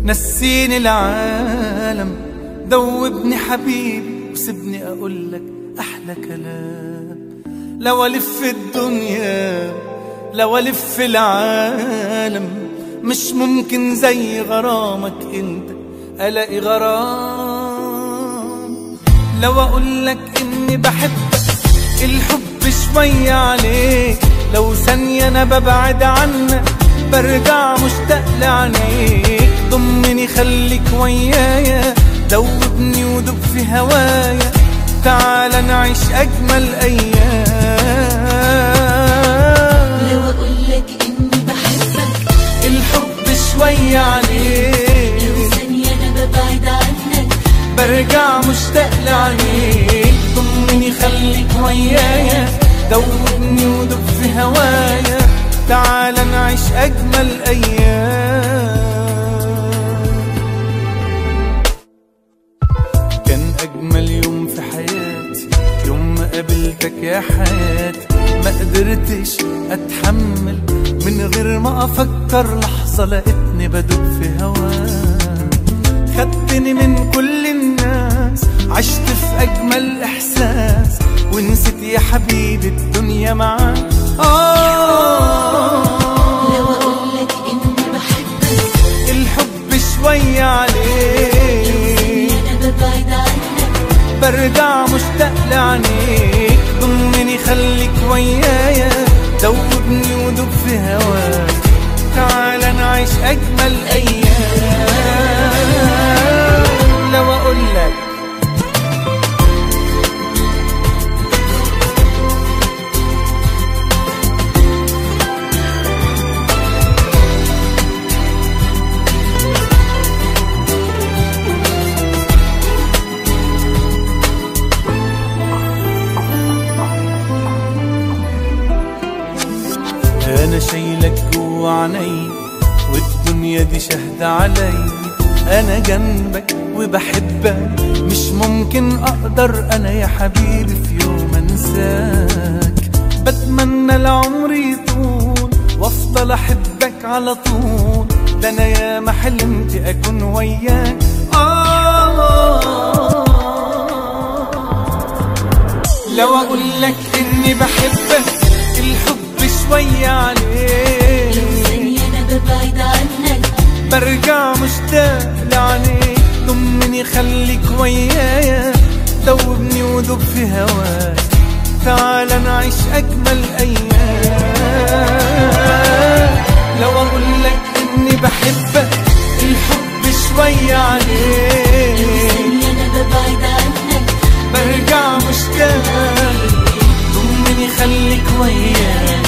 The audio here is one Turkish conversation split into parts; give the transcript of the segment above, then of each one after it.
نسيني العالم، دوبني حبيبي وسيبني اقولك احلى كلام. لو الف الدنيا لو الف العالم، مش ممكن زي غرامك انت الاقي غرام. لو اقولك اني بحبك الحب شوية عليك، لو ثانية انا ببعد عنك برجع مشتاق لعينيك. ضمني خليك ويايا، دوبني ودوب في هوايا، تعال نعيش اجمل ايام. لو اقولك اني بحبك الحب شوية عليك، لو ثانية انا ببعد عنك برجع مشتاق لعينيك. ضمني خليك ويايا، دوبني ودوب في هوايا، تعال نعيش اجمل ايام. كان اجمل يوم في حياتي يوم ما قابلتك يا حياتي. ما قدرتش اتحمل من غير ما افكر لحظة، لقيتني بدوب في هواك. خدتني من كل الناس، عشت في اجمل احساس، ونسيت يا حبيبي الدنيا معاك. لو اقولك اني بحبك الحب شوية عليك، انا ببعد عنك برجع مشتاق لعينيك. ضمني خليك ويايا، دوبني ودوب في هواك، تعال نعيش اجمل ايام. لو اقولك أنا شايلك جوا عيني، والدنيا دي شاهدة علي. أنا جنبك وبحبك، مش ممكن أقدر أنا يا حبيبي في يوم أنساك. بتمنى العمر يطول وأفضل أحبك على طول، ده أنا يا ما حلمت أكون وياك. لو أقولك إني بحبك الحب شوية عليك، لو ثانية انا ببعد عنك برجع مشتاق لعينيك. ضمني خليك ويايا، دوبني ودوب في هواك، تعال نعيش اجمل ايام. لو اقولك اني بحبك الحب شوية عليك، لو ثانية انا ببعد عنك برجع مشتاق. ضمني خليك ويايا،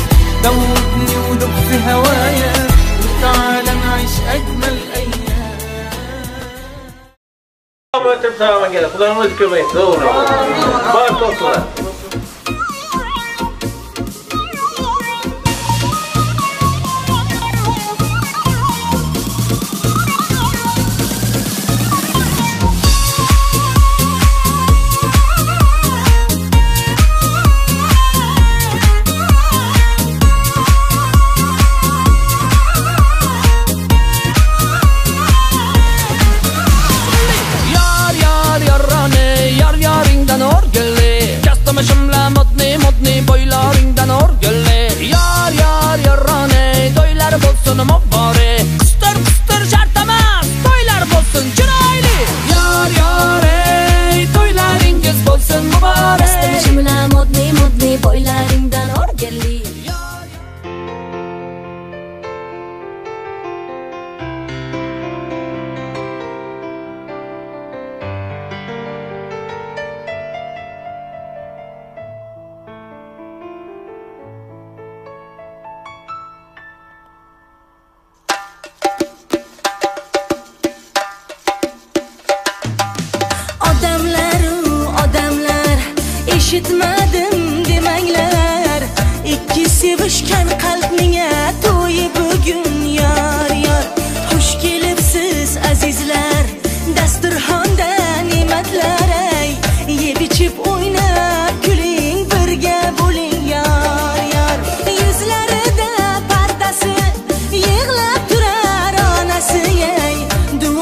دوبني ودوب في هوايا، وتعال نعيش اجمل ايام. modny boylaringdan orgulli. Yar yar yarrani to'ylar bo'lsin muborak. Qistir qistir shart emas, to'ylar bo'lsin chiroyli. Yar yar ey to'ylaringiz bo'lsin muborak. Qistir shimla modny boylaringdan orgulli. Eshitmadim demanglar, ikki sevishgan qalbning to'yi bugun yar yar. Xush kelibsiz azizlar, dasturxonda ne'matlar ay. Yeb ichib o'ynab kuling, birga bo'ling yar yar. Yuzlarida pardasi yig'lab turar onasi ay. Duo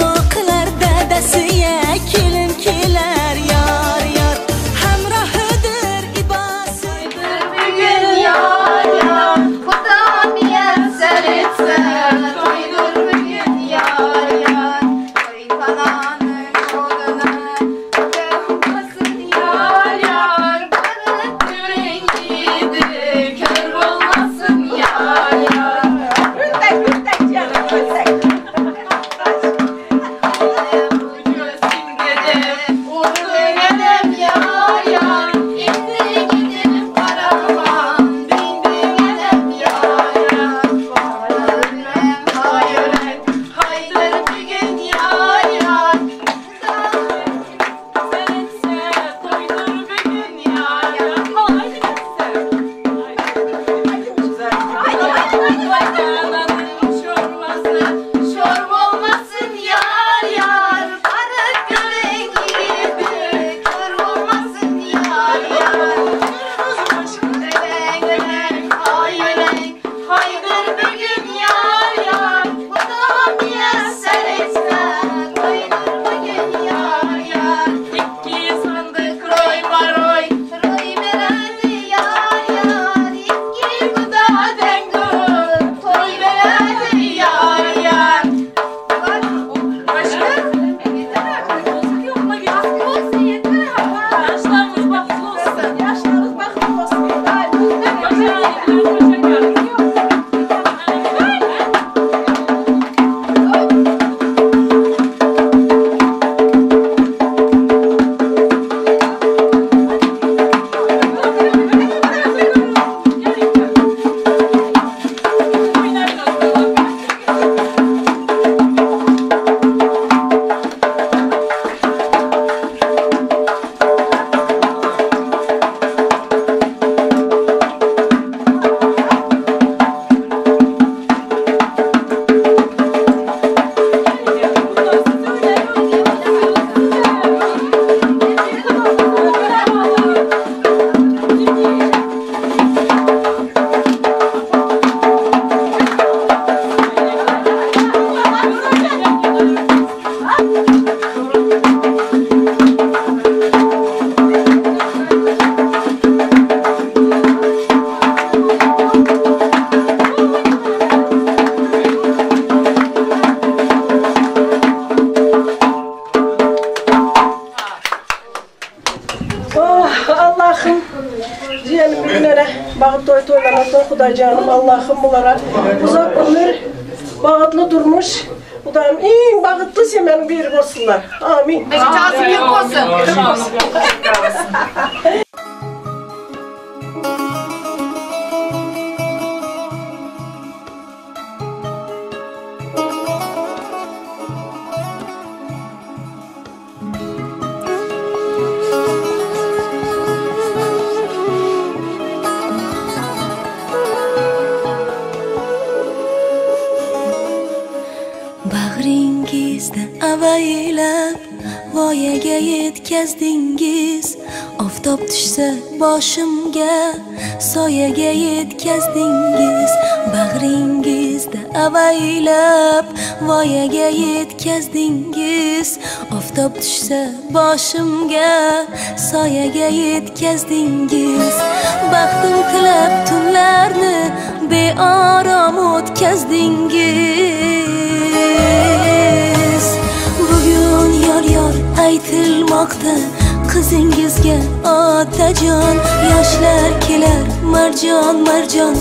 Oh Allah'ım diyelim bir günlere bağıt toylarına Xuday canım Allah'ım bunlara uzak ömür bağıtlı durmuş. Udayım en bağıtlı semenin biri olsunlar. Amin. Casım yok olsun. Bag'ringizda avaylab voyaga yetkazdingiz oftob tushsa boshimga soyaga yetkazdingiz bag'ringizda avaylab voyaga yetkazdingiz oftob tushsa boshimga soyaga yetkazdingiz baxtim tilab tunlarni beorom o'tkazdingiz bugun yor aytilmoqda qizingizga otajon yoshlar kelar marjon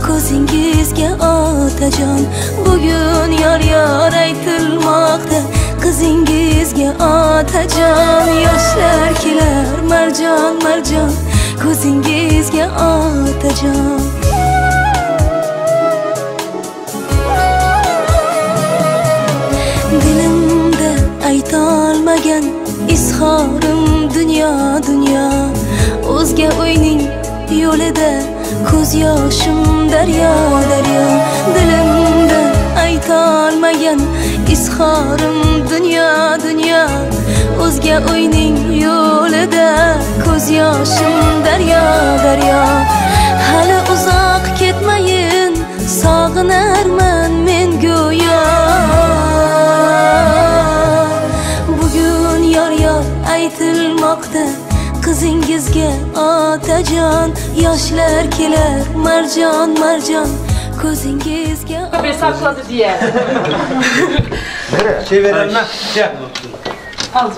ko'zingizga otajon bugun yor aytilmoqda qizingizga otajon yoshlar kelar marjon ko'zingizga otajon dilimda aytolmagan izhorim dunyo o'zga o'yning yo'lida ko'z yoshim daryo dilimda aytolmagan izhorim dunyo o'zga o'yning yo'lida ko'z yoshim daryo hali uzoq ketmayin sog'inarman men go'yo bugun yor aytilmoqda qizingizga otajon yoshlar kelar marjon ko'zingizga Sakladı diye. Çevirelim lan. Gel. Al.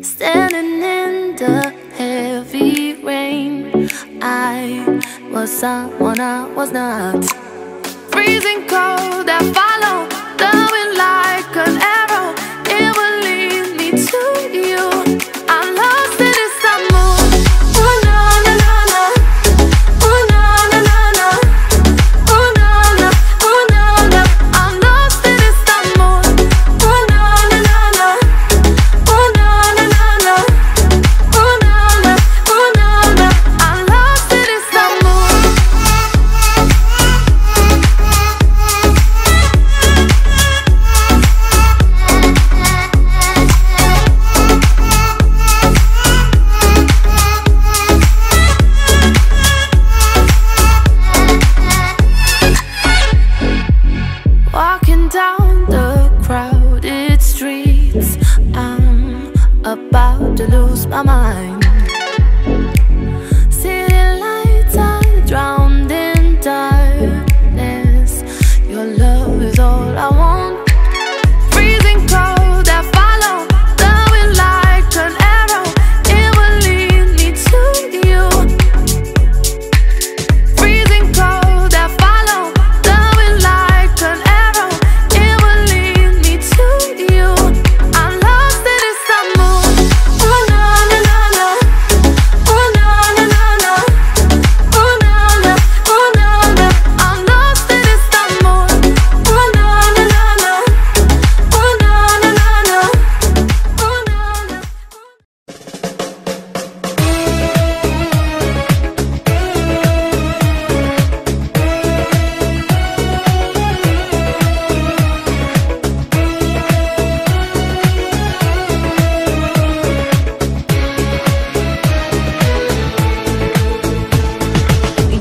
Standing in the heavy rain, I was someone I was not. Freezing cold, I follow the wind like an arrow. It will lead me to you. I'm lost in this mood. Oh na na na na. Oh na na na na. Oh na na. Oh na na. I'm lost in this mood. Oh na na na na. Oh na na na na. Oh na na. Oh na na. I'm lost in this mood. Walking down the crowded streets, I'm about to lose my mind. City lights are drowned in darkness. Your love is all I want. Freezing cold, I follow the wind like an arrow. It will lead me to you. Freezing cold, I follow the wind like an arrow. It will lead me to you. I'm lost in this mood. Oh na na na na. Oh na na na na. Oh na na. Oh na na. I'm lost in this mood. Oh na na na na. Oh na na na na. Oh na na.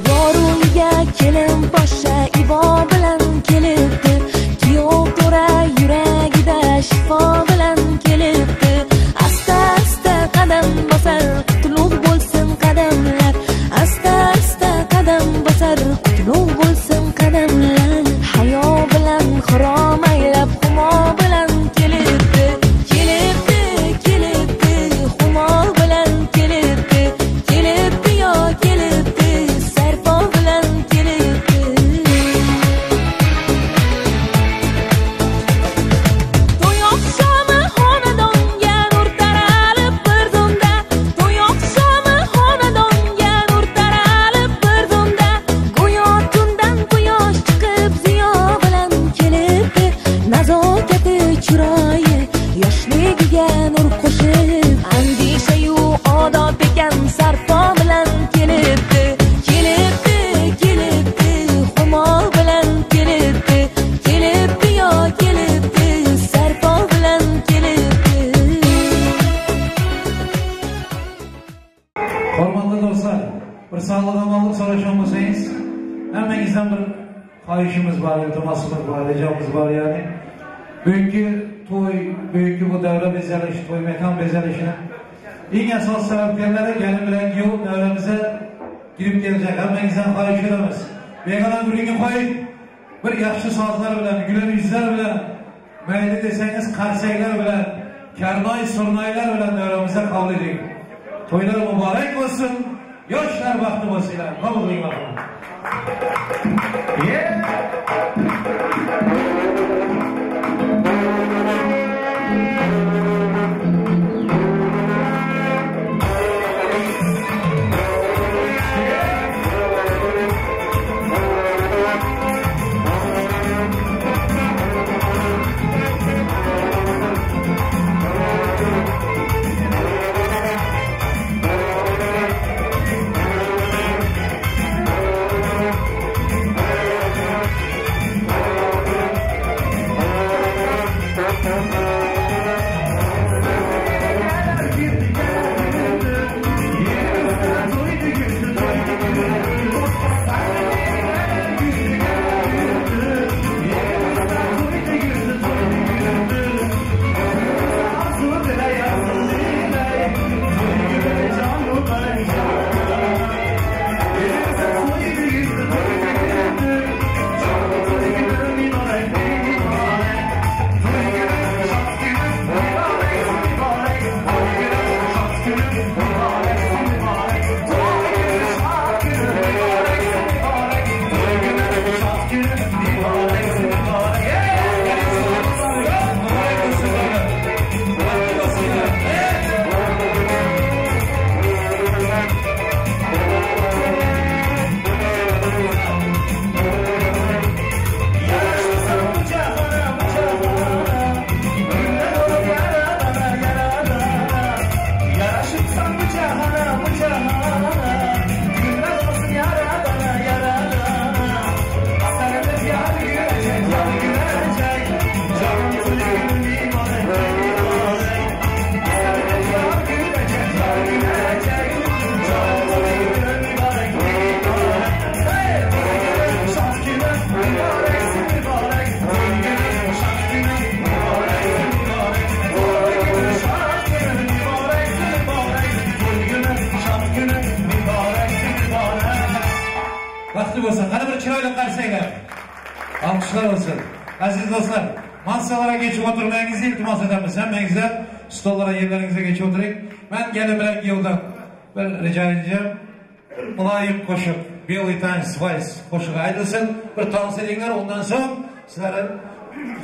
Yorulga kelin boshqa ibo bilan kelibdi. Kuyov to'ra yuragida shifo bilan kelibdi. Asta asta qadam bosar, qutlug' bo'lsin qadamlar. Asta asta qadam bosar, qutlug' bo'lsin qadamlar. Hayo bilan xirom aylab humo bilan kelibdi. Kelibdi, kelibdi, humo bilan kelibdi. Kelibdi yo kelibdi, sarpo bilan kelibdi. To'y oqshomi xonadonga nur taralib bir zumda. To'y oqshomi xonadonga nur taralib bir zumda. Go'yo tundan quyosh chiqib ziyo bilan kelibdi. Nazokati chiroyi yoshligiga nur qo'shib. Andisha-yu odob ekan sarpo bilan kelibdi. Kelibdi, kelibdi, humo bilan kelibdi. Kelibdi yo kelibdi, sarpo bilan kelibdi. Hormatli do'stlar, bir sog'lik omonlik so'rashgan bo'lsangiz, hammangizdan bir xohishimiz bor, iltimosimiz bor, rejamiz bor. Ya'ni bugungi to'y, bugungi bu davra bezalishi, to'y mekon bezalishini eng asosiy sababkorlari kelin bilan kuyov davramizga kirib kelajak. Hammangizdan xohish qilamiz. Begona bugungi qo'ying, bir yaxshi sozlar bilan, güler yuzlar bilan, mayli desangiz qarsaklar bilan, karnoy surnoylar bilan davramizga qabul eding. To'ylar muborak bo'lsin, yoshlar baxtli bo'lsinlar. Qabul qiling bakalım. chiroyli qarsanglar. Alqishlar olsun. Aziz do'stlar, mansalarga geçip oturmangizni iltimos etamiz. Hammangizlar stollara yerlaringizga geçip o'tiring. Men gelin bilan yoldan bir rica edeceğim. Mulayim qo'shiq, Belly Times Voice qo'shig'i aytilsin. Bir tansiringlar, ondan so'ng sizlarni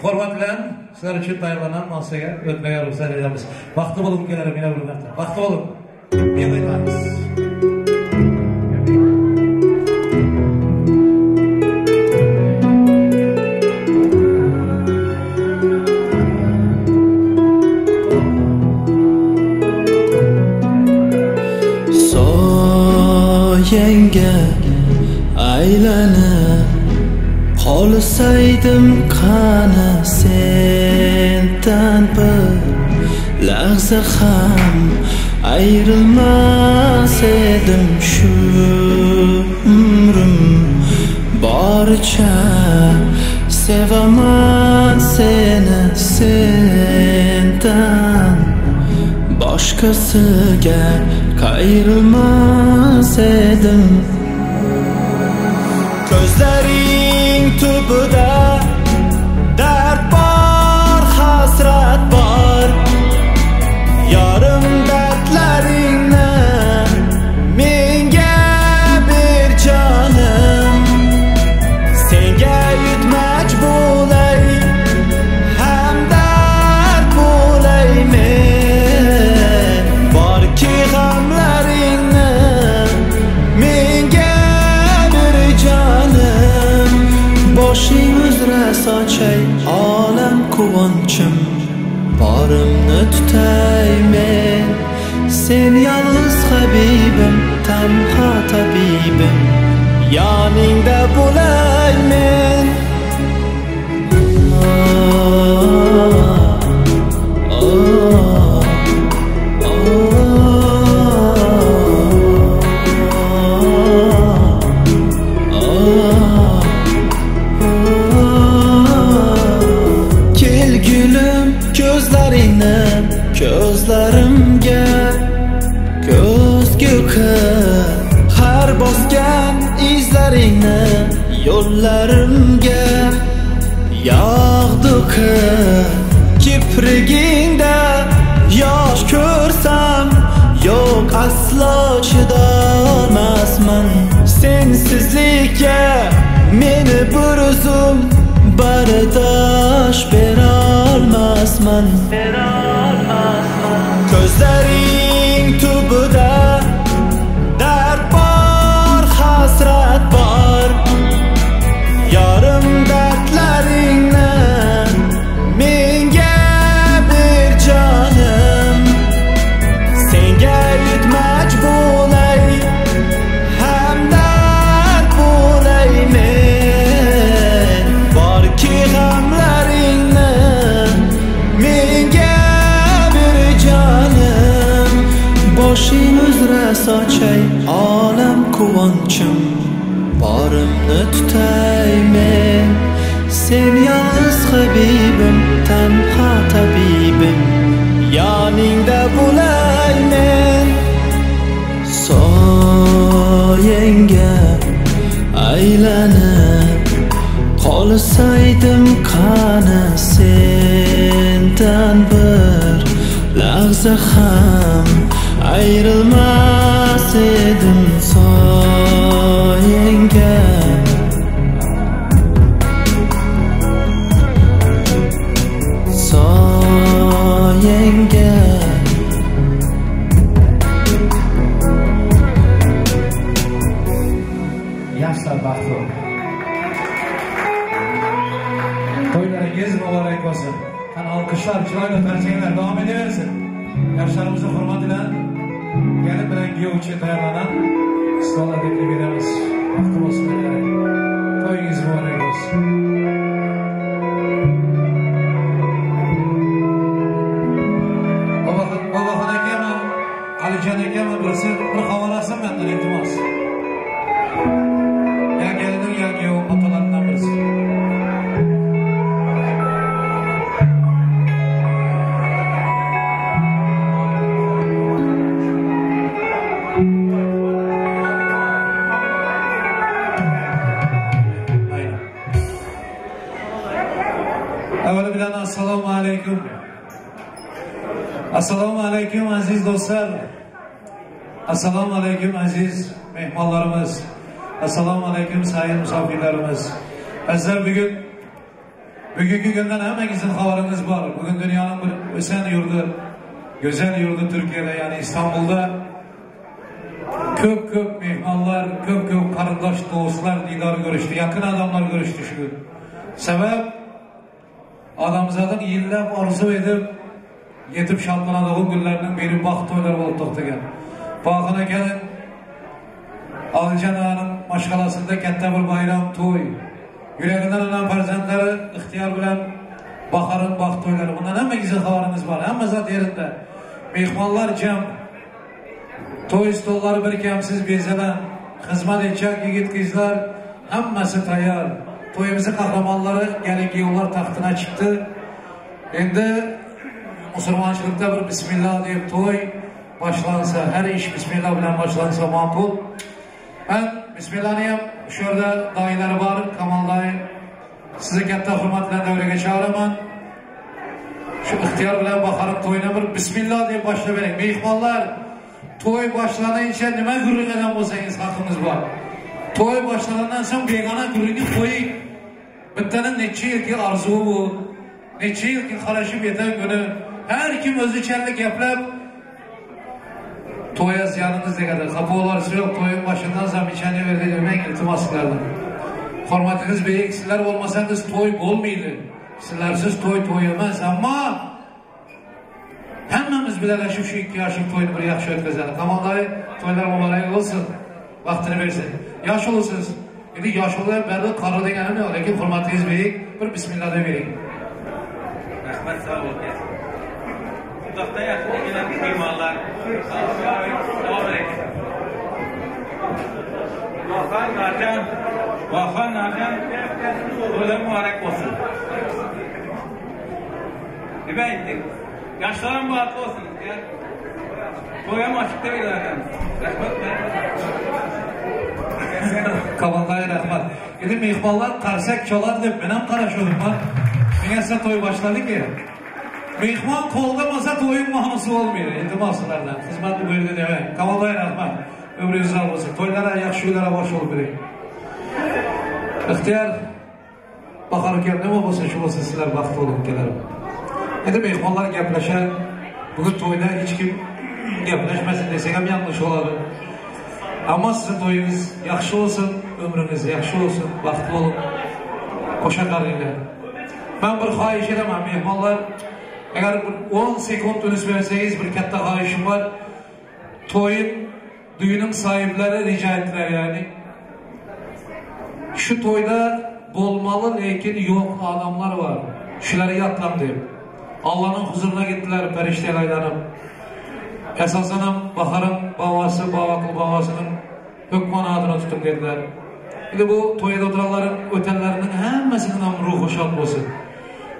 hurmat bilan sizlar uchun tayyorlanan mansaga o'tmaya ruxsat etamiz. Vaqti bo'lib keladi meni bir marta. Vaqti bo'lib. Belly Times. Soyanga aylanib qolsaydim qani sendan bir lahza ham ayrilmas edim shu umrim boricha sevaman seni sendan boshqasiga qayrilmas edim. Ko'zlaring tubida dard bor, hasrat bor. Yarim dardlaringni menga ber jonim. Senga yutmoq bo'lay, hamdard bo'laymen. Borki g'amlaringni menga ber jonim. Boshing uzra sochay olam quvonchim. Borimni tutaymen, sen yolg'iz habibim, tanho tabibim, yoningda bo'laymen. Kel gülüm ko'zlaringni ko'zlarimga ko'zgu qil, har bosgan izlaringni yo'llarimga yog'du qil. Kiprigingda yosh ko'rsam yo'q, aslo chidolmasman sensizlikka. Meni bir o'zim bardosh berolmasman. Ko'zlaring tubida dard bor, hasrat bor. Yarim dardlaringni menga ber jonim. Senga yutmoq bo'lay, hamdard bo'laymen. Borki g'amlaringni menga ber jonim. Boshing uzra sochay olam quvonchim. Borimni tutaymen, sen yolg'iz habibim, tanho tabibim, yoningda bo'laymen. Soyanga aylanib qolsaydim qani sendan bir lahza ham ayrilmas edim. Soyanga soyanga Yoshlar baxtli. To'ylaringiz muborak bo'lsin. Qani alqishlar, chiroyli qarsanglar davom etaversin. Yoshlarimizni hurmat bilan gelin bilan kuyovchi tayyorlanan stollar taklif etamiz. Vaqti bo'lsin. To'yingiz muborak bo'lsin. Babaxon akami, Alijon akami birisi bir havolasini mendan iltimos. Gelinin yangi otalarından birisi. Evvela bilen assalamu aleyküm. Assalamu aleyküm aziz dostlar. Assalamu aleyküm aziz mehmanlarımız. Assalamu aleyküm sayın misafirlerimiz. Bizler bugünkü günden hemmenizin haberiniz var. Bugün dünyanın bir ösen yurdu, güzel yurdu Türkiye'de, yani İstanbul'da köp mehmanlar, köp karındaş dostlar didar görüştü, yakın adamlar görüştü şu gün. Sebep adamızadın yillab arzu edip yetip şartlanadığın günlerinin biri baxt toylar olup toxtagan. Baxına gelin Alcan Ağa'nın maşgalasında katta bir bayram toy. Yüreğinden olan farzandları ixtiyar bilen baxarın baxt toyları. Bundan hemen güzel haberiniz var. Hemen zat yerinde. Mehmanlar cem. Toy stolları bir kemsiz bezelen. Hizmet edecek yigit kızlar. Hemmesi tayar. Toyumuzun kahramanları gelin yollar tahtına çıktı. Şimdi Müslümançılıkta bir Bismillah deyip toy başlansa, her iş Bismillah bilen başlansa makul. Ben Bismillah'niyim, şurada dayıları var, Kamal dayı. Sizi katta hürmetle devreye çağıramam. Şu ihtiyar bilen bakarım toyuna bir Bismillah deyip başla verin. Mehmanlar, toy başlanınca nime gürrük eden olsanız hakkımız var. Toy başlanandan sonra begana gürrükü koyun. Bittenin neçe yılki arzuğu bu. Neçe yılki karışıp yeten günü. Her kim özü çellik yaplap toya ziyanınız ne kadar. Kapı olarsa yok, toyun başından zaman içeni verdi demek iltimas kılardım. Formatınız büyük, sizler olmasanız toy olmaydı. Sizlersiz toy toyamaz ama hemmemiz bilelaşıp şu 2 yaşlık toyunu bir yakşı ötkezelim. Kamalları toylar mübarek olsun. Vaktini versin. Yaş olursunuz. Şimdi yaş olarak belli karı degeni ne olur? Lakin formatınız büyük, bir Bismillah'da vereyim. Rahmet sağ olun. Uzakta yakın gelen firmalar, Vafan Nacan, öyle mübarek olsun. Efendim, yaşların bahatlı olsun. Toyam açıkta bir zaten. Kavallayı rahmat. Şimdi mehmanlar karsak çalar deyip benim karışıyordum ha. Neyse toy başladı ki. Mehman kolgamasa toyun mahnısı olmuyor. İltimaslardan. Hizmetli buyurdu demek. Kavallayı rahmat. Ömrü sağ olsun. Toylara, yakşılara boş olup biri. İhtiyar bakarken ne olmasın şu olsun sizler vakti olup gelirim. Şimdi mehmanlar gepleşen, bugün toyda hiç kim gepleşmesin desek hem yanlış olabilir. Ama sizin toyunuz yakşı olsun, ömrünüz yakşı olsun, vakti olun. Koşa karıyla. Ben bir xahiş edemem mehmanlar. Eğer 10 sekund önüz verseniz bir katta xahişim var. Toyun, düğünün sahipleri rica ettiler yani. Şu toyda bolmalı lekin yok adamlar var. Şuları yatlam deyip. Allah'ın huzuruna gittiler perişte aylanıp. Esasen bakarım babası, babaklı babasının hükman adına tutum dediler. Şimdi bu toyda oturanların ötenlerinin hemmesinin ruhu şad olsun.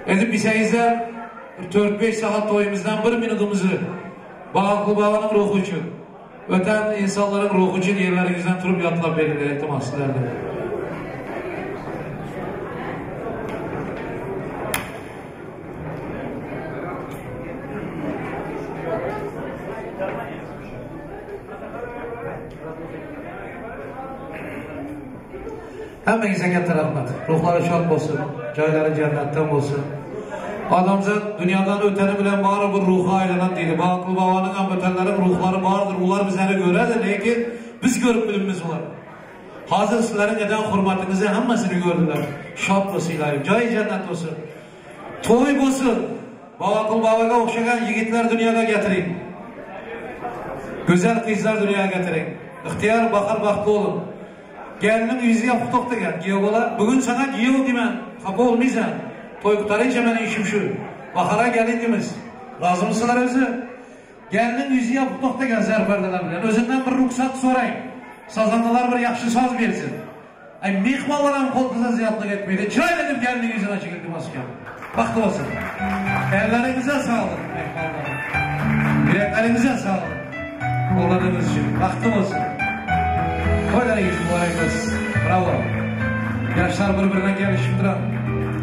Edip bizeyizler 4-5 saat toyumuzdan 1 minutumuzu babaklı babanın ruhu için, öten insanların ruhu için yerlerinizden turup yatılap verirler ettimaslardı. Hemmenize katta rahmet. Ruhları şad olsun, cayları cennetten olsun. Adamzat dünyadan öteni bilen bağır bir ruha aylanan deydi. Baklı babanın hem ötenlerin ruhları bağırdır. Onlar bizleri göredir. Lakin biz görüp bilimimiz var. Hazır sizlerin eden hürmetinizi hemmesini gördüler. Şad olsun ilahi. Cay cennet olsun. Toy olsun. Baklı babaya okşayan yigitler dünyaya getirin. Güzel kızlar dünyaya getirin. İhtiyar bakar baktı olun. Gelinin yüzü yapıp da gel. Giyogolar. Bugün sana giyo demen. Kapı olmayacak. Toy kutarınca benim işim şu. Bakara gelindimiz. Razı mısınlar özü? Gelinin yüzü yapıp da gel zerperdeler bilen. Özünden bir ruhsat sorayım. Sazanlılar bir yakşı saz versin. Ay mihmallara kol kıza ziyatlık etmeydi. Çay dedim gelinin yüzüne çekildim askem. Baktı olsun. Ellerinize sağlık mihmallara. Bileklerinize sağlık. Kollarınız için. Baktı olsun. Toylara gidin bu ayakız. Bravo. Yaşlar birbirinden gelişimdir.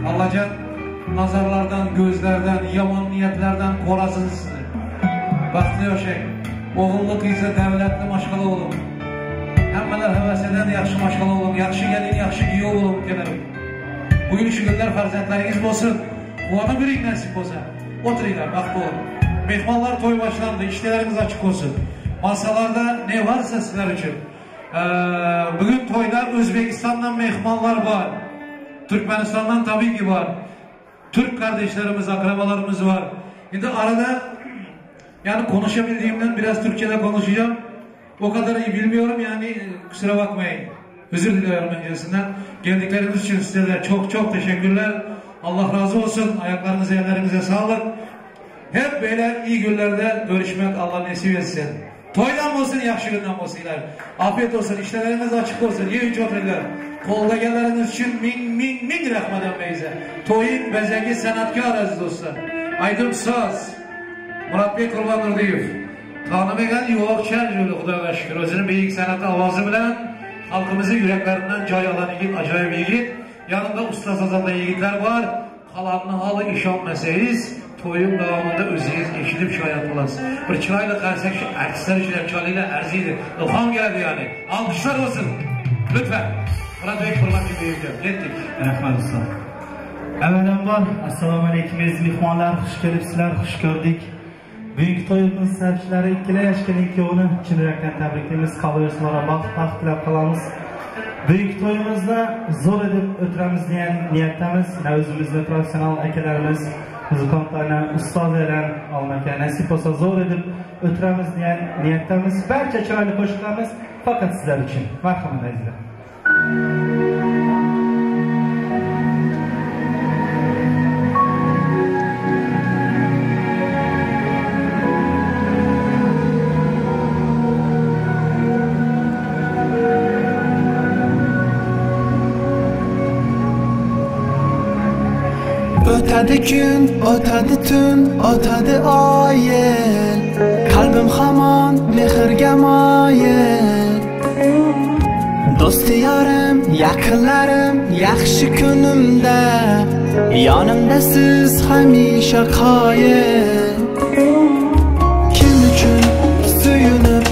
Allah'can nazarlardan, gözlerden, yaman niyetlerden korasın sizi. Baxtli yaşayın. Oğulluk ise devletli maşgala olun. Hemmeler heves eden yaxşı maşgala olun. Yaxşı gelin, yaxşı iyi olun. Bugün şu günler farzentleriniz olsun. Ulanı bir nasip olsa. Oturuylar, baxtli olun. Mehmanlar toy başlandı. İşleriniz açık olsun. Masalarda ne varsa sizler için. Bugün toyda Özbekistan'dan mehmanlar var. Türkmenistan'dan tabii ki var. Türk kardeşlerimiz, akrabalarımız var. Şimdi arada yani konuşabildiğimden biraz Türkçe'de konuşacağım. O kadar iyi bilmiyorum yani kusura bakmayın. Özür diliyorum öncesinden. Geldikleriniz için size de çok çok teşekkürler. Allah razı olsun. Ayaklarınıza, ellerinize sağlık. Hep böyle iyi günlerde görüşmek Allah nasip etsin. Toydan olsun, yaxşı günden olsunlar. Afiyet olsun, işleriniz açık olsun. Yiyin çok eller. Koldageleriniz için min rahmet etmeyize. Toyun bezegi sanatkar aziz dostlar. Aydın Saz, Murat Bey Kurban Nurdiyev. Tanımayan yo'q şerjeli Xudoga şükür. Özünün büyük sanatı avazı bilen halkımızın yüreklerinden cay alan yigit, acayip yigit. Yanında usta sazanda yigitler var. Kalanını halı işanmasanız toyun devamında özünüz eşilip şayet olasınız. Bir çırayla karşılaştık şu artistler için çayıyla erziydi. İlham geldi yani. Alkışlar olsun. Lütfen. Murat Bey Kurban Nurdiyev. Gittik. Rahmet usta. Avvalambor assalomu alaykum aziz mehmonlar, xush kelibsizlar, xush ko'rdik. Bugünkü to'yimiz sarchilari 2 yoshga ikkovini chin yurakdan tabriklaymiz. Qolaversinlar, baxt tilab qolamiz. Bugünkü to'yimizda zo'r edib o'tiramiz degan niyatdamiz. O'zimizning professional akalarimiz, muzikantlarni ustozlar olmaka nasib bo'lsa zo'r edib o'tiramiz degan niyatdamiz. Barcha chiroyli qo'shiqlarimiz faqat sizlar uchun. Marhamat azizlar. O'tadi kun, o'tadi tun, o'tadi oyil. Qalbim hamon mehrga moyil. Do'sti yorim, yaqinlarim, yaxshi kunimda yonimda siz hamisha qoyil. Kim uchun suyunib,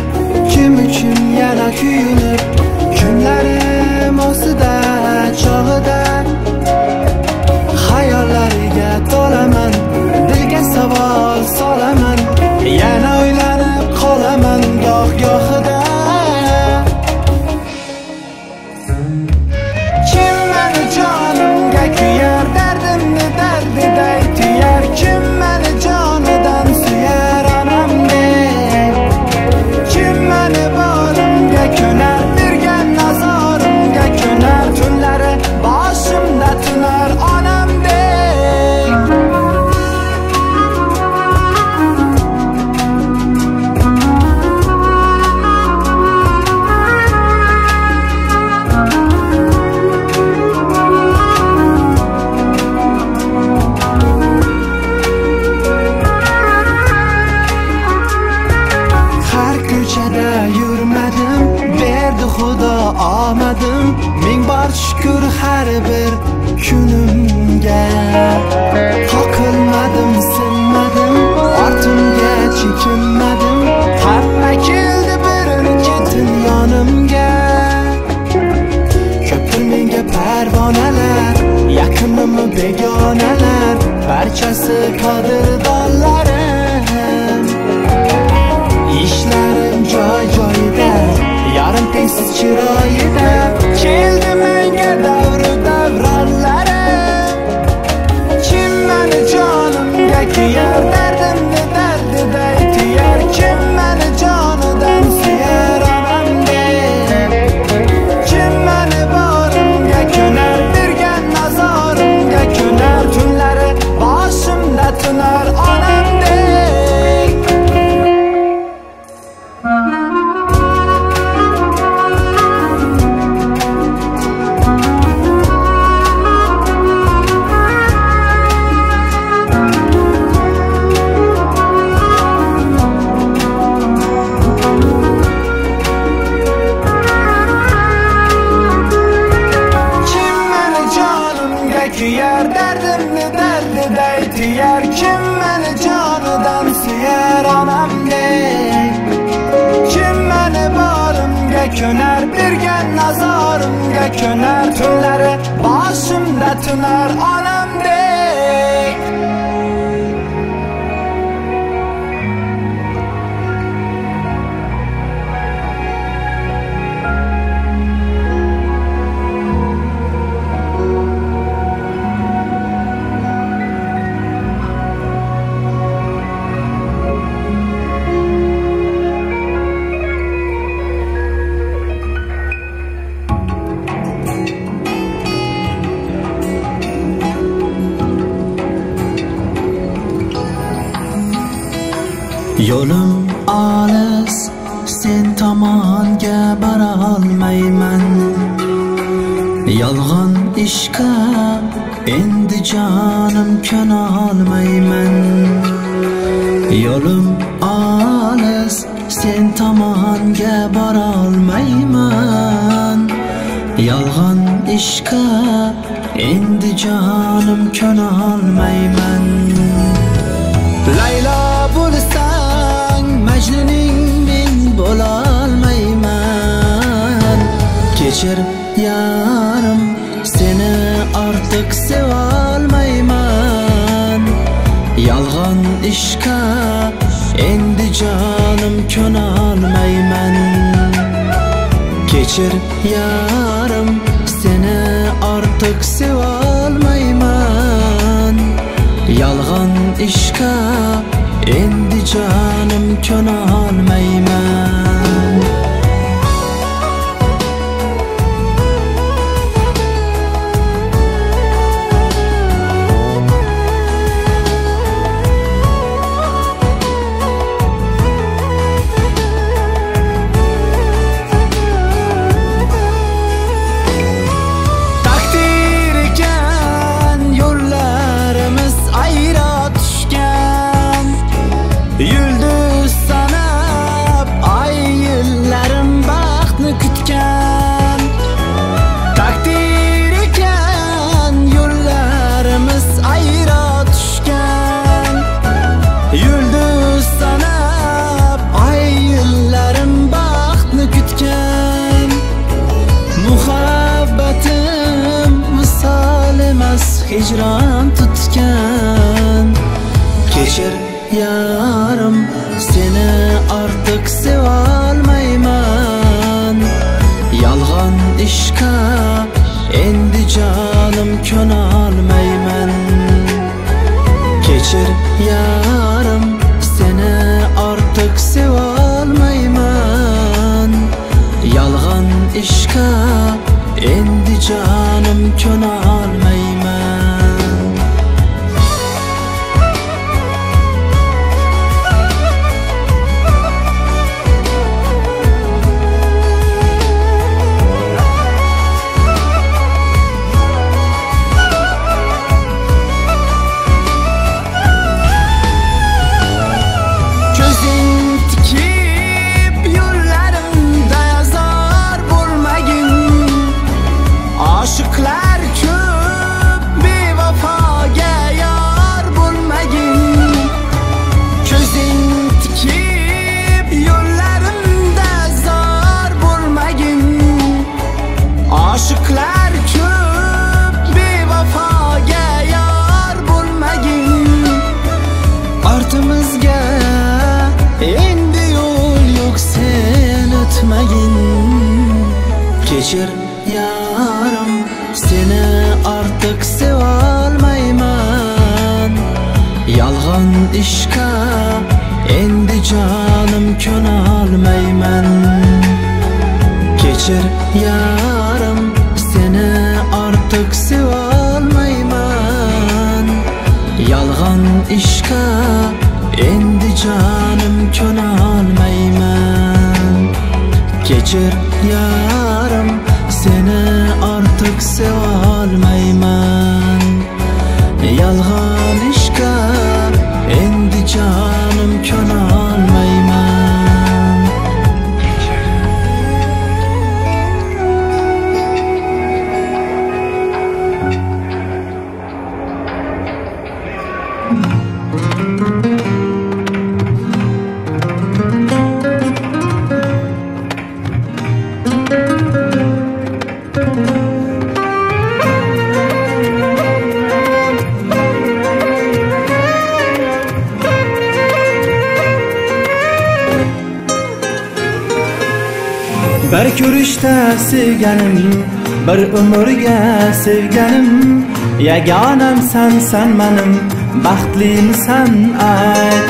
kim uchun yana kuyunib, kunlarim ostida chog'ida hayollariga tolaman, dilga savol solaman, yana o'ylanib qolaman goh-gohida. Kim meni jonimga kuyar, dardimni dardiday tuyar, kim meni jonidan suyar onamdek, kim meni borimga ko'nar, bergan nazorimga ko'nar, tunlari boshimda tunar onam. Omadim, ming bor shukr har bir kunimga. Qoqilmadim, sinmadim, ortimga chekinmadim, hamma keldi birin-ketin yonimga. Ko'pdir menga parvonalar, yaqinimmi begonalar, barchasi qadrdonlarim. Ishlarim joy-joyida, yarim tengsiz chiroyida, keldi menga davru davronlarim. Kim meni jonimga kuyar, dardimni dardiday tuyar, kim meni jonidan suyar onamdek, kim meni borimga ko'nar, bergan nazorimga ko'nar, tunlari boshimda tunar onamdek. derdidey diyer. Kim beni canıdan siyer anamdek. Kim beni bağrımga köner, bir gen nazarımga köner. Tünleri başımda tüner anamdek. Yo'lim olis, sen tomonga bora olmayman. Yolg'on ishqa endi jonim ko'na olmayman. Yo'lim olis, sen tomonga bora olmayman. Yolg'on ishqa endi jonim ko'na olmayman. Laylo bo'lsang Majnuning men bo'lolmayman. Kechir yarim, seni ortiq sevolmayman. Yolg'on ishqa endi jonim ko'na olmayman. Kechir yarim, seni ortiq sevolmayman. Yolg'on ishqa endi jonim ko'na olmayman. Takdir ekan yo'llarimiz ayro tushgan. Yulduz sanab ay yillarim baxtni kutgan. Takdir ekan yo'llarimiz ayro tushgan. Yulduz sanab ay yillarim baxtni kutgan. Muhabbatim misol emas hijron tutgan. Kechir yarim, seni ortiq sevolmayman. Yolg'on ishqa endi jonim ko'na olmayman. Kechir yarim, seni ortiq sevolmayman. Yolg'on ishqa endi jonim ko'na olmayman. Ko'zing tikib yo'llarimda yazar bo'lmagin. Oshiqlar ko'p bevafoga yor bo'lmagin. Ko'zing tikib yo'llarimda zor bo'lmagin. Oshiqlar ko'p bevafoga yor bo'lmagin. Ortimizga endi yo'l yo'q, sen o'tmagin. Kechir yarim, seni ortiq sevolmayman. Yolg'on ishqa endi jonim ko'na olmayman. Kechir yarim, seni ortiq sevolmayman. Yolg'on ishqa endi jonim ko'na olmayman. Kechir yarim, seni ortiq sevolmayman. Yolg'on ishqa endi jonim ko'na olmayman. Bir ko'rishda sevganim, bir umrga sevganim, yagonam sen menim, baxtlimisan ayt.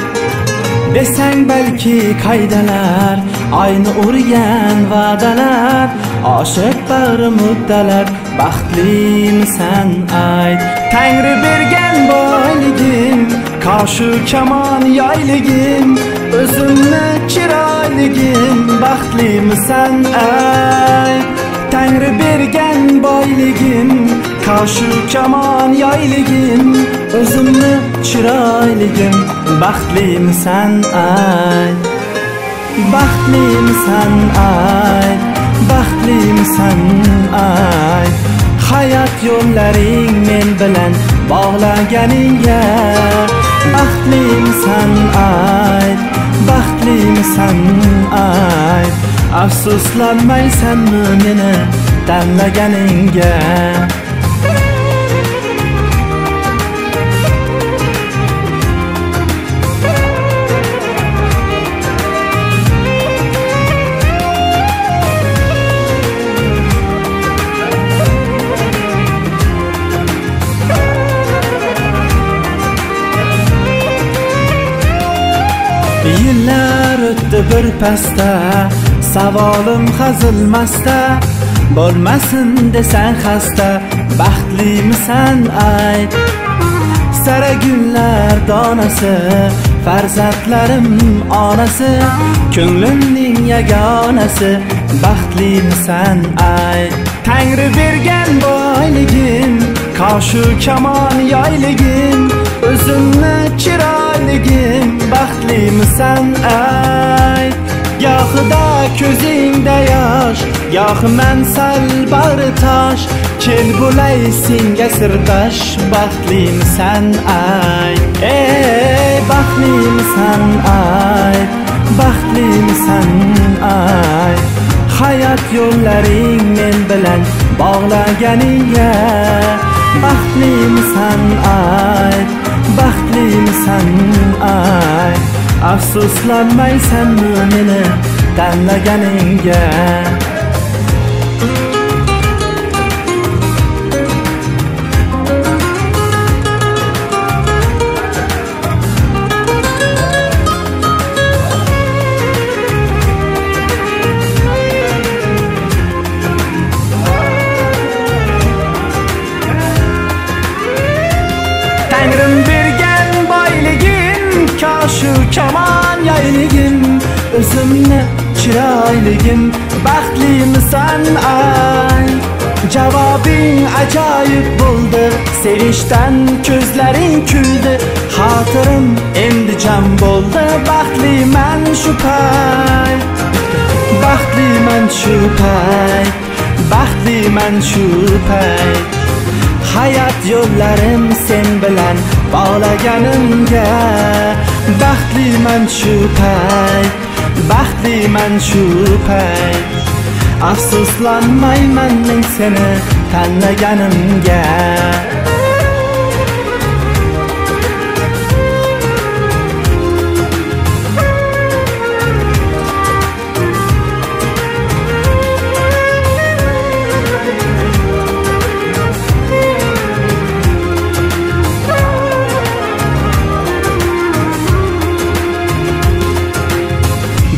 Desang balki qaydalar, ayni urgan va'dalar, oshiq bag'ri muddalar, baxtlimisan ayt. Tangri bergan boyligim, qoshu kamon yoyligim, o'zimni chiroyligim, baxtlimisan ayt. Tangri bergan boyligim, qoshu kamon yoyligim, o'zimni chiroyligim, baxtlimisan ayt. Baxtlimisan ayt, baxtlimisan ayt. Hayat yo'llaring men bilan bog'laganingga baxtlimisan ayt, baxtlimisan ayt. Afsuslanmaysanmi meni tanlaganingga? Yillar o'tdi bir pasta, savolim hazilmasda, bo'lmasin desang xasta, baxtlimisan ayt. Sara gullar donasi, farzandlarim onasi, ko'nglimning yagonasi, baxtlimisan ayt. Tangri bergan boyligim, qoshu kamon yoyligim, o'zimni chiroyligim, baxtlimisan ayt. Gohida ko'zingda yosh, gohi men sal bag'ri tosh, kel bo'lay senga sirdosh, baxtlimisan ayt. Ey baxtlimisan ayt, baxtlimisan ayt. Hayat yo'llaring men bilan bog'laganingga baxtlimisan ayt, baxtlimisan ayt. Afsuslanmaysanmi meni tanlaganingga? Tangrim bergan boyligim, qoshu kamon yoyligim, o'zimni chiroyligim, baxtlimisan ayt. Javobing ajoyib bo'ldi, sevishdan ko'zlaring kuldi, xotirim endi jam bo'ldi, baxtliman shu payt. Baxtliman shu payt, baxtliman shu payt. Hayat yo'llarim sen bilan bog'laganimga baxtliman shu payt, baxtliman shu payt. Afsuslanmayman men seni tanlaganimga.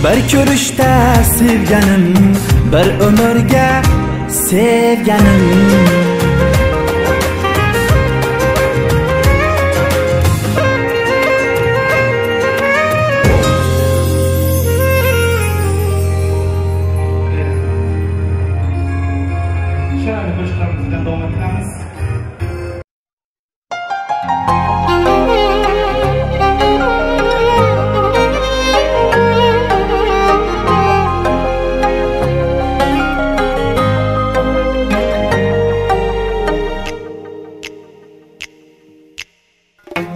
Bir ko'rishda sevganim, bir umrga sevganim. Şöyle başlarımızdan devam ederiz.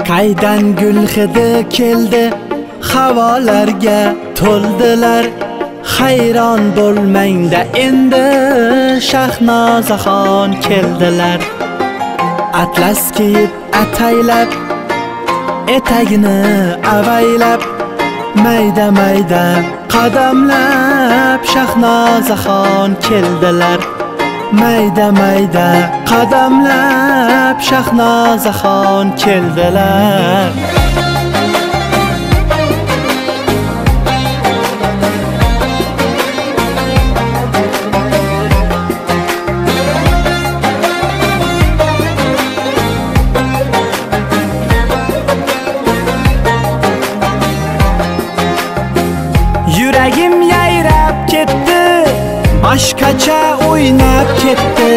Qaydan gul hidi keldi, havolarga to'ldilar. Hayron bo'lmangda endi Shahnozaxon keldilar. Atlas kiyib ataylab, etagini avaylab, mayda mayda qadamlar Shahnozaxon keldilar Mayda mayda qadamlab Shahnozaxon keldilar Yuragim yayrab ketdi Başqacha o'ynab ketdi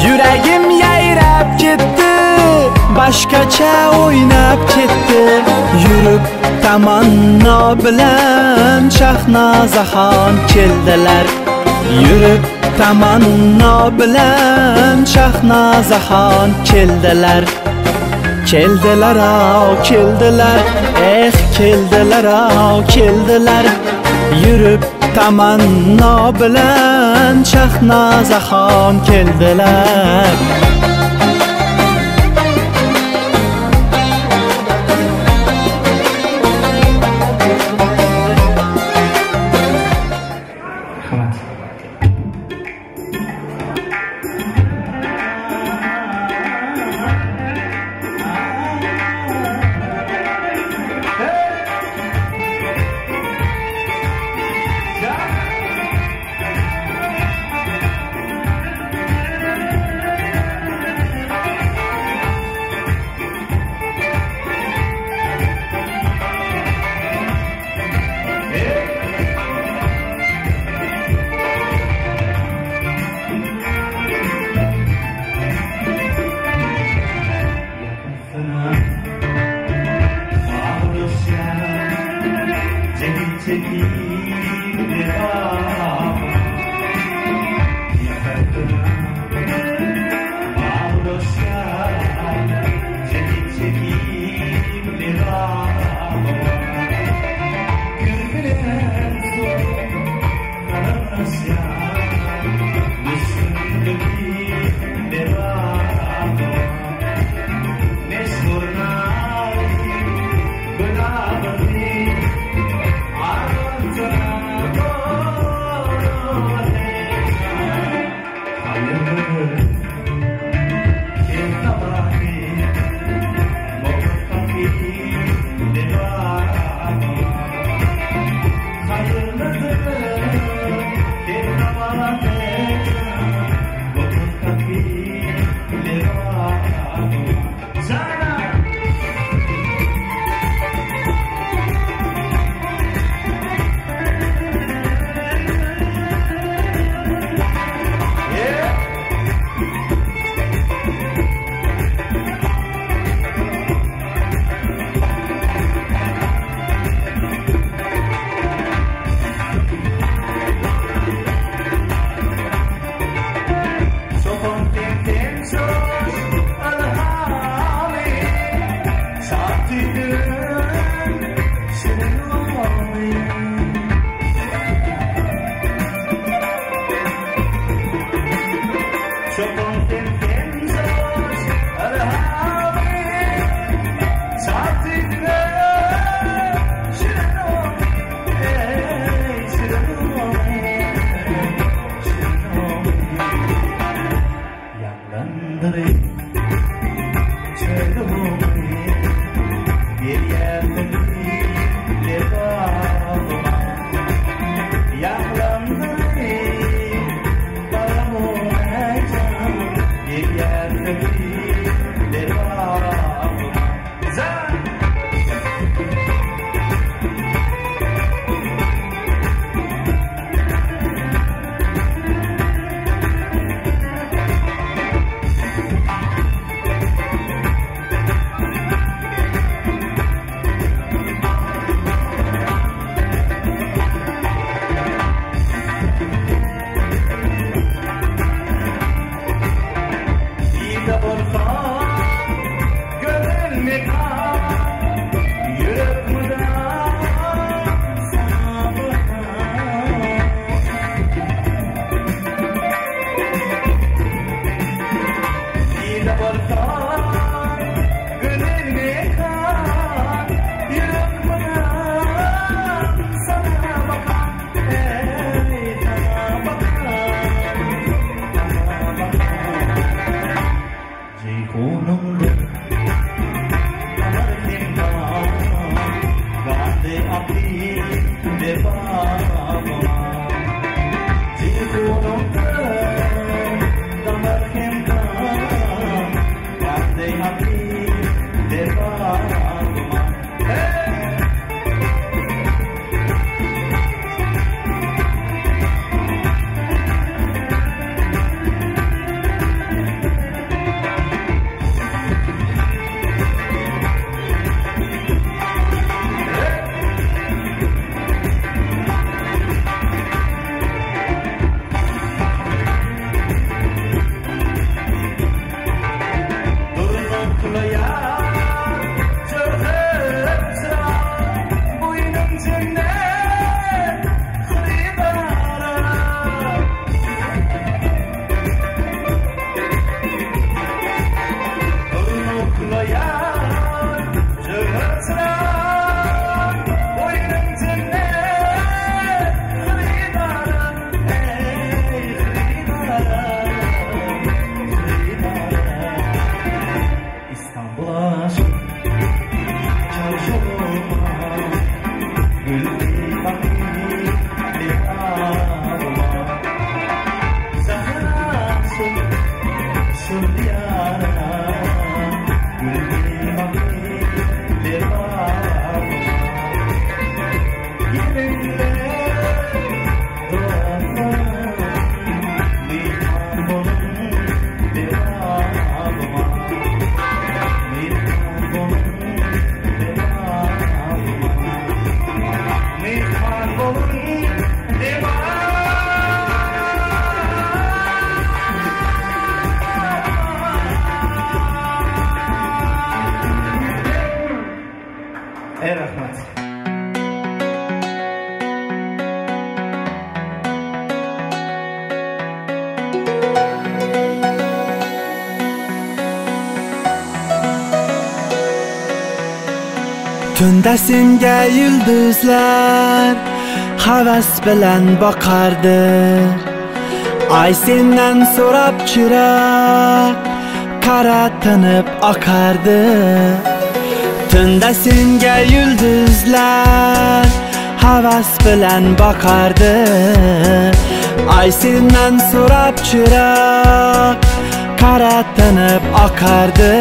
Yuragim yayrab ketdi Başqacha o'ynab ketdi Yurib tamanno bilan Shahnozaxon keldilar Yurib tamanno bilan Shahnozaxon keldilar Keldilar keldilar keldilar keldilar Yurib tamanno bilan Shahnozaxon keldilar Ey rahmat. Tunda senga yulduzlar havas bilan boqardi. Ay sendan so'rab chiroq qaratinib oqardi. Tunda senga yulduzlar havas bilan boqardi. Ay sendan so'rab chiroq qaratinib oqardi.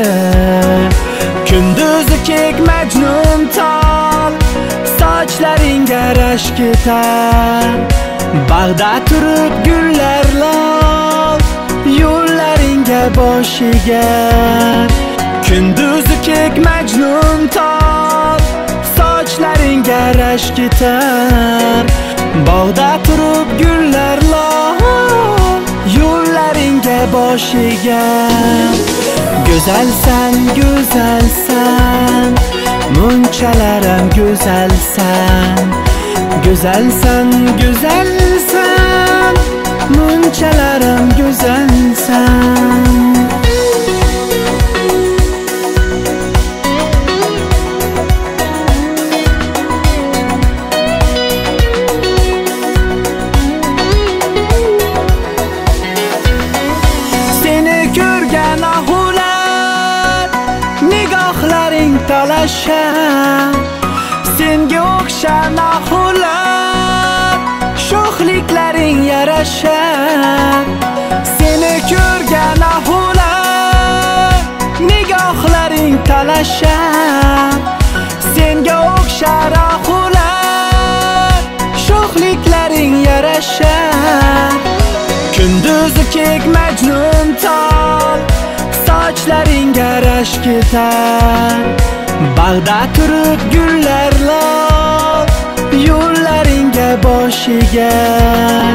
Kunduzi kek majnun tol, sochlaringga rashk ketar. Bag'da turib gullar lol, yo'llaringga bosh egar. Kunduzi kek majnun tol, sochlaringga rashk ketar. Bag'da turib gullar lol, yo'llaringga bosh egar. Güzelsen, güzelsen, munchalarim güzelsen. Güzelsen, güzelsen, munchalarim güzelsen. Seni ko'rgan ahular nigohlaring talashar. Senga o'xshan ahular sho'xliklaring yarashar. Seni ko'rgan ahular nigohlaring talashar. Senga o'xshar ahular sho'xliklaring yarashar. Kunduzi kek majnun tol, sochlaringga rashk ketar. Bag'da turib gullar lol, yo'llaringga bosh egar.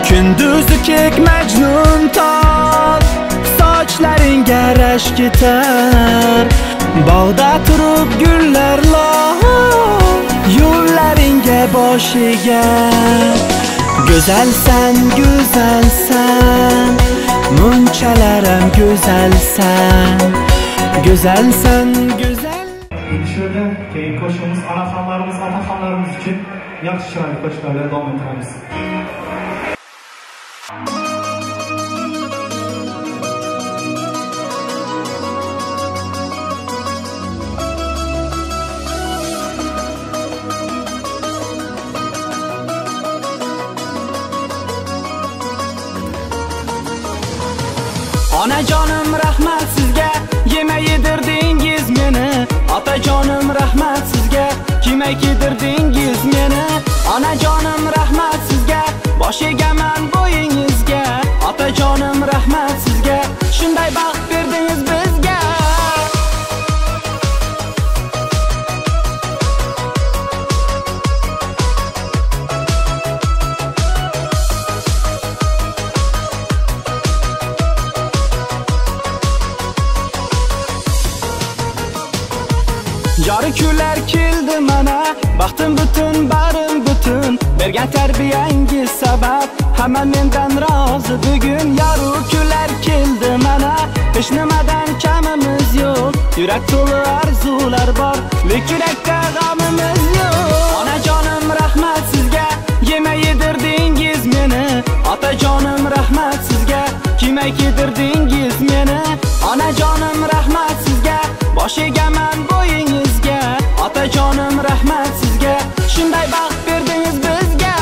Kunduzi kek majnun tol, sochlaringga rashk ketar. Bag'da turib gullar lol, yo'llaringga bosh egar. Güzelsen, güzelsen, munchalarim güzelsen. Güzelsen, güzel. Şöyle keyin qo'shimiz onaxonlarimiz, otaxonlarimiz uchun yaxshi chiroyli qo'shiqlar bilan davom ettiramiz. Onajonim rahmat sizga, yemay yedirdingiz meni. Otajonim rahmat sizga, kiymay kiydirdingiz meni. Onajonim rahmat sizga, bosh egaman bo'yingizga. Otajonim rahmat sizga, shunday baxt berdingiz bizga. Jori kunlar keldi mana, baxtim butun, barim butun. Bergan tarbiyangiz sabab hamma mendan rozi bugun. Yoru kunlar keldi mana, hech nimadan kamimiz yo'q. Yurak to'la arzular bor, lekin yurakda g'amimiz yo'q. Onajonim rahmat sizga, yemay yedirdingiz meni. Otajonim rahmat sizga, kiymay kiydirdingiz meni. Onajonim rahmat sizga, bosh egaman bo'yingizga. Otajonim rahmat sizga, shunday baxt berdingiz bizga.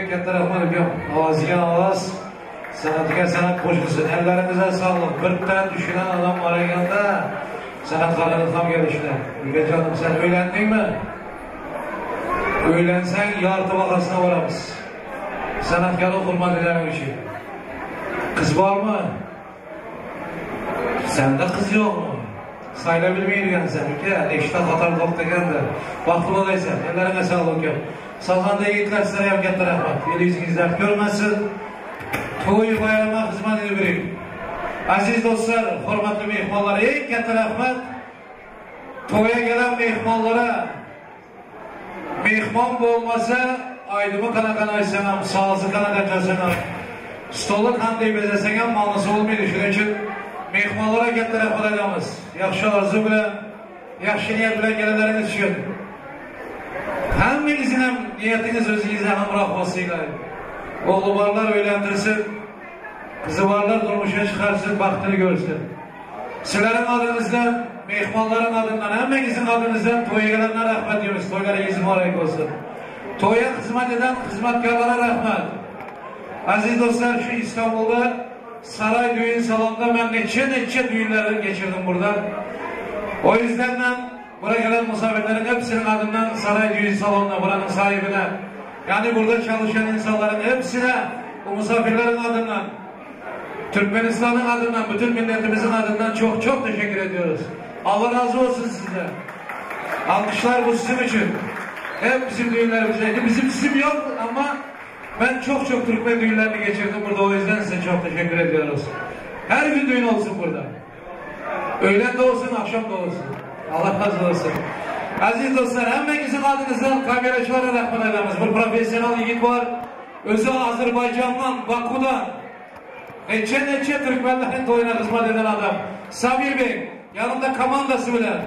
Katta rahmat aka, ovoziga ovoz, san'atga san'at qo'shilsin. Ellariga sog'liq. Birdan tushgan odam bor ekanda, san'atxonani ham kelishdi. Ukajonim, sen o'ylandingmi? O'ylansang yorti bahosini olamiz. San'atga hurmatlaring uchun. Kız var mı? Sende kız yok mu? Sayla bilmeyen sen ülke, işte Katar Dok'taken de vakti olaysan, ellerine sağlık yok. Salganda yiğitler size yapgetler rahmet. Yeli yüzünüzler görmesin. Toyu bayramına hizmet edin. Aziz dostlar, hürmetli mehmanlar, en katta rahmet. Toya gelen mehmanlara, mehman olmasa aydımı kanakan aysanam, sağlısı kanakan casanam. Stolu kanday bezesenam, manlısı olmaydı. Şunun için mehmanlara katta rahmet edemiz. Yaxşı arzu bilen, yaxşı niyet bilen gelenleriniz için. Hemmenizin hem niyetiniz özünüze hamrah olsuyla. Oğlu varlar öylendirsin, kızı varlar durmuşa çıkarsın, baktını görsün. Sizlerin adınızdan, mehmanların adından, hemmenizin adınızdan toya gelenler rahmet diyoruz. Toylara mübarek olsun. Toya hizmet eden hizmetkarlara rahmet. Aziz dostlar, şu İstanbul'da saray düğün salonunda ben neçe düğünleri geçirdim burada. O yüzden ben buraya gelen misafirlerin hepsinin adından saray düğün salonuna, buranın sahibine, yani burada çalışan insanların hepsine, bu misafirlerin adından, Türkmenistan'ın adından, bütün milletimizin adından çok çok teşekkür ediyoruz. Allah razı olsun size. Alkışlar bu sizin için. Hep bizim düğünlerimizdeydi. Bizim isim yok ama ben çok Türkmen düğünlerini geçirdim burada. O yüzden size çok teşekkür ediyoruz. Her gün düğün olsun burada. Öğlen de olsun, akşam da olsun. Allah razı olsun. Aziz dostlar, hemmenizin adınızdan kameraçılara rahmet ederiz. Bir profesyonel yiğit var. Özü Azerbaycan'dan, Baku'dan. Neçe Türkmenlerin toyuna hizmet eden adam. Samir Bey, yanında komandası bilen,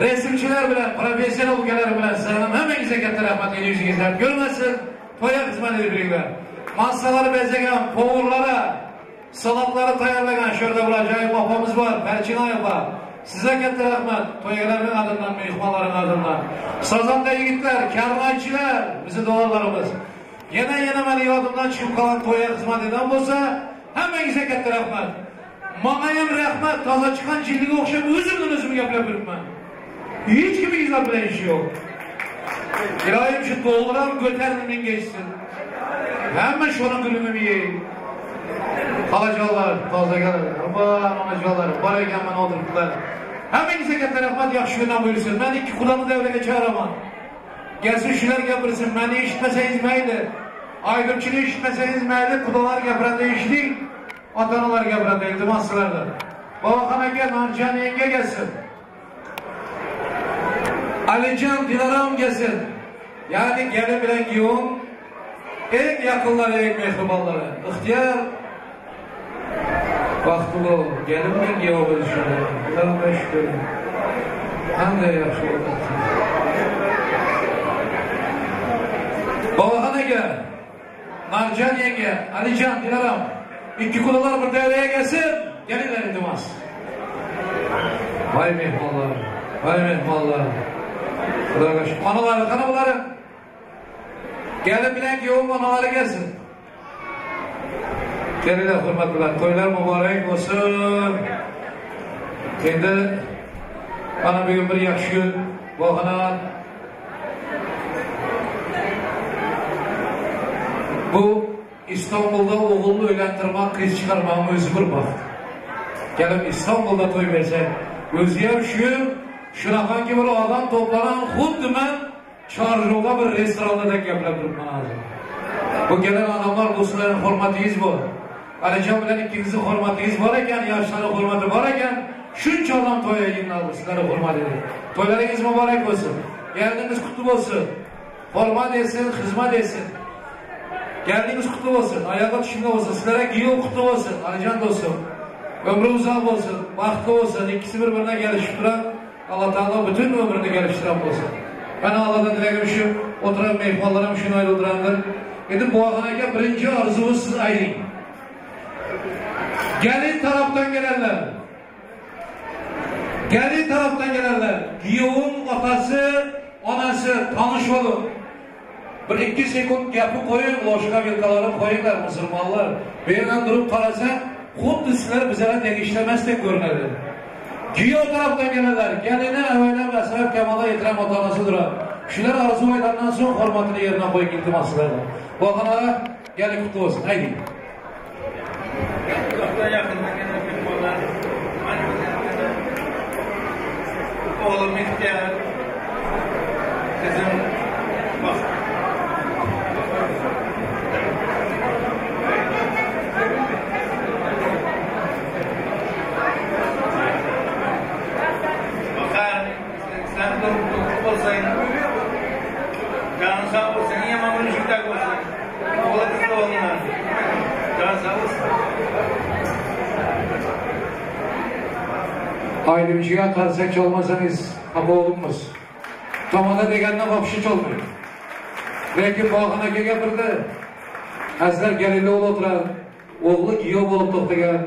resimçiler bilen, profesyonel ülkeler bilen sayalım. Hemenize katta rahmet ediyorsunuz. Görmesin, toya hizmet edilirler. Masaları bezegen, poğurlara, salatları tayarlayan, şurada bulacağım babamız var, Perçina yapar. Size katta rahmet, toyelerin adından, mehmanların adından. Sazanda yiğitler, kervançiler, bizi doğallarımız. Yine beni yadımdan çıkıp kalan toya hizmet eden olsa, hemenize katta rahmet. Manayım rahmet, taza çıkan cildiği okşam, özümden yapabilirim ben. Hiç kimi izah bile işi yok. İlahim şu doğuran göterdimden geçsin. Hemen şunun gülümümü yiyeyim. Kalacaklar, taza gelir. Aman anacaklar, barayken ben oldurdular. Hemenize katta rahmet yakışığına buyursun. Ben iki kulağımı devreye çağıramam. Gelsin şular yapırsın, beni işitmeseniz meyli. Aydımçını işitmeseniz meyli, kudalar geprende işittik. Atanalar geprende, iltimasçılarda. Babakana gel, Narcan yenge gelsin. Alican, Dilaram gelsin. Yani gelin bilen giyon, en yakınları, en mehrubalları. İhtiyar, vaktılı, gelin bilen giyon bölüşürler. Allah'ım şükür. Hem de yakşı oldu. Babakana gel, Narcan yenge, Alican, Dilaram. İki kudalar bir devreye gelsin, gelinler iltimas. Vay mehmallar, vay mehmallar. Anaları, kanabaları. Gelin bilen ki o anaları gelsin. Gelin hürmetliler, toylar mübarek olsun. Kendi ana bir gün bir yakşı gün, bu ana bu İstanbul'da oğulunu öğlendirmek, kız çıkarmağımı özü bir baktı. Gelin İstanbul'da toy versek, özüyem şunakan gibi bir adam toplanan xuddi men Çarşıda bir restoranda da yapılabilirim lazım. Bu gelen adamlar dostların hürmetiniz bu. Alican bilen ikinizin hürmetiniz var iken, yaşların hürmeti var iken, şunca adam toya yayınladı, sizlere hürmet edin. Toylarınız mübarek olsun. Geldiğiniz kutlu olsun. Hürmet etsin, hizmet etsin. Geldiğiniz kutlu olsun, ayağa düşünme olsun, sizlere giyiyor kutlu olsun, Alican dostum. Ömrü uzak olsun, vakti olsun, ikisi birbirine geliştiren, Allah Teala bütün ömrünü geliştiren olsun. Ben Allah'tan dileğim şu, oturan mehmanlarım şunu ayrıldıranlar. Dedim bu ağanaya birinci arzumuz siz ayrıyın. Gelin taraftan gelenler. Gelin taraftan gelenler. Giyoğun atası, anası tanış olun. Bir iki sekund yapı koyun, loşka vilkaları koyunlar Müslümanlar. Birinden durup karasa, xuddi sizler bizlere tegişlemezsek görünürler. Giyo taraftan gelenler, geline evvelen ve sahip kemala yetiren otanasıdır. Şular arzu edenlerden sonra hürmetini yerine koyun iltimaslarla. Bu akana gelin kutlu olsun. Haydi. Uzaktan yakından gelen firmalar, oğlum ihtiyar, kızım bak. Bakar, sen durup olsaydın, canın sağ olsun, niye mamunu şükürler olsun? Oğlu kızı oğluna, canın sağ olsun. Ayrımcıya karsak çalmasanız kapı olunmaz. Tamada degenden kapışı çalmıyor. Belki bağına gepirdi. Hazlar gelili ol oturan. Oğlu giyob olup toxtagan.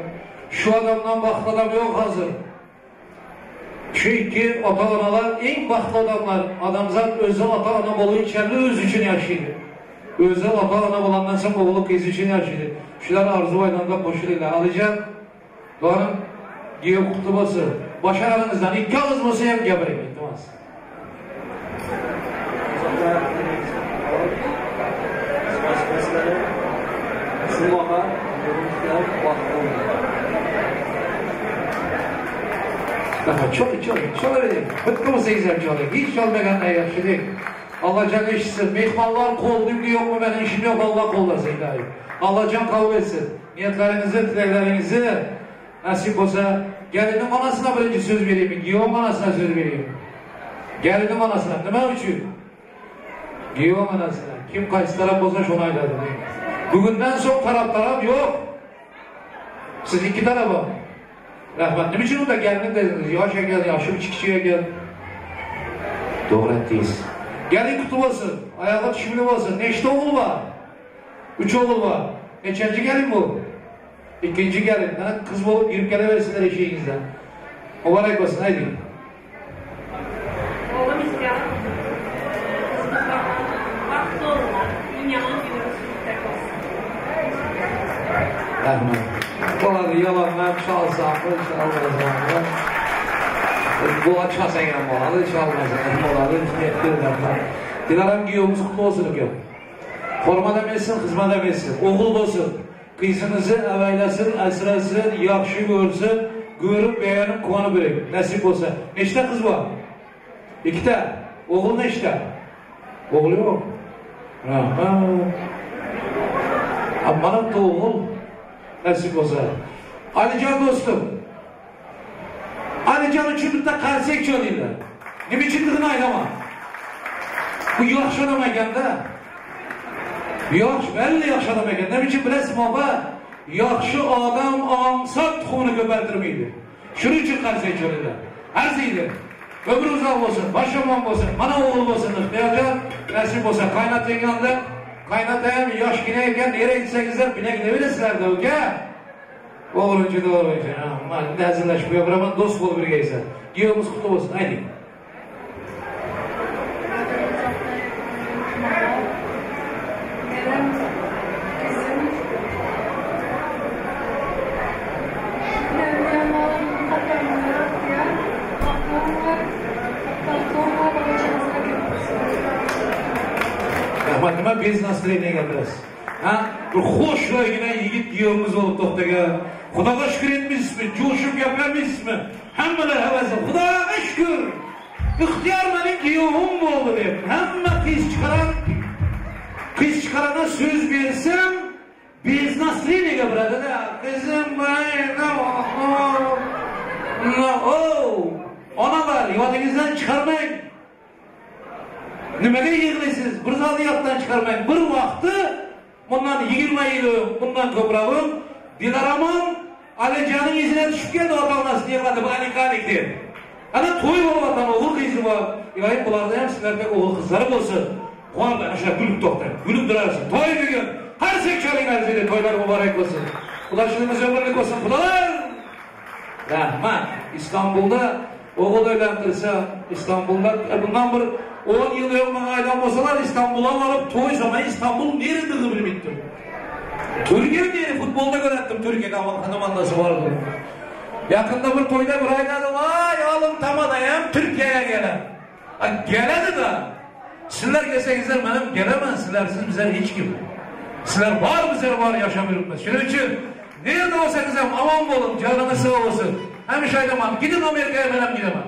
Şu adamdan baxtlı adam yok hazır. Çünkü ata-analar en baxtlı adamlar. Adamzat özü ata-ana bolu içerli öz için yaşaydı. Özü ata-ana bolandan sonra oğlu kız için yaşaydı. Şular arzu aydanda koşuluyla alacağım. Doğru. Giyob kutubası. Başarınızdan iki ağız mı hem geberek gitmez. Çok öyle. Hıkkı mı seyizler çalıyor? Hiç çalmayan ne yaxşı değil. Allah can eşitsin. Mehmanlar kol düğümlü yok mu? Benim işim yok. Allah kollasın dahi. Allah can kabul etsin. Niyetlerinizi, dileklerinizi nasip olsa gelinin anasına birinci söz vereyim. Giyom anasına söz vereyim. Gelinin anasına. Ne için? Giyom anasına. Kim kaç taraf olsa şunu ayladı. Bugünden son taraf yok. Siz iki tarafa. Rahmet. Ne için o da gelinin dediniz? Yaşa gel, yaşlı bir kişiye gel. Doğru ettiyiz. Gelin kutubası. Ayağı tüşümlü olsun. Neçte oğul var? 3 oğul var. Neçenci gelin bu? İkinci gelin. Yani kız olup girip geleversinler eşeğinizden. Mübarek olsun. Haydi. Oğlum istiyor. Vakti olurlar. Dünyanın biliyorsun. Tek olsun. Rahmet. Bunları yalanlar çalsam, çalmazlar. Bu açarsan yan bolalı, çalmazlar. Bolalı, niyetlerler. Dilaram giyomuz kutlu olsun ki. Forma demesin, hizmet demesin. Oğul olsun. Kızınızı evaylasın, esrasın, yakşı görsün. Görüp beğenip konu vereyim. Nasip olsa. Neçte kız var? 2 tane. Oğul neçte? Oğul yok. Ammanım da oğul. Nasip olsa. Alican dostum. Alican'ın çocukta karsek çalıyorlar. Ne biçim kızını aylama. Bu yaxşı adam ekende. Yaxşı, belli yaxşı adam ekende. Ne biçim bilesin baba? Yaxşı adam amsat tuğunu göberdirmeydi. Şunun için karsek çalıyorlar. Her şeydir. Ömrü uzak olsun, başlaman olsun, bana oğul olsun. İhtiyacın nasip olsa. Kaynat yanında. Kaynatayım yaş gineyken nereye gitsengizler bine gidebilirsiniz de öyle. Oğluncu da oğluncu. Aman ne hazırlaşmıyor. Bırakın dost bol bir geyse. Giyomuz kutlu olsun. Haydi. Rahmetime biz nasırıyla geliriz. Bir hoş ve yine yigit giyomuz olup tohtaga. Xudoga şükür etmişsizmi? Coşup yapamizmi? Hammalar havası. Xudoga şükür. İhtiyar benim giyomum oldu deb. Hamma kız çıkarana söz versem biz nasırıyla geliriz. Kızım analar yadınızdan çıkarmayın. Nimaga yig'laysiz? Bir zaliyatdan çıkarmayın. Bir vaqti bundan 20 yıl bundan ko'prog'im Dilaramon Alican'ın izine tushib keldi ota-onasi yig'ladi bu anikalik deb. Ana to'y bo'layotgan o'g'il qizi bor. Iloyim bularda ham sizlarga o'g'il qizlari bo'lsin. Quvonib ana gülüp to'xtang. Gülüp turarsiz. To'y bugun. Har sekchoringlar dedi to'ylar muborak bo'lsin. Xudoshimiz ömürlük olsun. Xudolar. Rahmat. İstanbul'da oğul evlendirse İstanbul'da bundan bir 10 yıl evmen aydan olsalar İstanbul'a varıp toy zaman İstanbul nerededir bilmektir. Türkiye diye futbolda görettim Türkiye'de hanımandası vardı. Yakında bir toyda bir aydan vay alın tamadayım Türkiye'ye gelen. Geledi de sizler gelseniz benim gelemez sizler siz bize hiç kim. Sizler var bize var yaşamıyoruz. Şunun için Nerede olsanız hem aman olun, canınız sağ olsun. Hem şaydaman, gidin Amerika'ya ben hem gidemem.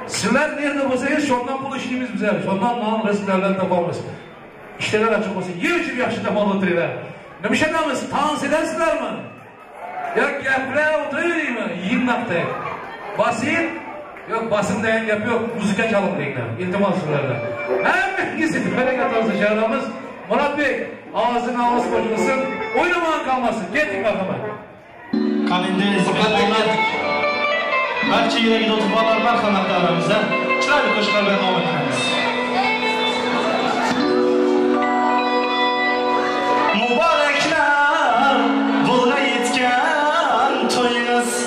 Sizler nerede olsanız şondan pul işimiz bize. Şondan nan resimlerden tapamız. İşteler açık olsun. Yer için yaxşı tapam oturuyorlar. Ne bir şey namız? Dans edersizler mi? Ya gepre oturuyor mu? Yiyin naktayı. Basayım. Yok basın dayan gap yok. Müzika çalın deyinler. İltimas sırlarla. Hem gizli felekat olsun çağıramız. Murat Bey ağzına ağız koşulsun. Oynaman kalmasın. Geldik bakalım. Kalenderiz. Belki yüreği oturmalar var kanatta aramızda. Çıraylı koşular ve devam etmemiz. Mübarekler buna yetken toyunuz.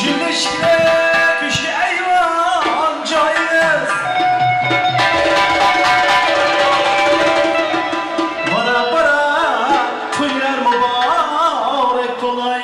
Jülüşle küşlü eyvan joyunuz. Bara bara toylar mübarek kolay.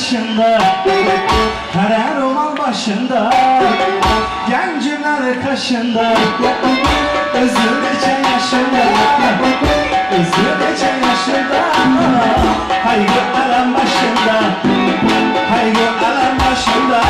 kaşında, kara roman başında, gencimler kaşında, özür içen yaşında, özür içen yaşında, haygı alam başında, haygı alam başında.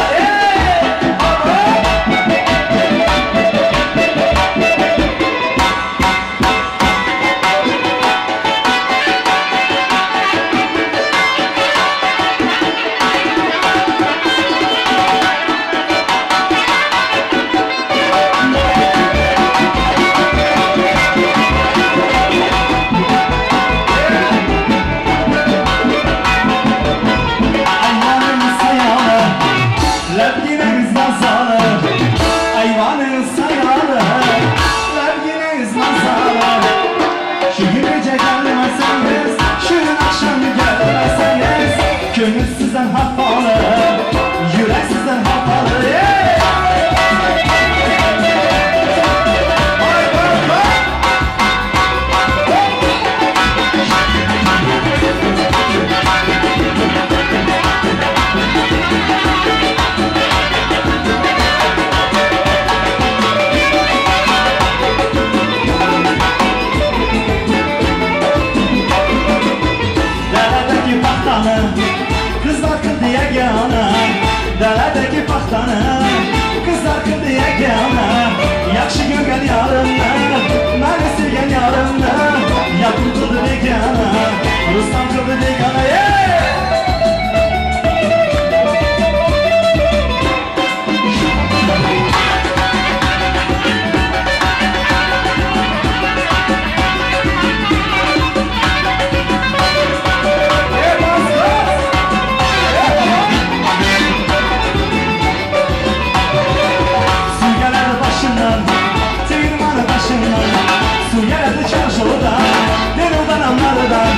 Gönül sizden hafalı, yürek sizden hafalı. Dağdaki bahtanı kızlar kıldı yegana, dağdaki bahtanı kızlar kıldı yegana. Yakşı görgen yarımda, məni sevgen yarımda, yakın kıldı yegana, Rustam kıldı yegana. Su yaradı çarşıdan, derudan anlardan.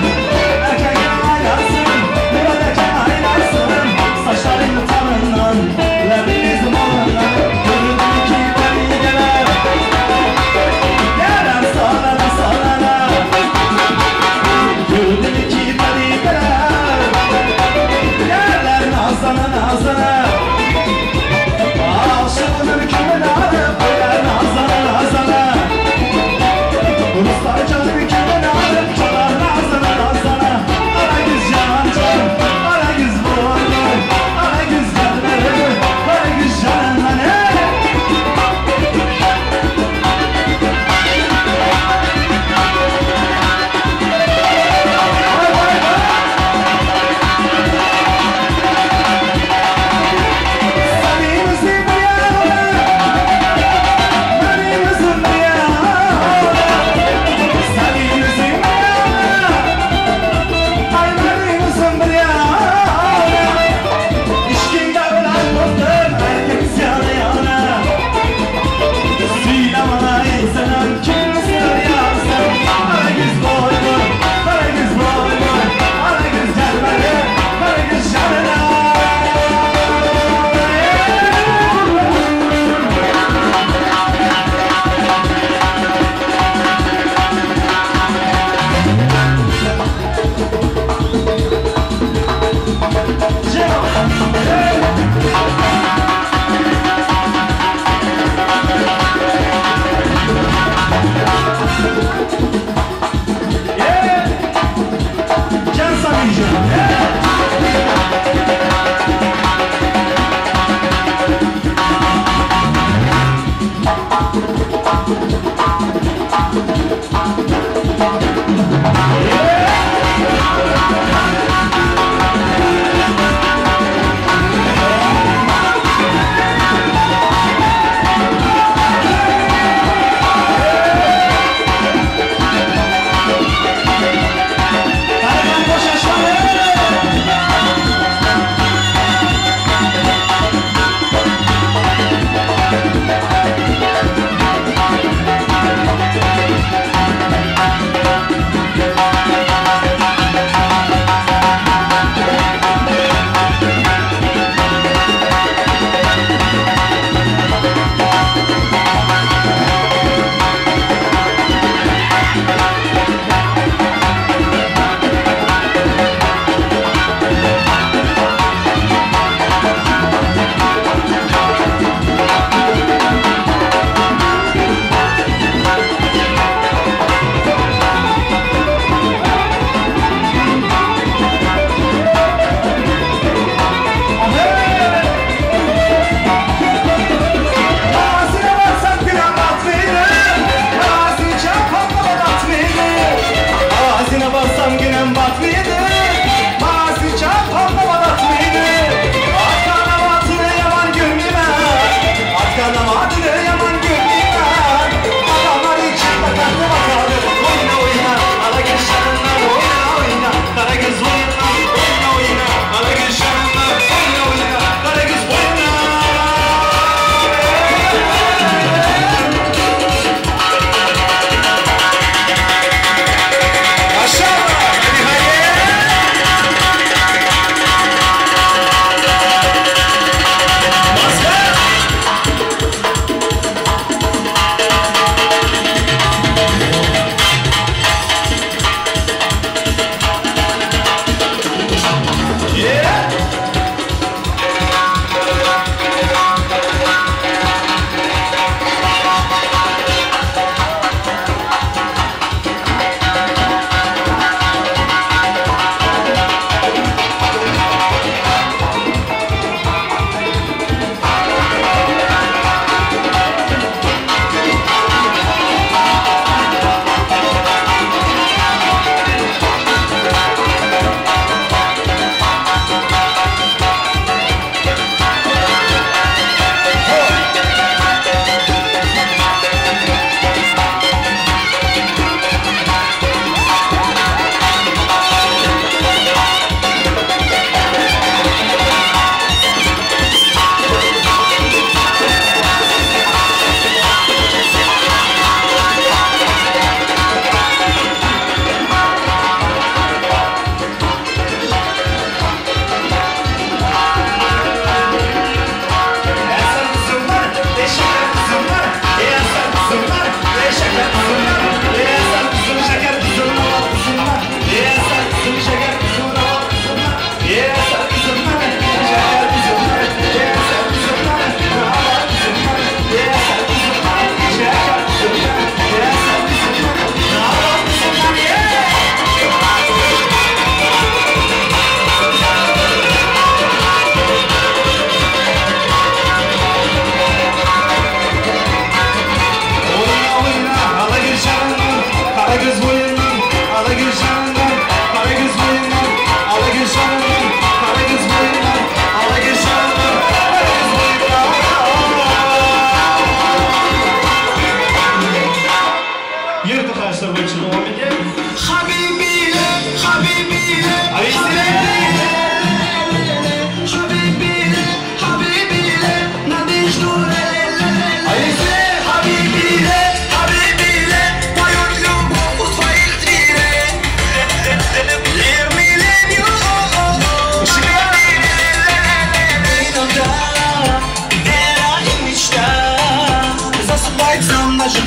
Erkeğin aylarsın, buradaki aylarsın. Saçların tanından, lerbiniz malından. Görüldüm ki beni geler, geler sağlara sağlara. Görüldüm ki beni geler, geler nazana nazana. Aşığının kümünü alıp öler nazana nazana. Ruslar canı bir kümünü alıp çalar nazana nazana. Ara güz can can, ara güz boy boy, ara güz canları, ara güz canları.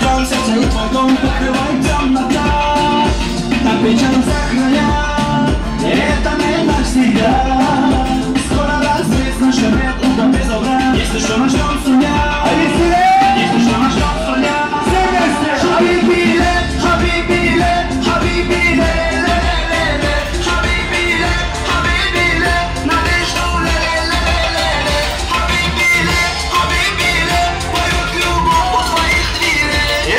Naszydące tej twoją pokrywaj ciemnota. Na pięcian zakraja, nie tam jednak styga. Skoro raz jest nasze miet, uda mnie dobra. Nie słyszę masz tą sunia. Nie słyszę masz tą sunia. Habibi le, habibi le, habibi le, le, le, le. Habibi le, habibi le, na deszczu le, le, le, le. Habibi le, moją klubu po twoich chwilach.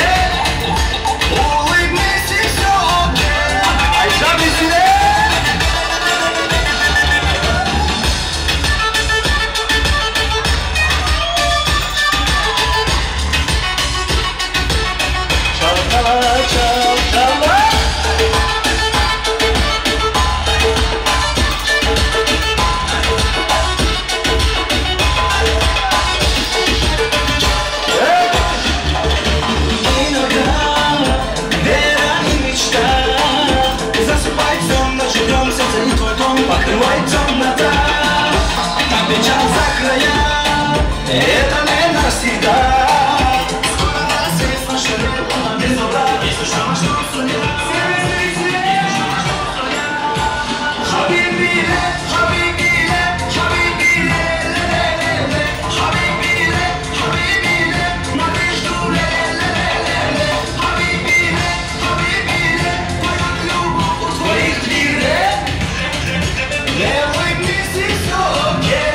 Улыбни себе, ай, жаби себе. Покрывай темнота, там печаль за края, это не навсегда. Скоро нас есть наша рыба, без добра, если что, на что судья. Habibi le, habibi le, habibi le, le, le, le. Habibi le, habibi le, на дежду le, le, le, le. Habibi le, твою любовь у твоих дверей. Левый месяц, окей.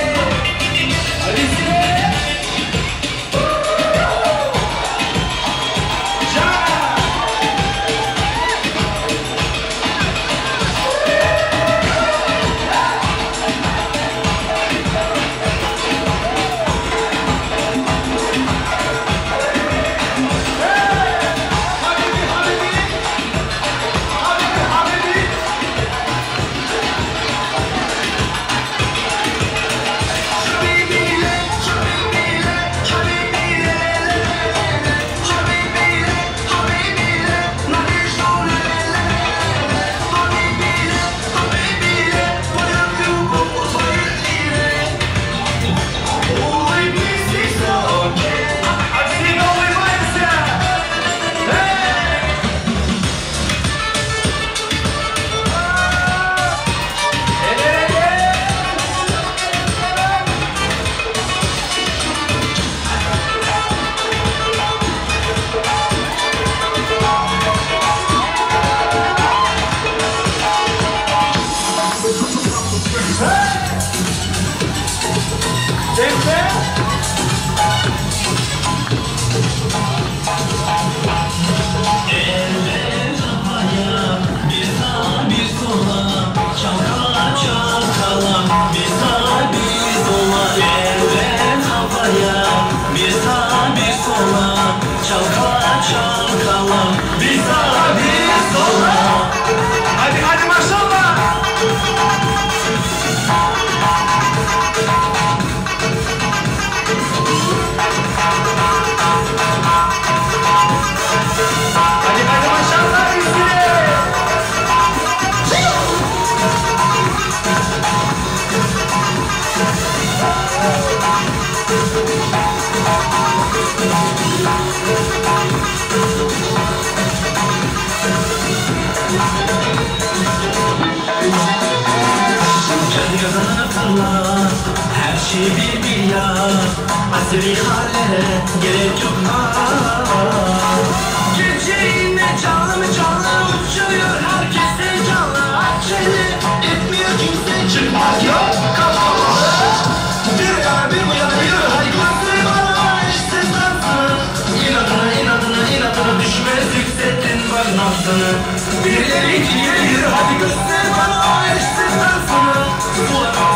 Hadi hadi maşallah. Hadi hadi maşallah bizi. Her şey bir ya, asri hallere gerek yok. Geceğinde canlı uçuyor, herkes heyecanlı. Acele etmiyor kimse, çıkmak yok kafalı. Bir yana bir bu yana yürü, hadi göster bana eşsiz dansını. İnadına düşmez yükselttin bak nabzını. Birileri yürü, hadi göster bana eşsiz dansını. Sularım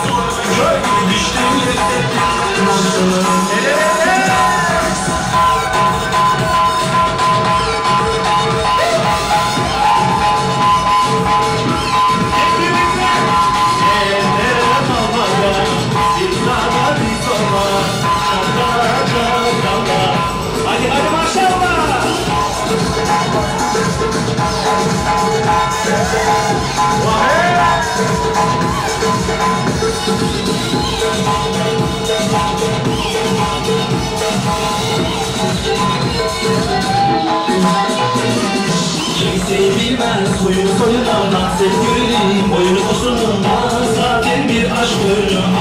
köy gibi düştün yükselttin nabzını. Hadi hadi maşallah. kimseyi bilmez Soyun soyunamdan sevgilim Boyunu posunuma zaten bir aşk bölüm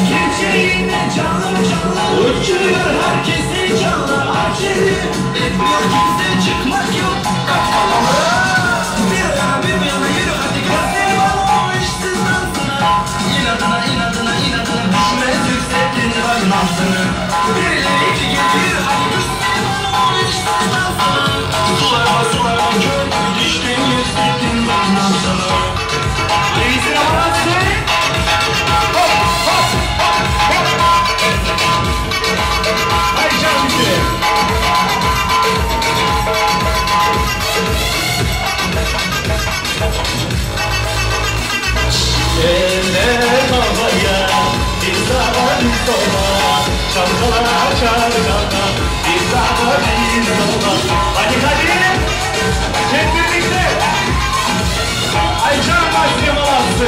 Gerçeğinde canlı canlı uçuyor herkesi canlı Harçeli etmiyor kimse çıkmak yok Bir yana yürü hadi göster bana o işsiz dansına İnadına inadına inadına düşmez yükseltin vaznansını Birileri iki gelir hadi göster bana o işsiz dansına Sularma kör düştün yükseltin vaznansını Reisine bana Eller havaya, bir sağa bir sola Çalkalar çalkalar, bir sağa bir sola Hadi hep birlikte Aycan başlamalası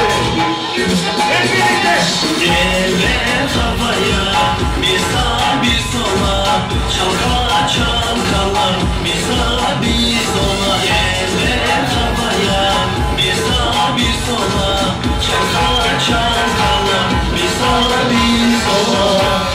Hep birlikte Eller havaya, bir sağa bir sola Çalkalar çalkalar, bir sağa bir sola Eller havaya, bir sağa bir sola Çalkalar çalkalar, bir sağa bir sola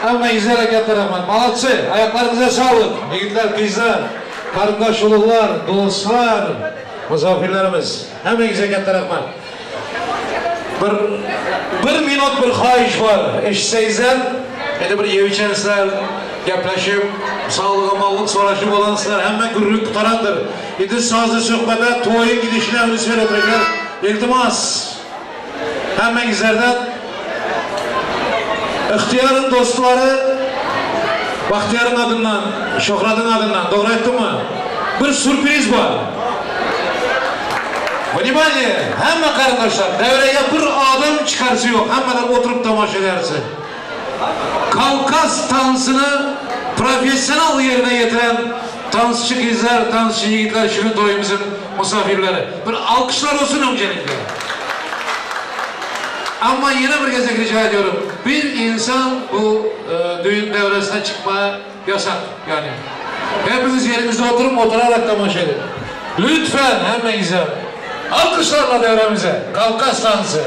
Hammangiz harakatlar rahmat. Молодцы. Ayaklarınıza sağlık. Yigitlar, kızlar, qarindosh ulug'lar, do'stlar, musofirlarimiz. Hammangizga katta rahmat. Bir minut bir xohish bor. Eshitsangizlar, endi bir yeb icharsizlar, gepleşip, sağlığa mallık soraşıp olansılar hemen gürülük kutarandır. İdi sazı söhbede toyun gidişine öylüs veredirler. İltimas, hemen izlerden İhtiyarın dostları Bahtiyar'ın adından, Şöhrat'ın adından, doğru ettim mi? Bir sürpriz var. Vнимание, hemen kardeşler, devreye bir adam çıkarsı yok, hemen oturup tamaşa edersin. Kavkas dansını profesyonel yerine getiren dansçı kızlar, dansçı yiğitler, şirin toyumuzun misafirleri. Bir alkışlar olsun öncelikle. Ama yine bir kez rica ediyorum, bir insan bu düğün devresine çıkmaya yasak yani. Hepimiz yerimizde oturarak tamaşa edin. Lütfen hemen güzel. Alkışlarla devremize, Kavkas dansı.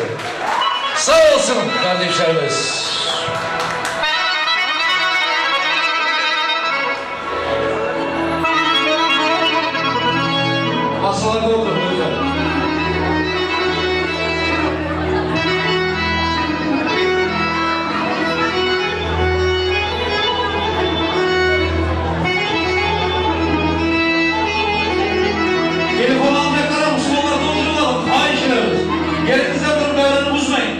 Sağ olsun kardeşlerimiz. Masalarda oturun lütfen. Telefon alacaklara Müslümanlar dolduralım. Ayşe'lerimiz. Yerinize durun, devranı bozmayın.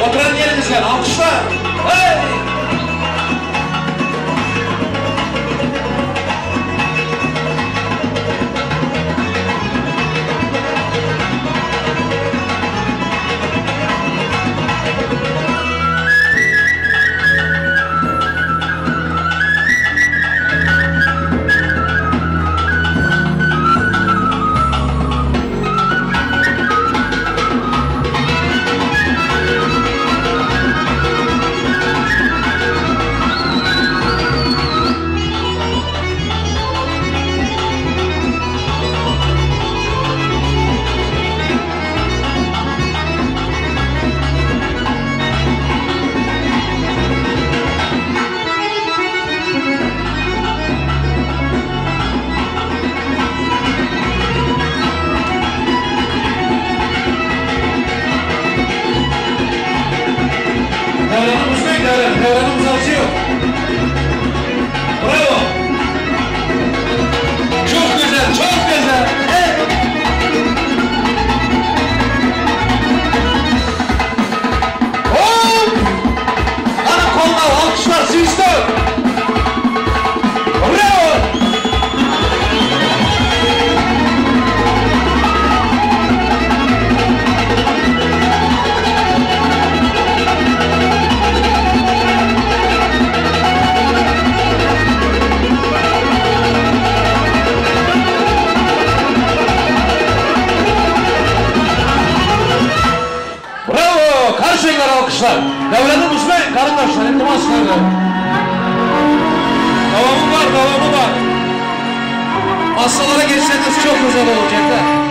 Oturan yerinizden alkışlar. Hey! Devranımız ne? Devranımız açıyor. Bravo. Çok güzel, çok güzel. Hey. Hop! Ana kollar, alkışlar, sistem. Bravo. Karşıylar alkışlar. Devletin uzman kardeşler, iltimas nerede? Devamı var, devamı var. Masalara geçseniz çok güzel olacaklar.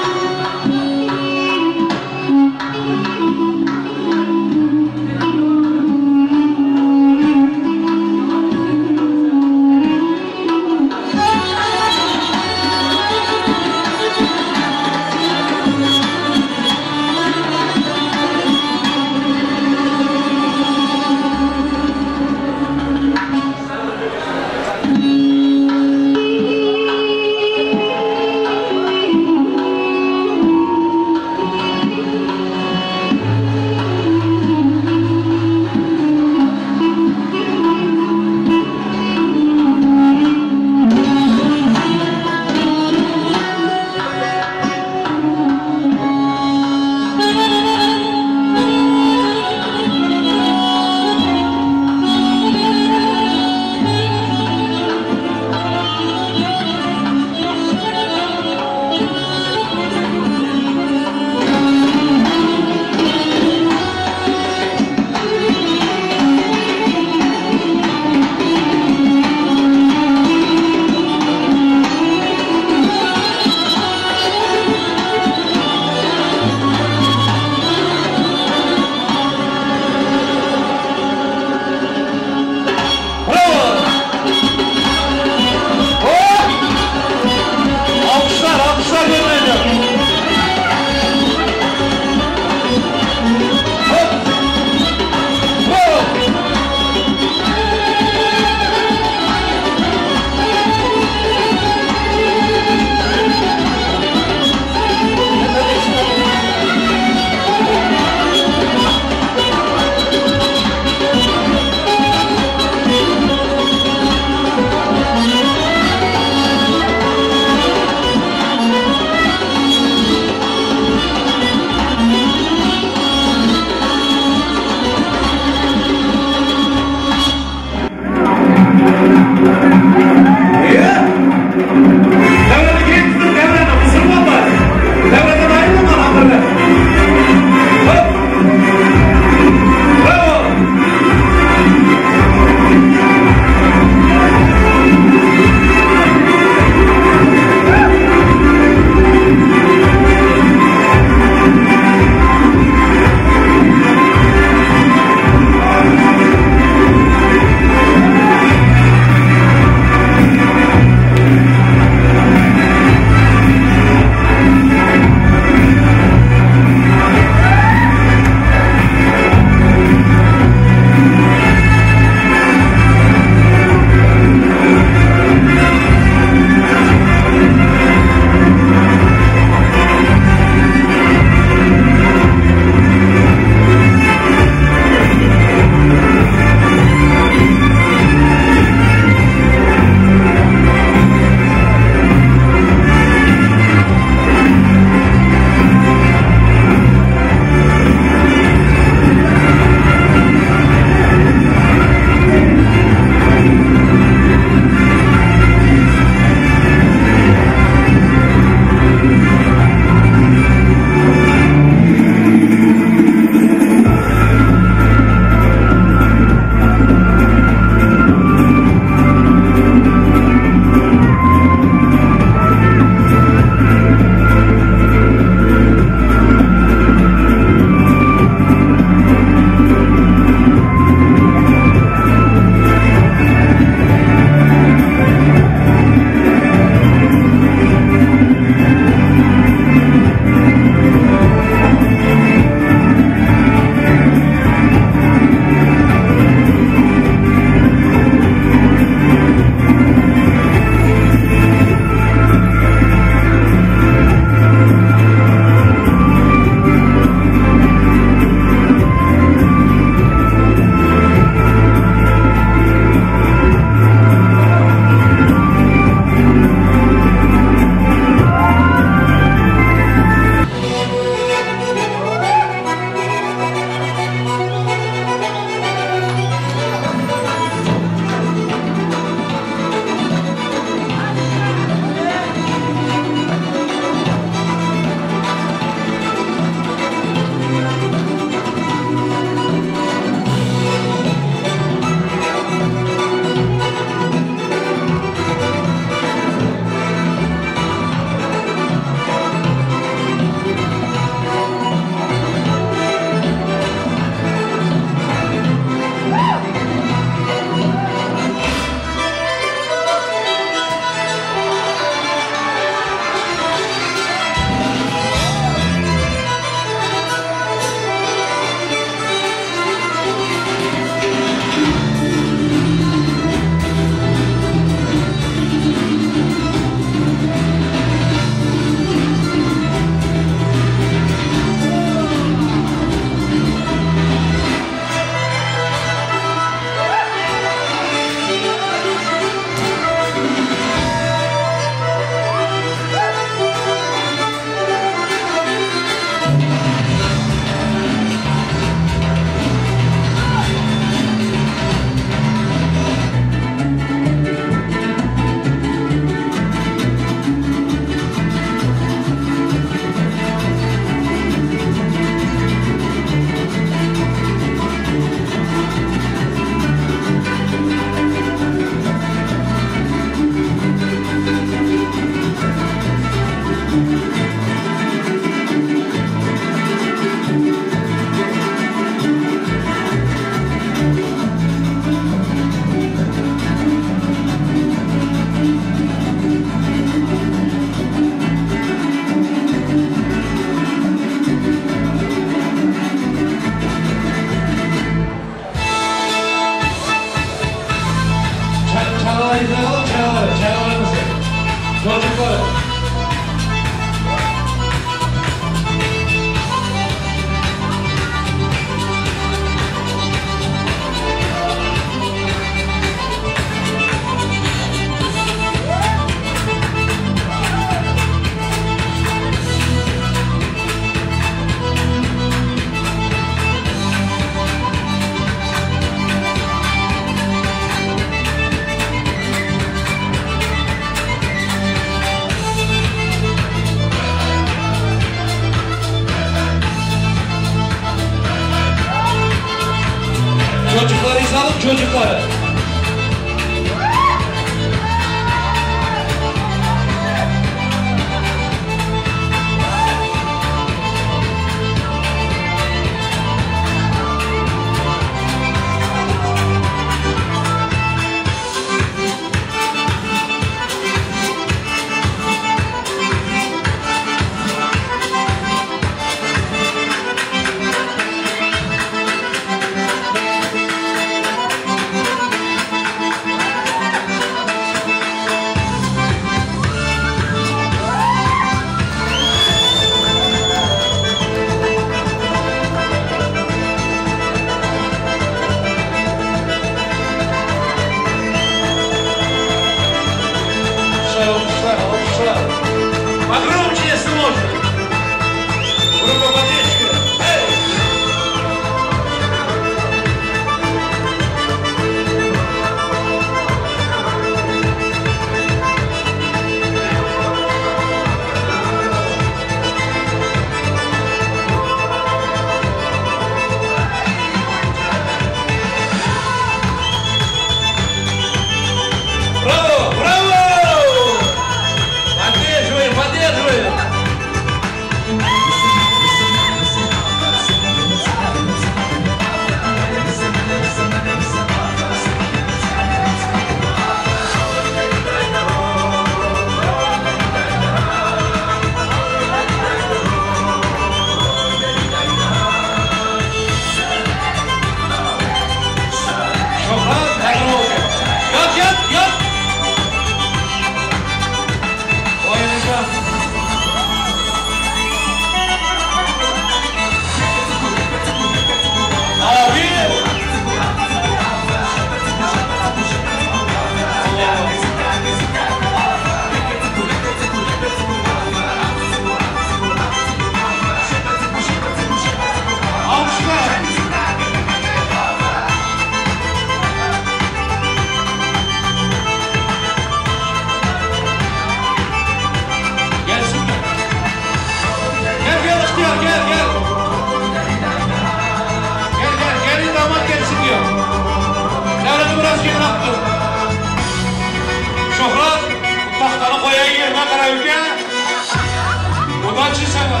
Acı sana.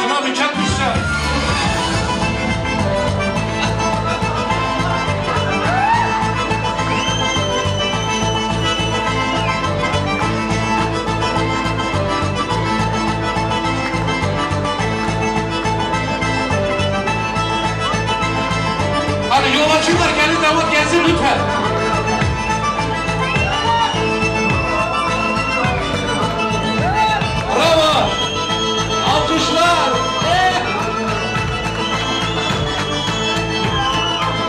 Sana bir çatmışsa. Hadi yol açınlar, gelin damat gelsin lütfen. Bravo! Alkışlar!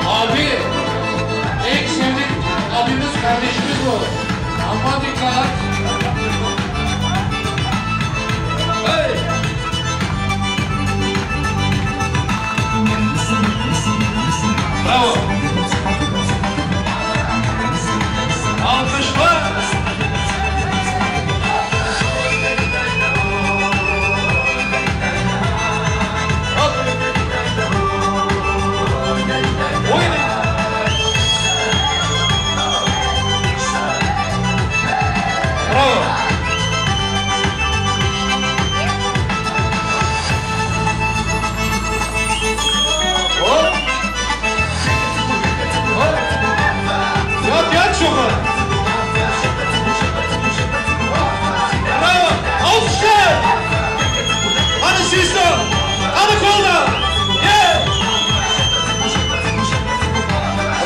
Abi, en sevdik abimiz, kardeşimiz bu. Aman dikkat! Hey! Bravo! Alkışlar! Bravo! Hop! Hop! Yat şoka! Bravo! Alkışlar! Hadi Sisto! Hadi kolda! Yeah!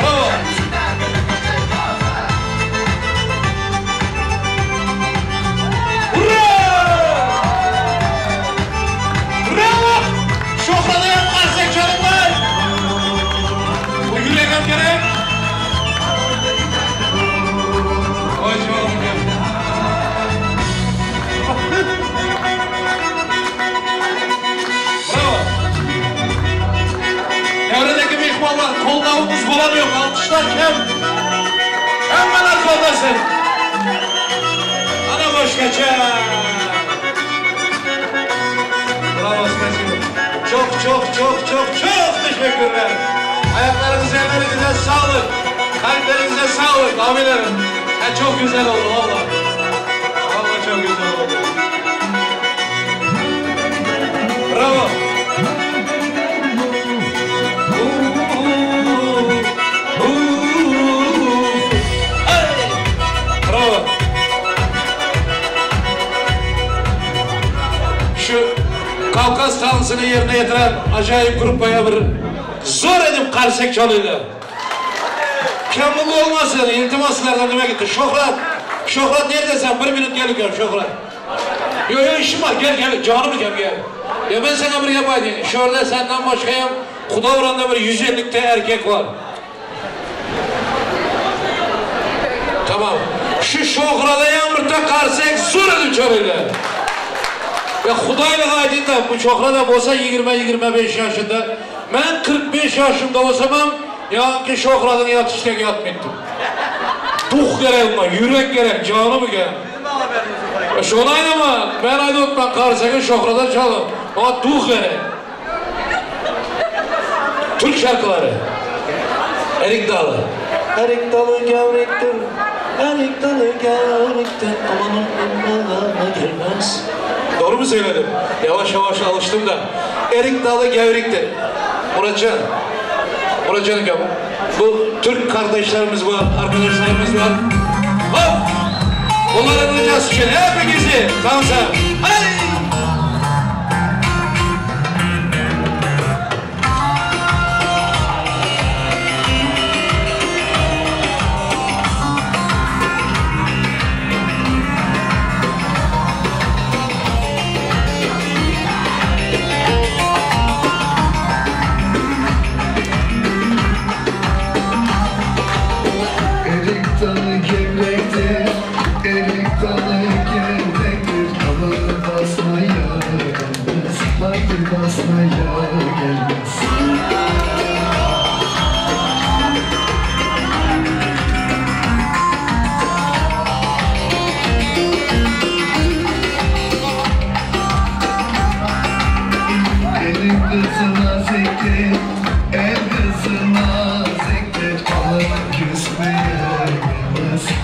Bravo! Gerek. Hoş bulduk. Bravo. Evredeki mihmanlar, kollarımız bulamıyor. Alkışlar kem. Hemen kollasın. Ana boş geçer. Bravo, çok teşekkürler. Ayaklarınıza, ellerinize sağlık. Kalplerinize sağlık abilerim. Çok güzel oldu valla. Valla çok güzel oldu. Bravo. Bravo. Şu Kavkaz tansını yerine getiren acayip grupaya bir zor edip karsek çalıyla. Kemurlu olmasın, iltimaslardan deme gitti. Şohrat neredesin? Bir minut gel gör Şohrat. Yo işim var, gel canım gel. Ya ben sana bir yapayım. Şurada senden başkayım. Kudavran'da bir 150'te erkek var. Tamam. Şu Şohrat'a yağmurda karsek zor edip çalıyla. Ya Xudayla aydın da bu Şohrat'a olsa 20-25 yaşında. Ben 45 yaşımda olsam ya ki Şohrat'ın yatıştaki yatmaydım. Duh gerek mi? Yürek gerek, canı mı gerek? Şunu aynama, ben ayda ben karsakı Şohrat'a çalım. Ama duh gerek. Türk şarkıları. Erik Dalı. Erik Dalı gevriktir. Erik Dalı gevriktir. Amanın imballarına gelmez. Doğru mu söyledim? Yavaş yavaş alıştım da. Erik Dalı gevriktir. Muratcan'ın yapı. Bu Türk kardeşlerimiz var, arkadaşlarımız var. Hop! Onların ricası için hepinizi dansa. Hadi!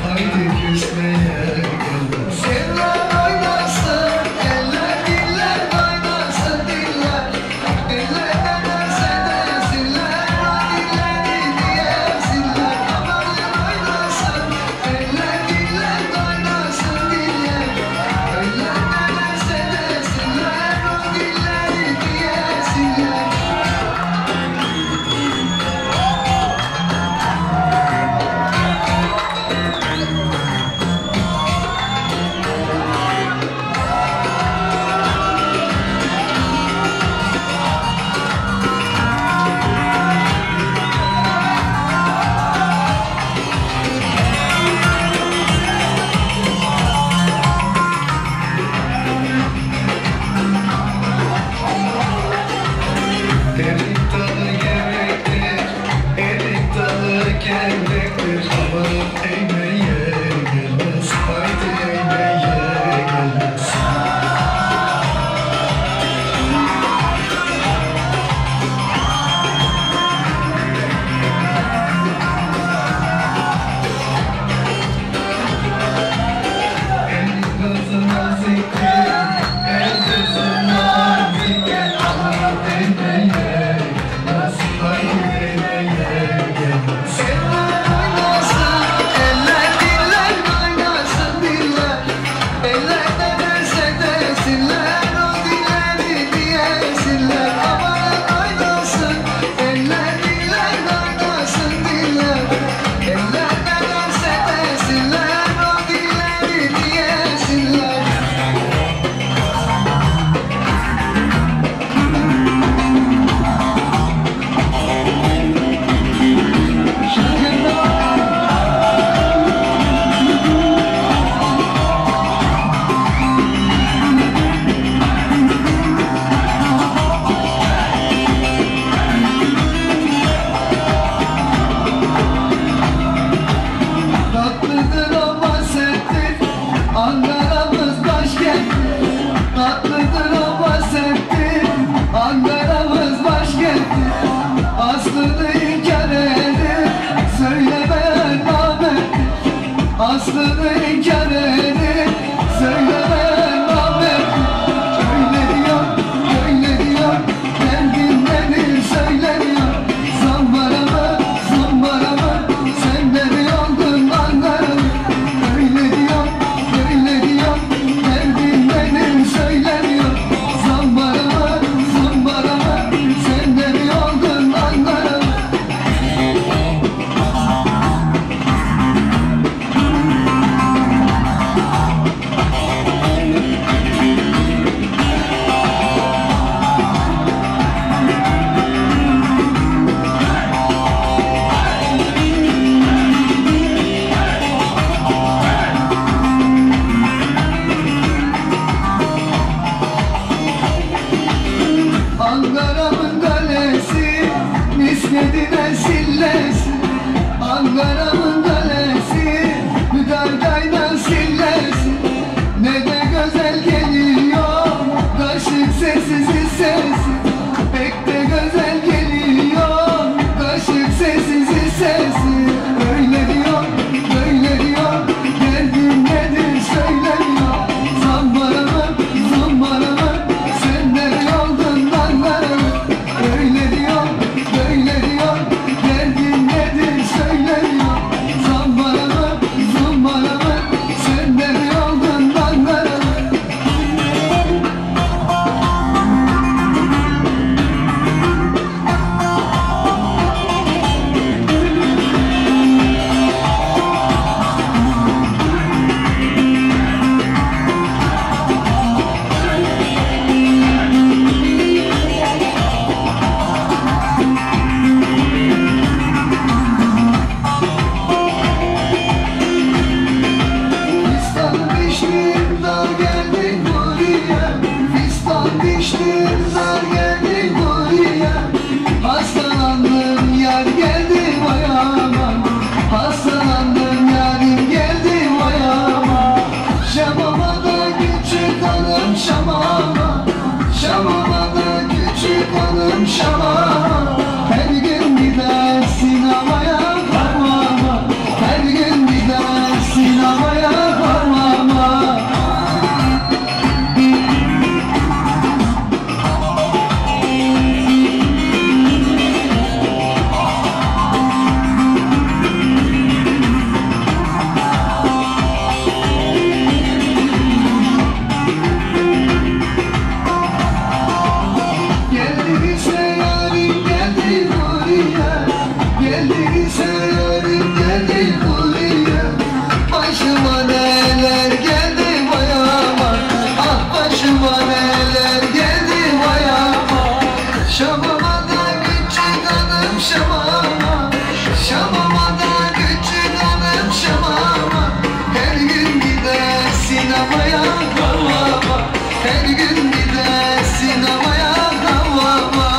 Haydi küsmeye gelmez. Sevler oynasın, eller diller Tatlıdır o bahsettir Ankara'mız başkent. Tatlıdır o bahsettir Ankara'mız başkent. Aslını inkar edip söylemeyen namerttir. Aslını inkar edip söylemeyen namerttir. Öyle diyor, öyle diyor, derdin nedir söylemiyor. Zambara mı, zambara mı, sen de mi oldun Ankara mı? Öyle diyor, derdin nedir söylemiyor. Zambara mı, zambara mı, sen de mi oldun Ankara mı? Ankara'mın kalesi, misketine sillesi. Ankara'mın kalesi, müdardayla sillesi. Ne de güzel geliyor, kaşık sessiz sesi. Pek de güzel geliyor, kaşık sessiz sesi. Öyle diyor, derdin nedir söylemiyor. Zambara mı, zambara mı, sen de mi oldun Ankara mı? Öyle diyor, derdin nedir söylemiyor. Zambara mı, zambara mı, sen de mi oldun Ankara mı? Fistan diştim dar geldik buraya. Fistan diştim dar geldik buraya. Hastalandım yar geldi ayağıma. Hastalandım yarim geldi ayağıma. Şamama da küçük hanım şamama. Şamama da küçük hanım şamama. Her gün gider sinemaya parmağıma. Her gün gider sinemaya parmağıma. Geldiyse yarim geldi buraya. Geldiyse yarim geldi buraya. Başıma neler geldi bayama. Ah başıma neler geldi bayama. Şamama da küçük hanım şamama. Şamama da küçük hanım şamama. Her gün gider sinemaya havama. Her gün gider sinemaya havama.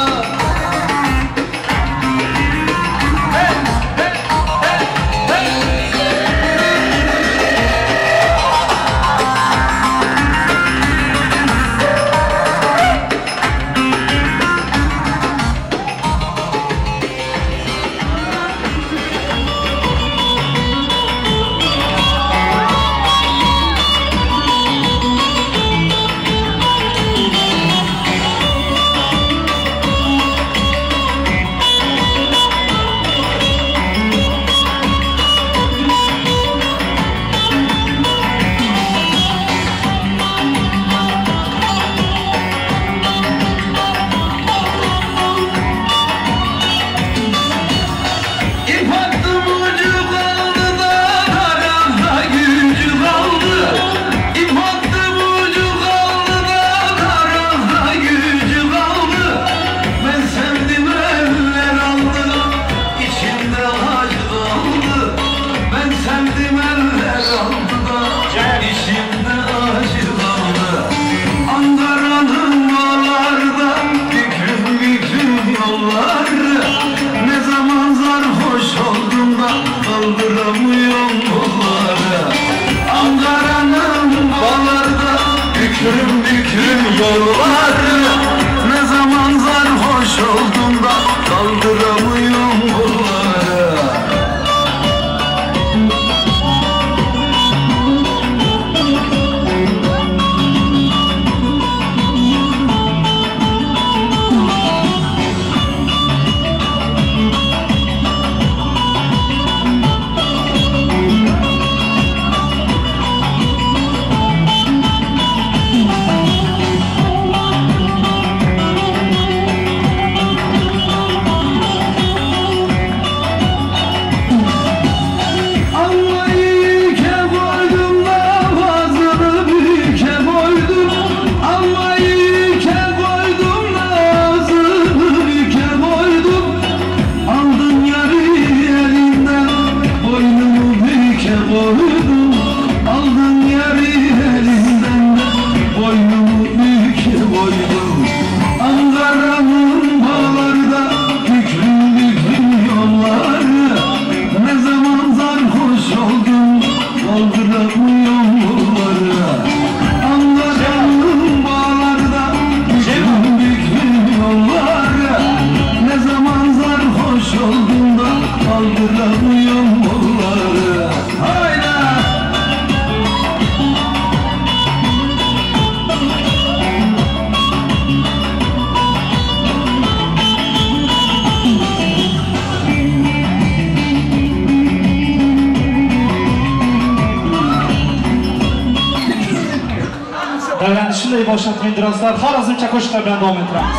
Shunday boshlatmaydi do'stlar, xorazmcha qo'shiqlar bilan davom ettiramiz.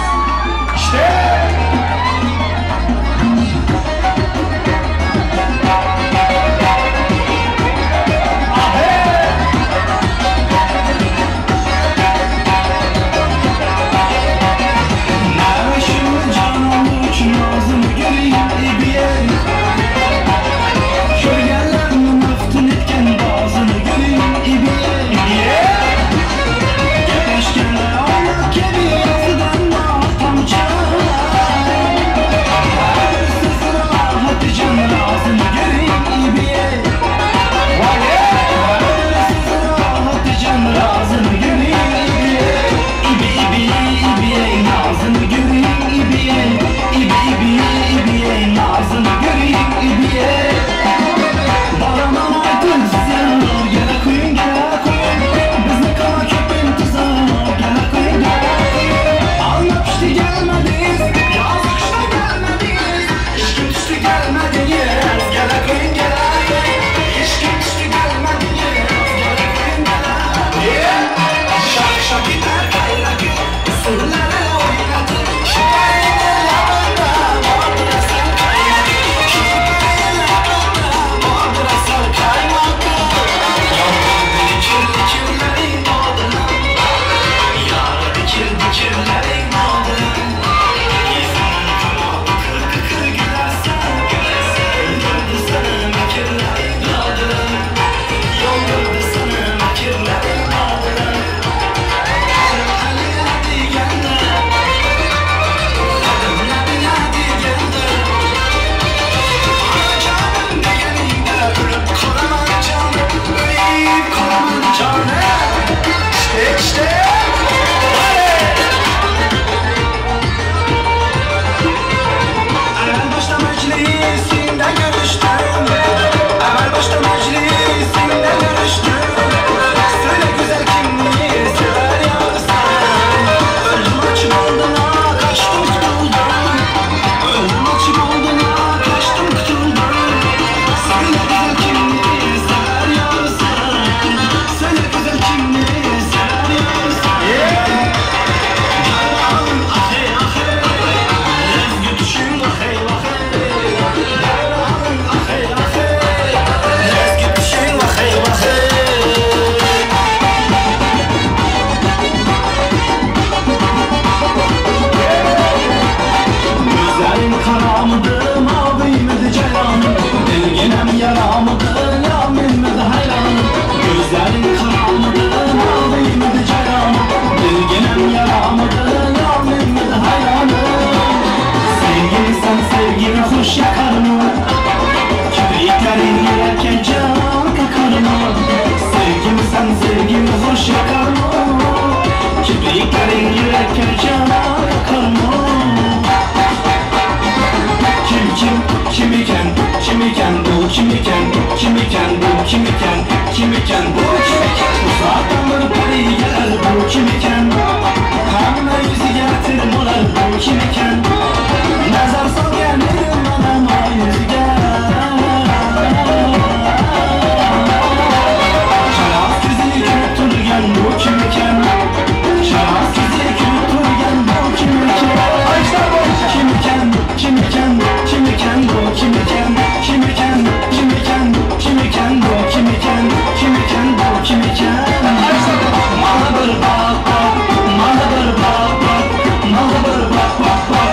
Bak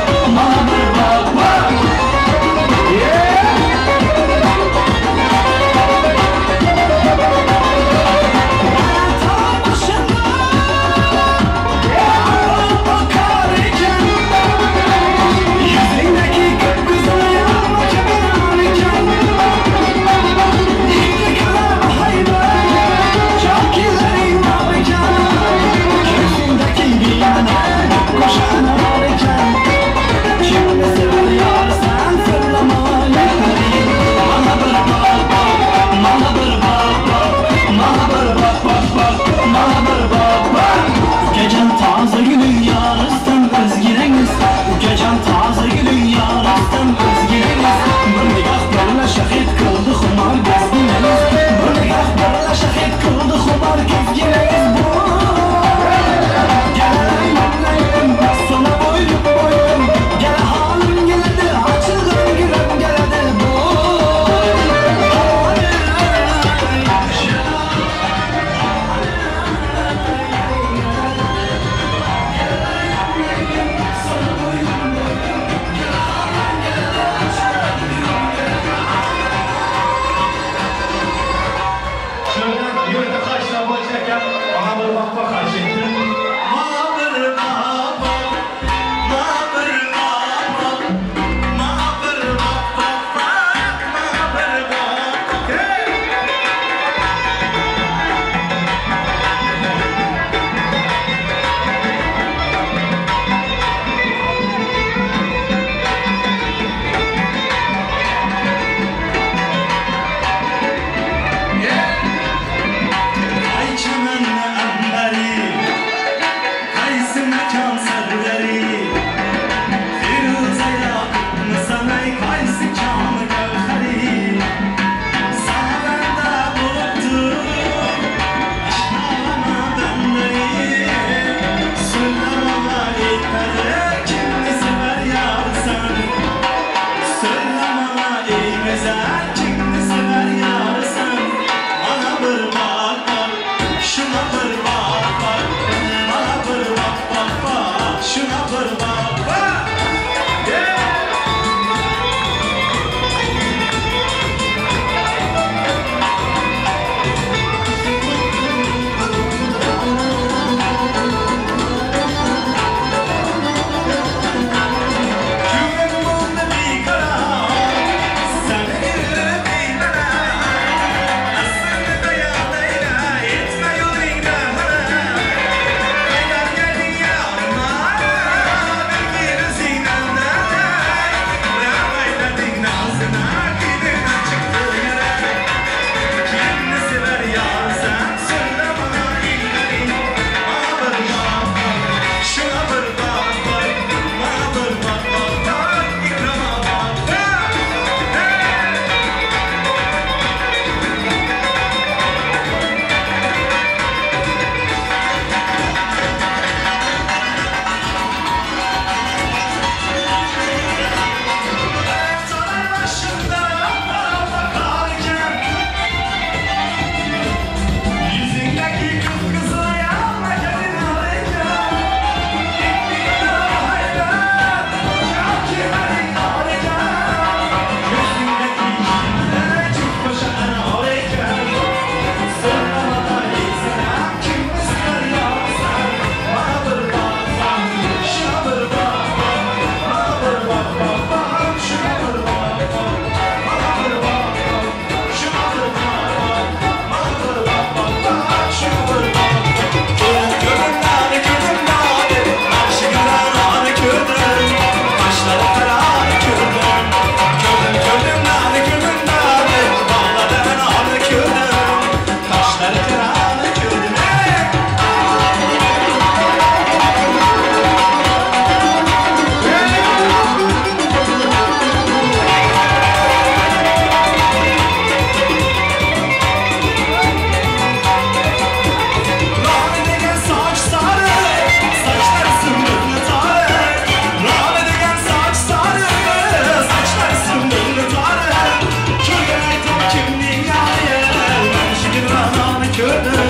gördüm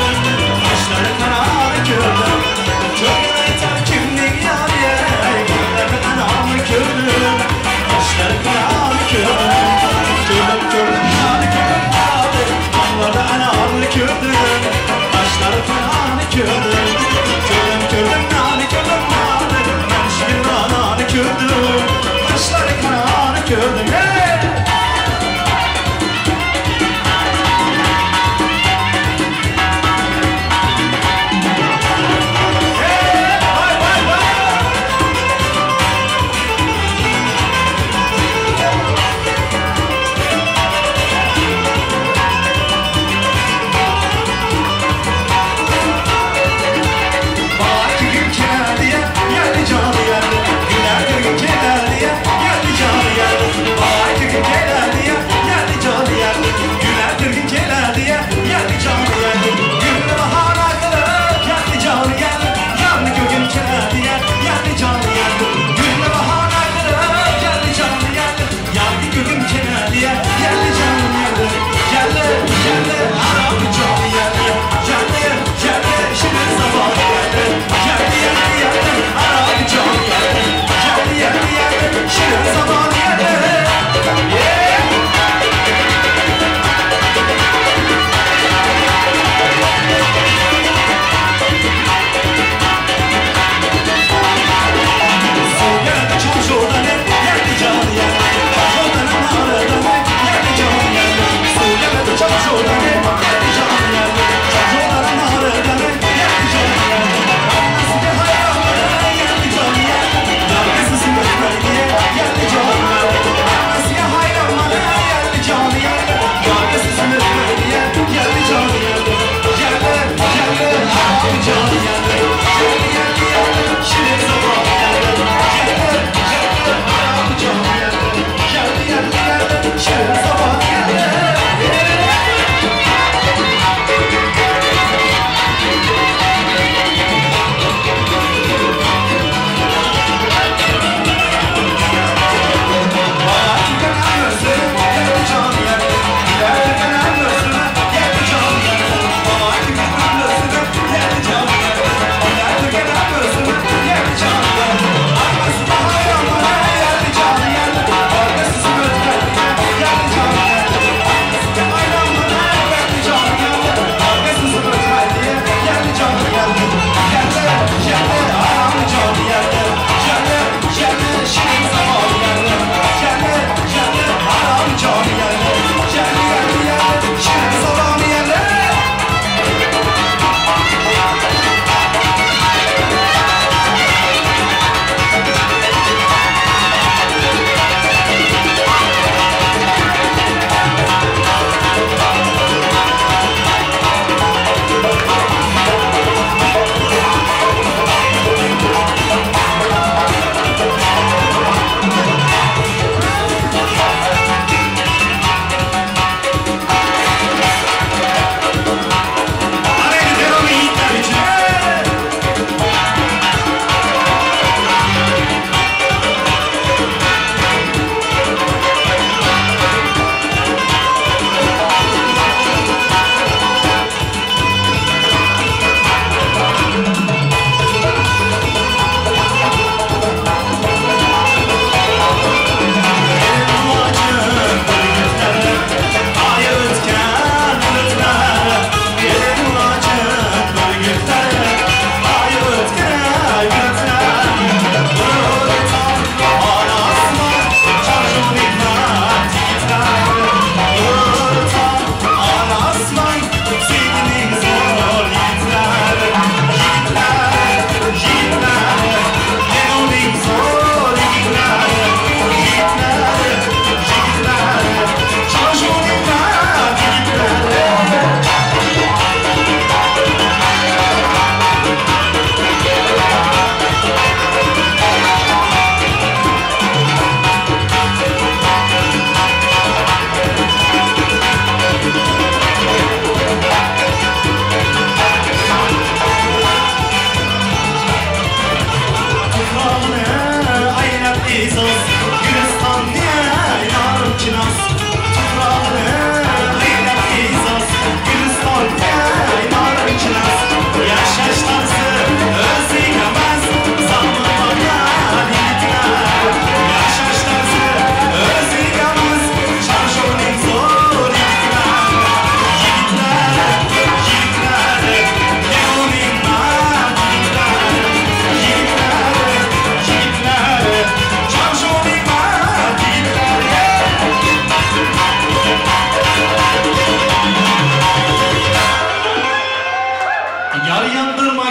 Kaşları kanarı gördüm Çölgün aytar kimlik yâriye Gözleri kanarı gördüm Kaşları kanarı gördüm Gördüm kanarı gördüm Anlarda anarı gördüm Kaşları kanarı gördüm Gördüm kanarı gördüm Ben şimdi anarı gördüm Kaşları kanarı gördüm Bye.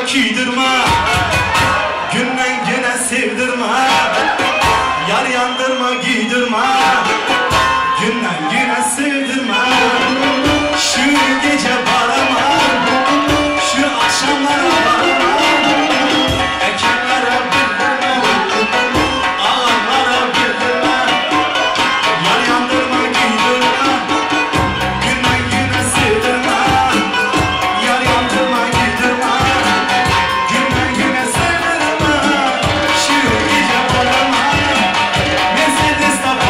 kiydirme Günden güne sevdirme Yar yandırma giydirme Günden güne sevdirme Şu gece barama Şu akşamlara barama Ekenlere bildirme Ağlara bildirme Yar yandırma giydirme Günden güne sevdirme Yar yandırma giydirme Günden güne sevdirme Şu gece barama Mercedes tabi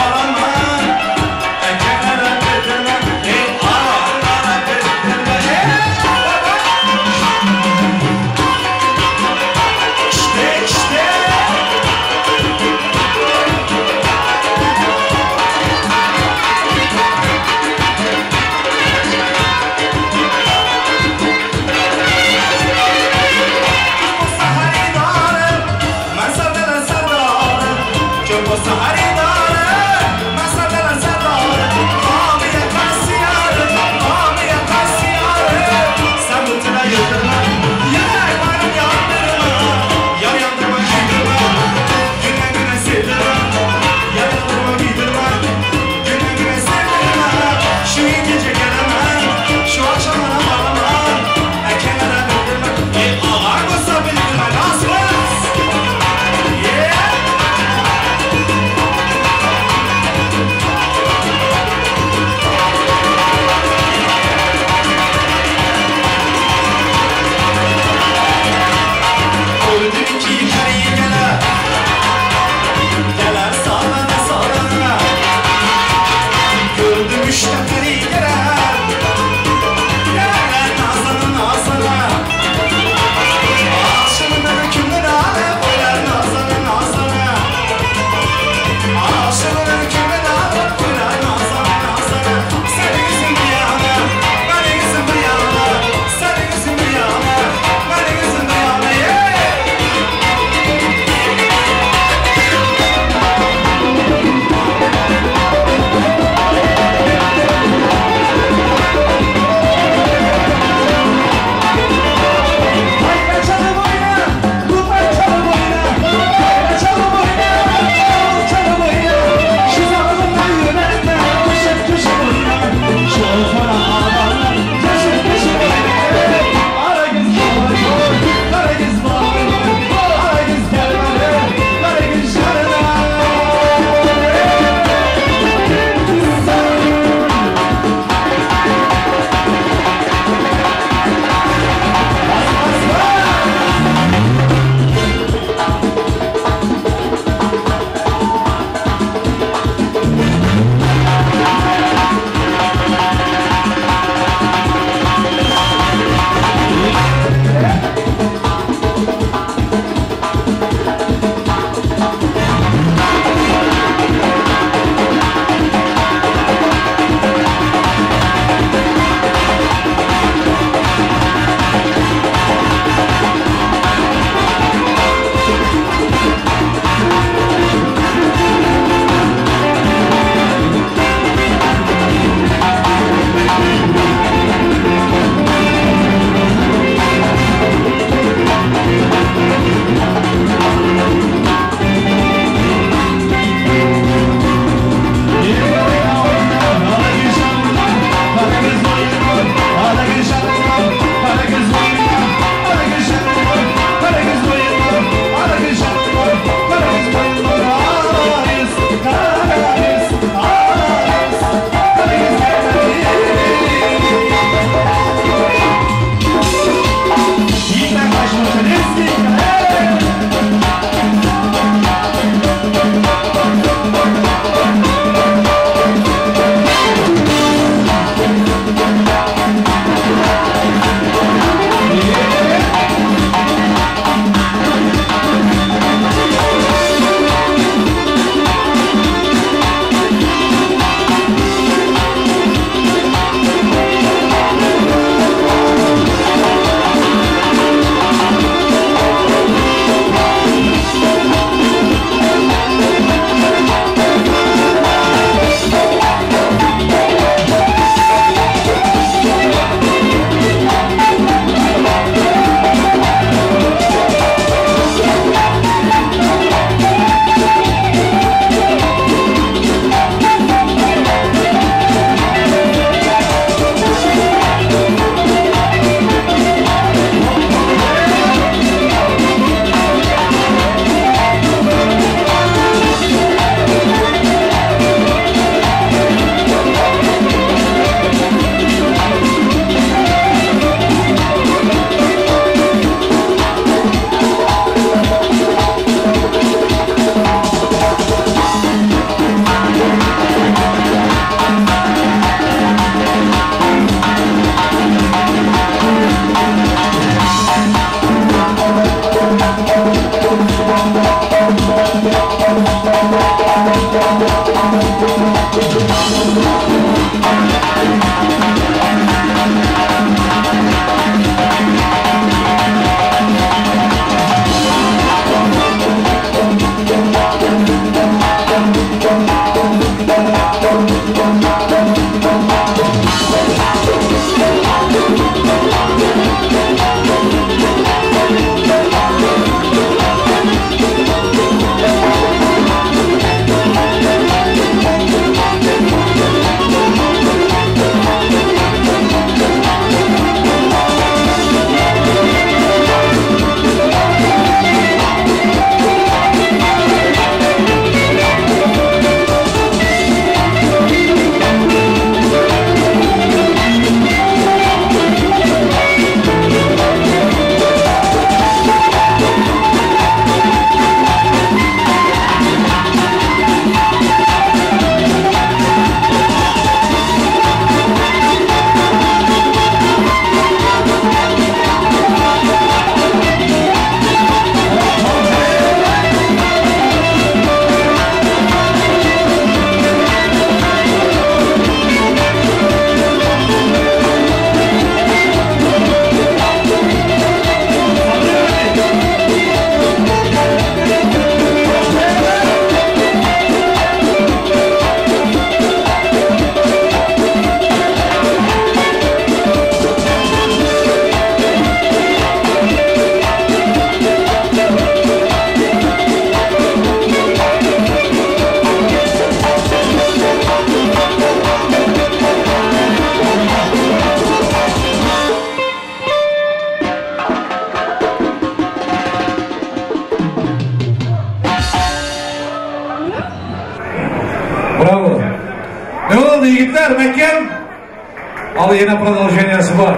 Al yine продолжениясы var.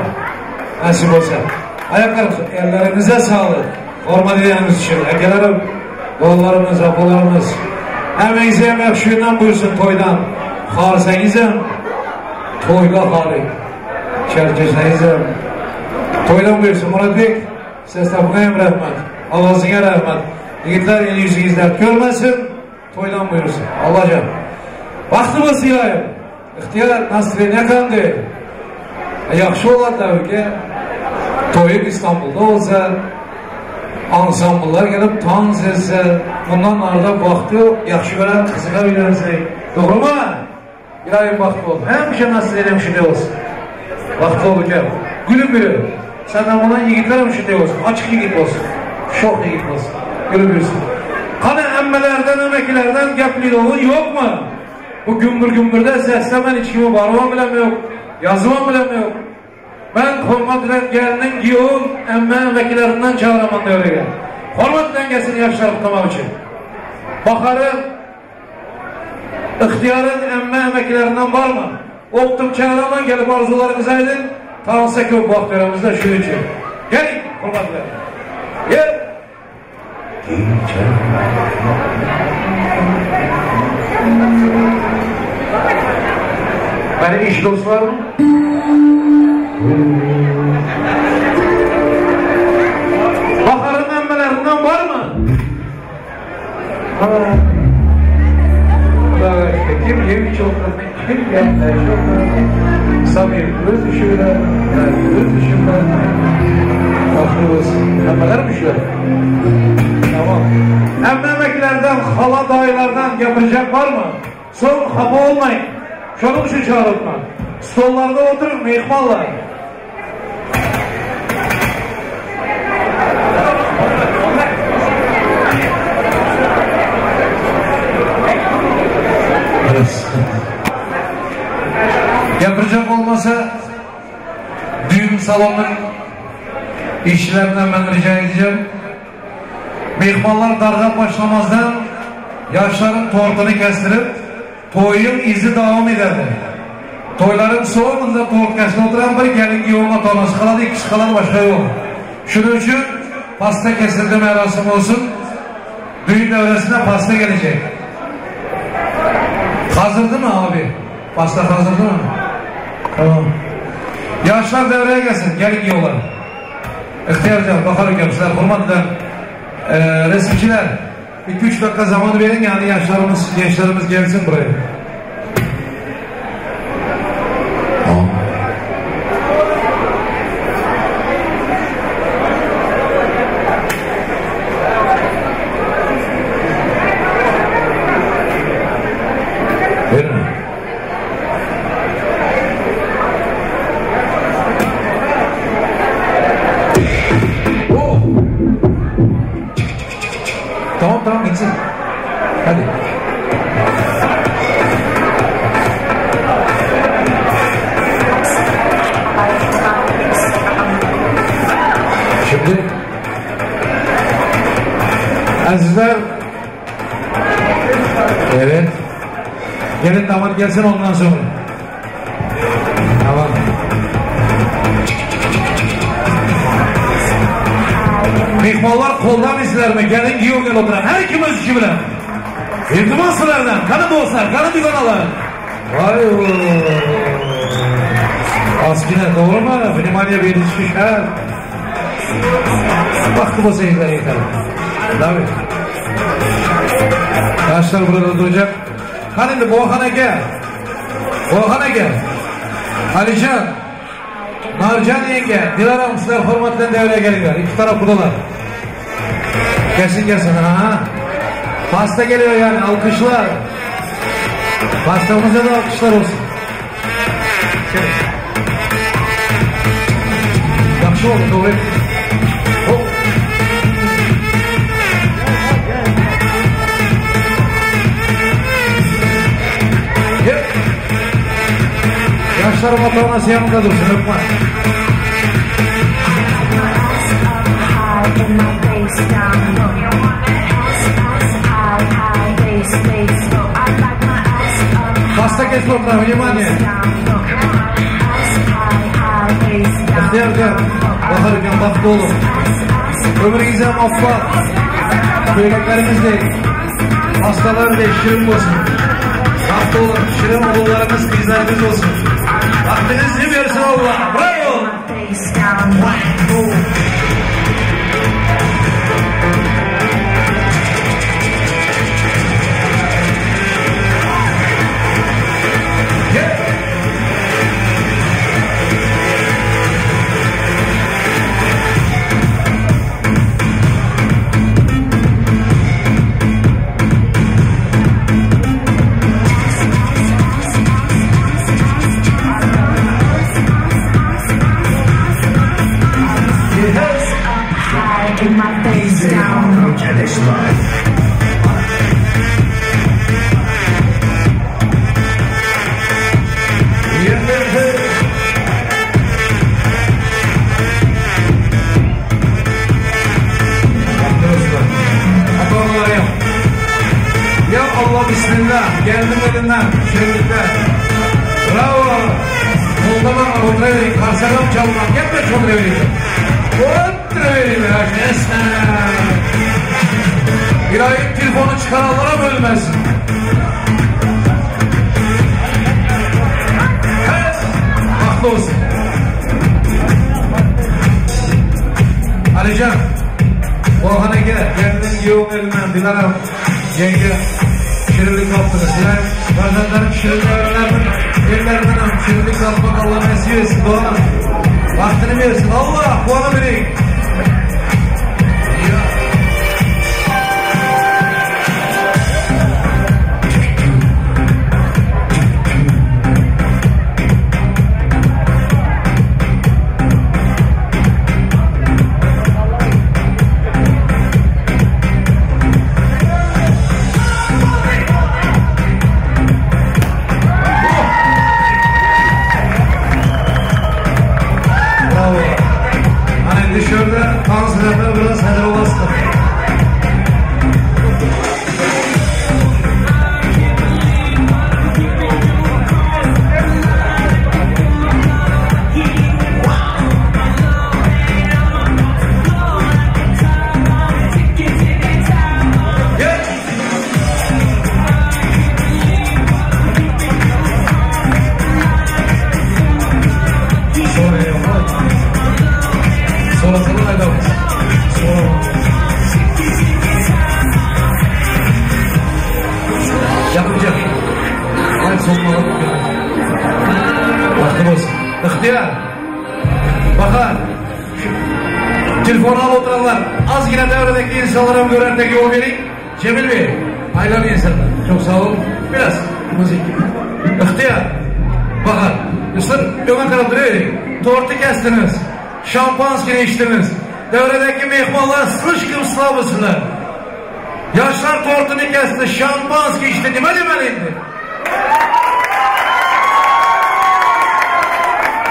Nasip olsa. Ayaklarımız, ellerinize sağlık. Hormat edeniz için. Ekelerim, oğullarımız, apolarımız. Hemeyize yemek şuyundan buyursun toydan. Xarsanizem, toyla xarı. Çerçeseyizem. Toydan buyursun Murat Bey. Ses tapına hem rahmet. Allah'ına rahmet. Yigitler el yüzü izler görmesin. Toydan buyursun. Allah'cağım. Vaxtımız ilayim. İhtiyar nasrine kandı. Yaxşı olan tabii ki. Toyuk İstanbul'da olsa, ansambullar gelip tan sesse, bundan arada vakti yok, yaxşı gören kızına bilersek. Doğru mu? İlayim vakti oldu. Hemşe nasrine müşide olsun. Vakti oldu gel. Gülüm gülüm. Senden bana yigitler müşide olsun. Açık yigit olsun. Şok yigit olsun. Gülüm gülsün. Hani emmelerden, emekilerden gepli dolu yok mu? Bu gümbür gümbürde seslemen hiç kimi barman bilem yok. Yazman bilem yok. Ben hormat ile gelinin giyoğun emme emekilerinden çağıraman da öyle gel. Hormat dengesini yaşarıklamak için. Bakarım, ihtiyarın emme emekilerinden var mı? Optum çağıraman gelip arzularımıza edin. Tansa ki o baktörümüzde şu için. Gelin hormat ile. Gel. Benim iş dostlar mı? Bakarın emmelerinden var mı? Kim yemiş çoktan, kim geldi çoktan. Samir göz düşüyorlar, göz düşüyorlar. Aklımız, emmeler mi şöyle? Tamam. Emmemeklerden, hala dayılardan yapacak var mı? Son hapa olmayın. Şunun için çağırılma. Stollarda oturun meyhmanlar. Yapacak olmasa düğün salonunun işçilerinden ben rica edeceğim. Meyhmanlar darga başlamazdan yaşların tortunu kestirip toyun izi devam ederdi. Toyların sonunda tortkasına oturan bir gelin giyoğuna tanesi kaladı, ikisi kaladı, başka yok. Şunun için pasta kesildi merasim olsun. Düğün devresine pasta gelecek. Hazırdı mı abi? Pasta hazırdı mı? Tamam. Yaşlar devreye gelsin, gelin giyoğlar. İhtiyarca bakalım gençler, hürmetler, resimciler. 2-3 dakika zamanı verin yani yaşlarımız, gençlerimiz gelsin buraya. Verin. Tamam gitsin. Hadi. Şimdi azizler, evet, gelin damat gelsin ondan sonra. Tamam. Mihmallar koldan izler mi? Gelin giyiyor gel oturan. Her kim öz işi bilen. İltimas sulardan. Kanı boğsar, kanı dügonalar. Vay ooo. Askine doğru mu? Vнимание bir şişer. Baktı bu seyirler yeter. Tabii. Yaşlar burada duracak. Hadi de Boğhan'a gel. Boğhan'a gel. Alican. Narcan yenge. Dilara sizler hürmetle devreye gelirler. İki taraf buradalar. Gelsin ha. Pasta geliyor yani, alkışlar. Pastamıza da alkışlar olsun. Yaxşı oldu doğru. Hop. Gel. Yaşlarım ata-anası yanında dursun, öpme. Pasta kes orada, внимание. bakarken baktı olun. Ömrünüze muvaffak. Köyleklerimiz de, hastalar da şirin olsun. Baktı olun, şirin oğullarımız, kızlarımız olsun. Vaktinizi versin Allah. Bravo! In my face down. Get it smart. Ya Allah bismillah. Geldim elinden. Şerifler. Bravo. Muhtemelen oturayım. Karsalam çalmam. Gelme çok reveriyim. Oturayım. İlahi telefonu çıkaranlara bölmez. Evet. Haklı olsun. Alican. Orhan Ege. Kendin yoğun elinden. Dilarım. Yenge. Şirinlik kaptınız. Yani bazenlerin şirinlerinden şirinlik kapmak Allah nasip etsin. Doğan. Vaktini versin. Allah puanı vereyim. Telefonu al oturanlar, az yine devredeki insanlara görerek yol verin. Cemil Bey, hayırlı insanlar. Çok sağ olun. Biraz müzik. İhtiyar. Bakın, üstad öne taraf duruyor. Tortu kestiniz. Şampanskini içtiniz. Devredeki mehmanlar sıçkın slavısılar. Yaşlar tortunu kesti, şampanski içti. Demeliydi.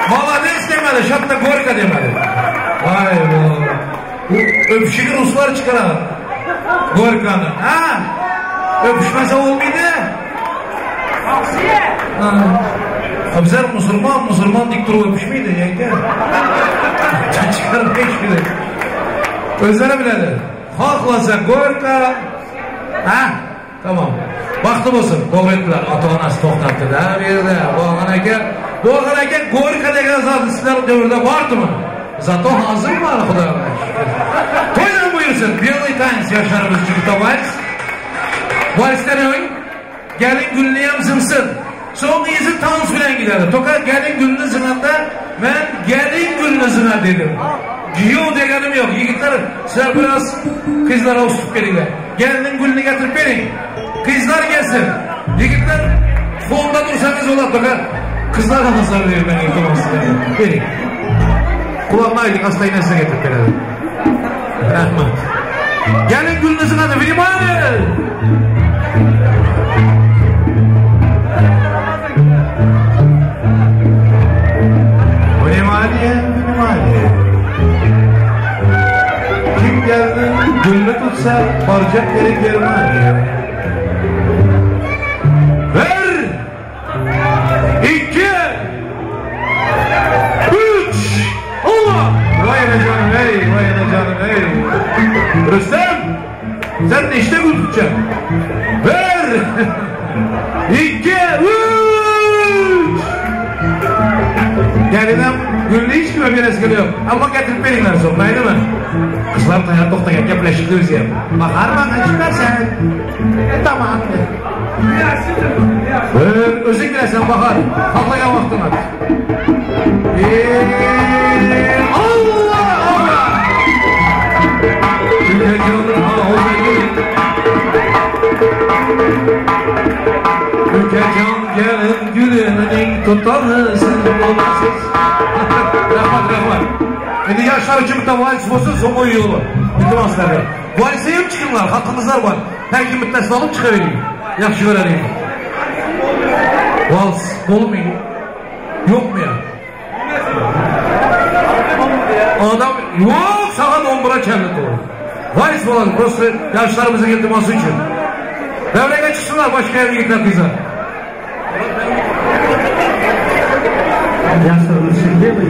Malades demeli, şapta gorka demeli. Vay be. Öpüşükü Ruslar çıkarar. Gorkan'ı. Ha? Öpüşmese olmaydı. Ha. Bizler Müslüman dik durup öpüşmeydi yenge. Çıkarım hiçbiri. Özleri biledir. Haklasa Gorka. Ha? Tamam. Baktım olsun. Doğru ettiler. Ata-anası toxtattı da bir yerde. Bu Orhan Ege Gorka degen zatı sizler dövrde vardı mı? Zato hazır mı var Xudoga? To'ydan buyursun. Belly Times yoshlarimiz chiqib vals. Valsdan o'ng. Gelin gulni ham zimsin. So'ng izi tans bilan gidadi. To'qa gelin gulni zimanda men gelin gulni zina dedim. Yo'q deganim yo'q. Yigitlar, sizlar biraz qizlarga ustib kelinglar. Gelin gulni getirib bering. Qizlar kelsin. Yigitlar fonda tursangiz bo'ladi, to'qa. Qizlarga nazar bermang, iltimos. Bering. Kullanmaydık, hasta iğnesize getirip verelim. Rahmat. Gelin gülünüzün adı Vimani. Vimani. Kim geldi gülünü tutsa barcak yeri Germaniye. Ver. 2 3 Allah! Buraya canım ey, vay ana canım ey. Rüstem, sen işte gül tutacaksın. Ver. 2, 3. Gelinem gülünü hiç kime bir eski yok. Ama getirip verirler sokmaydı mı? Kızlar dayan doktayan yapılaşıklı bizi yap. Bakar mı kaçırlar sen? Tamam. Özün girersen bakar. Haklayan vaktın at. Allah Allah! Ülke canlı ha olsa gelin. Ülke can gelin gülünün tutanısın olasız. Rahmat. Şimdi yaşlar hükümette valiz olsun son yolu. İltimasları. Valize yok çıkınlar, hakkımızlar var. Her kim müttesini alıp çıkabileyim. Yakşı görelim. Vals, dolu mu? Yok mu ya? Adam, yok saat 11'a kendi doğru. Valiz olalım, burası yaşlarımızın iltiması için. Devreye çıksınlar, başka yere gitler kızlar. Yaşlarımız için değil mi?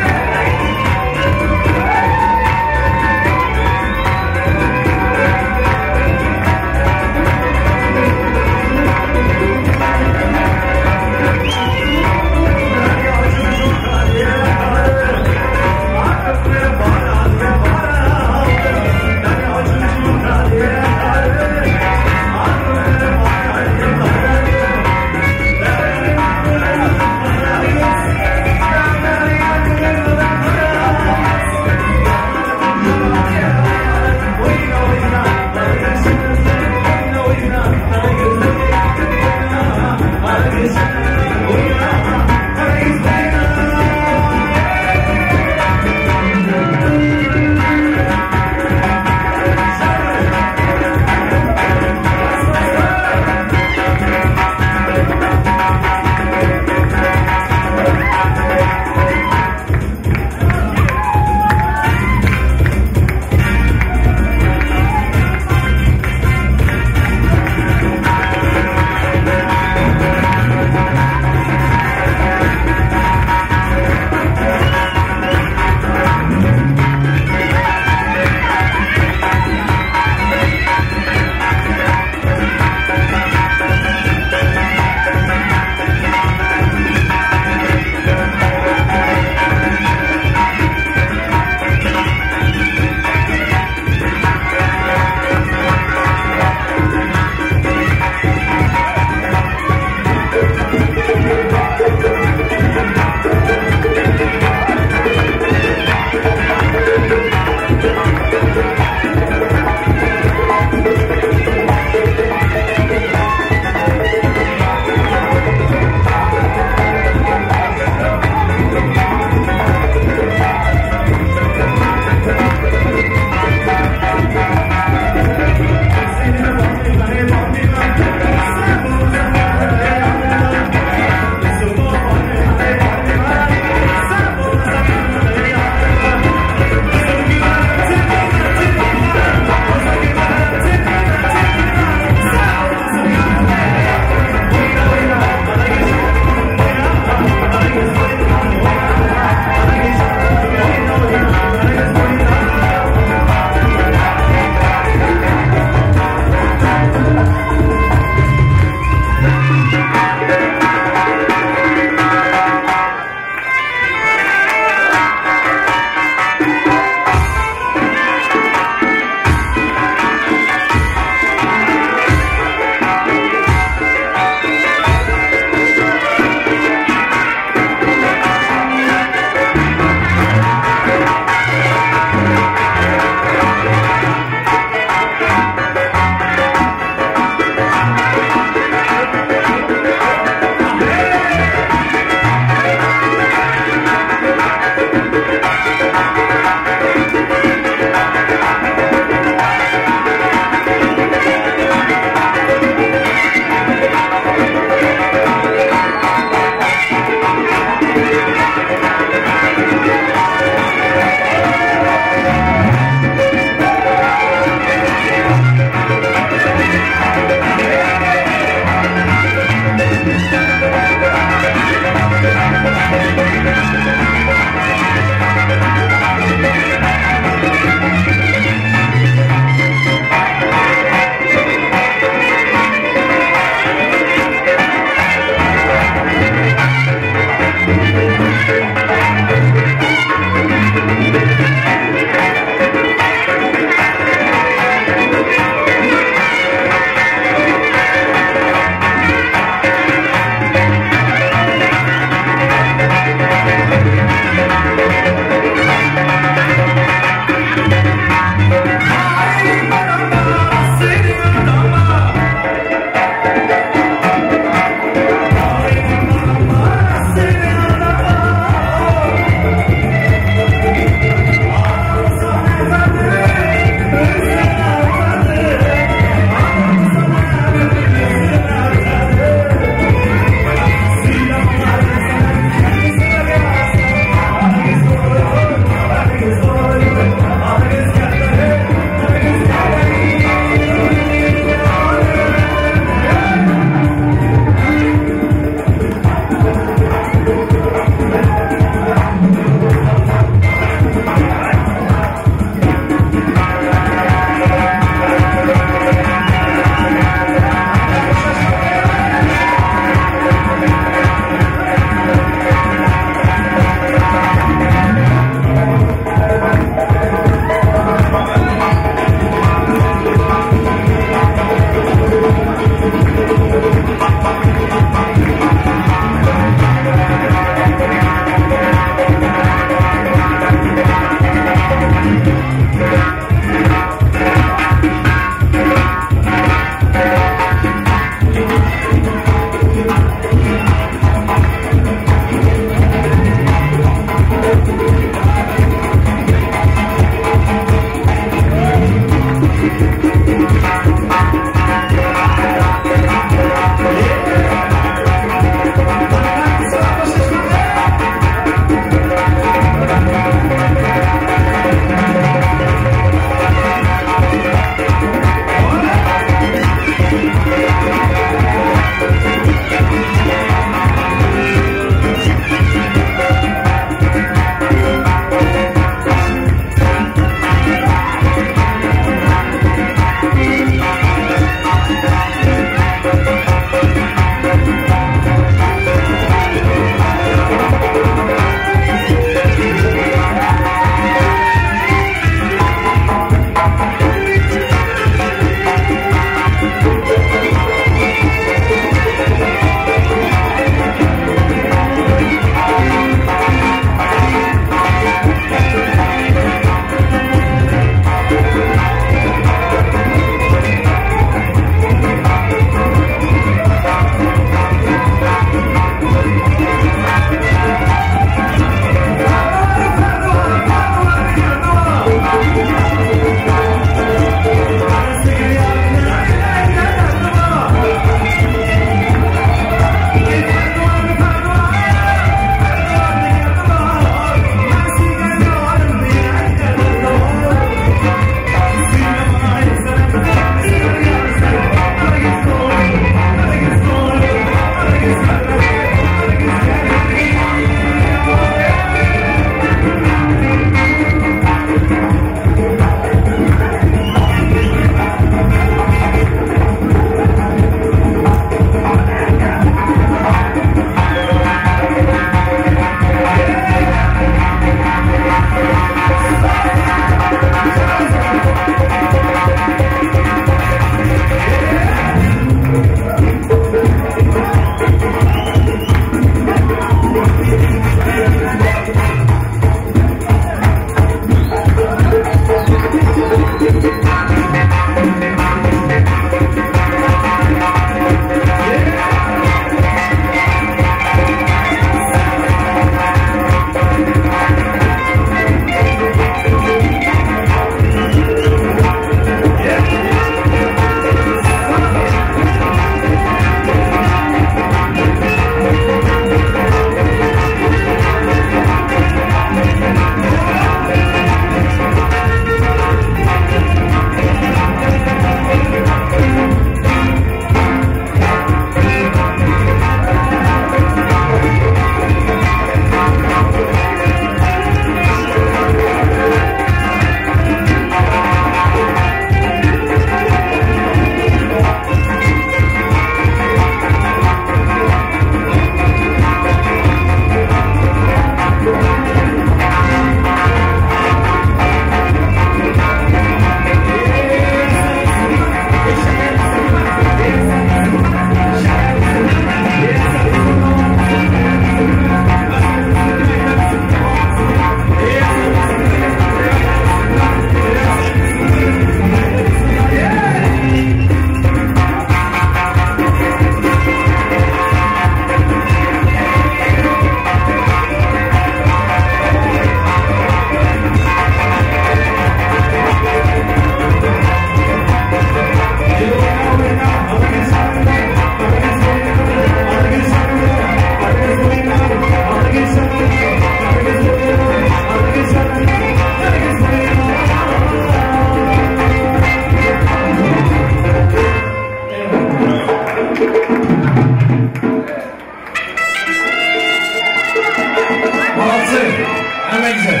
Alkışlayın. Hemen güzel.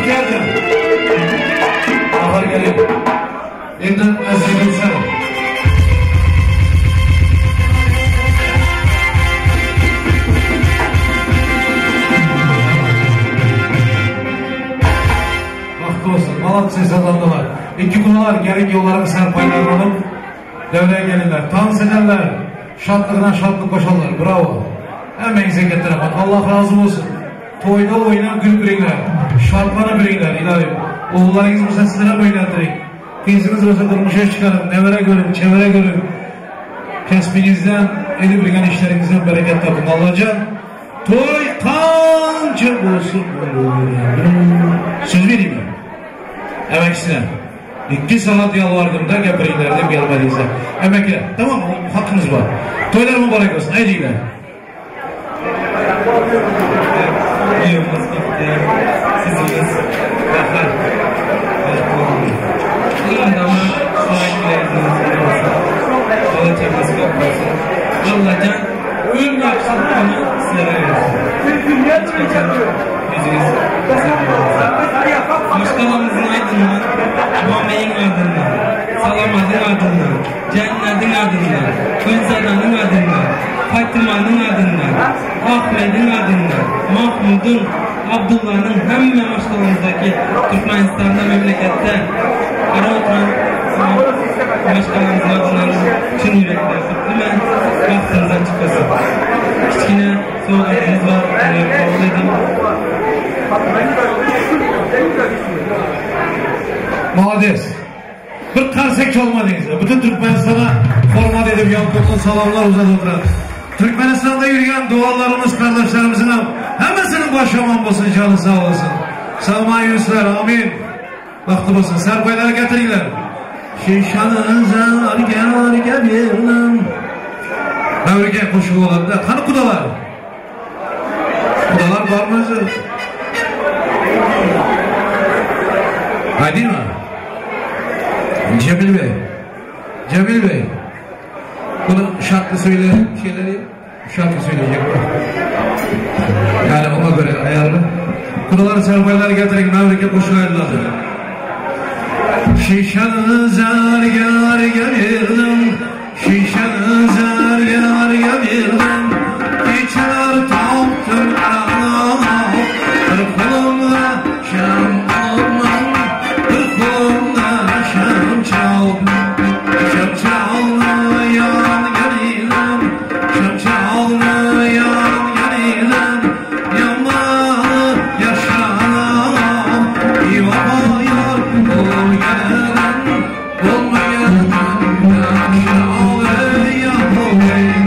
Geldim. Ahar gelin. Yeniden özledim sen. Vakti olsun. Malatsız adamlar. İki kunalar gerek yollarını serpaylarını alıp devreye gelirler. Dans ederler. Şartlarına şartlık koşarlar. Bravo. Hemen güzel getirin. Allah razı olsun. Toyda oynayıp gül biringler. Şartlarına biringler. İlahi. Oğullarınız bu sizlere oynatırın. Kızınız olsa durmuşa çıkarın. Nevere görün, çevere görün. Kesbinizden, edip bilgen işlerinizden bereket tapın. Allah'can. Toy kanca olsun. Söz vereyim mi? Emeksine. 2 saat yalvardım da gepiringlerden gelmediyse. Emekle. Tamam hakkınız var. Toylar mübarek olsun. Haydi iler. Yılmaz gitti. Siziniz. Bakar. Yılmaz sürekli olsun. Alacağımız kopmasın. Allah'tan ön yapsınlarını sizlere versin. Yüzünüz Muşkalamızın adından, Muhammed'in adından, Salamad'ın adından, Cennet'in adından, Gülzada'nın adından, Fatıma'nın adından, Ahmet'in adından, Mahmud'un, Abdullah'ın hemen maşkalamızdaki Türkmenistan'da memlekette ara oturan maşkalamızın adından tüm yürekler tuttu ben vaktiniz açık olsun. Kiçkine soğuklarınız var, kabul edin. Muhades. Bir karsek olmadınız. Bütün Türkmenistan'a format edip yankıtlı salamlar uzatıldırlar. Türkmenistan'da yürüyen dualarımız kardeşlerimizin hemesinin başı aman olsun, canı sağ olasın. Sağma yüzler, amin. Vakti olsun, serpayları getirirler. Şişanıza arge birlim. Mevrike koşu olan da. Kanı kudalar. Kudalar var mı? Haydi mi? Cemil Bey. Cemil Bey. Bunu şarkı söyleyin. Şeyleri şarkı söyleyecek. Yani ona göre ayarlı. Kudaları serpayları getirin. Mevrike koşu ayarladı. Şişanıza arge birlim. Şişanıza arge birlim. Geçer taptım arana. Kırpılımla şam almam. Kırpılımla şam çalmam. Şam çalmayan gelirim. Şam çalmayan gelirim. Yaman yaşanam. Yuva yar ol gelen. Olmayan yaşa ol ey.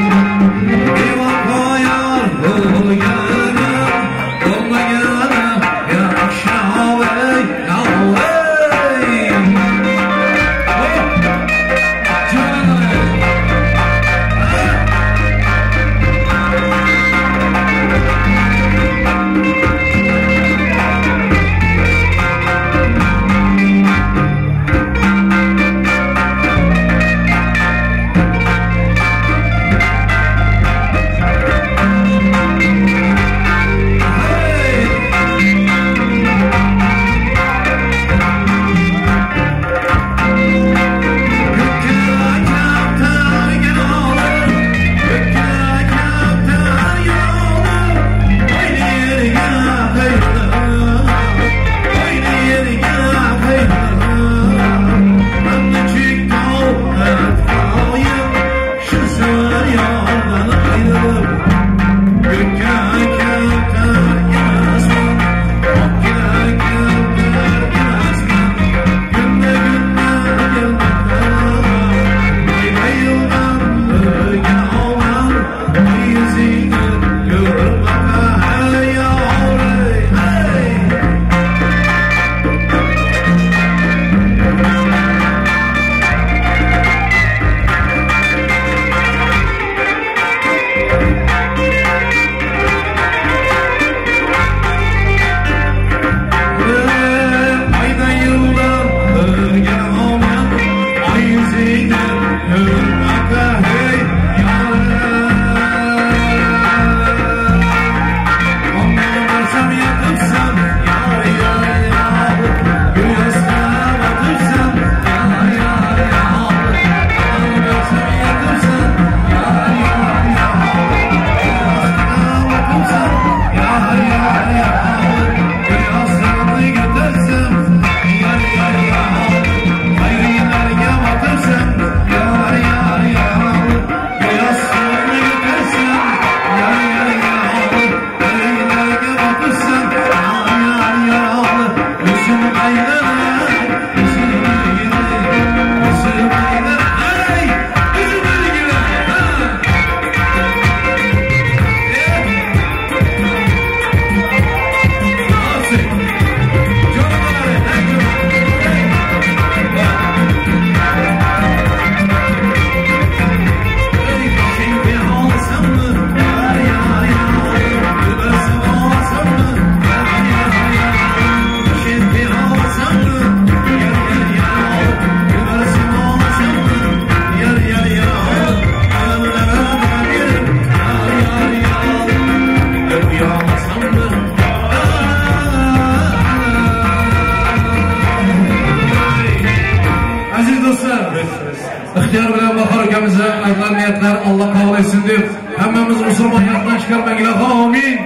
Baxtiyar bilan Bahor akamizni aytgan niyatlar Alloh qabul etsin deb hammamiz musulmon yaqdan chiqarmanglar. Amin.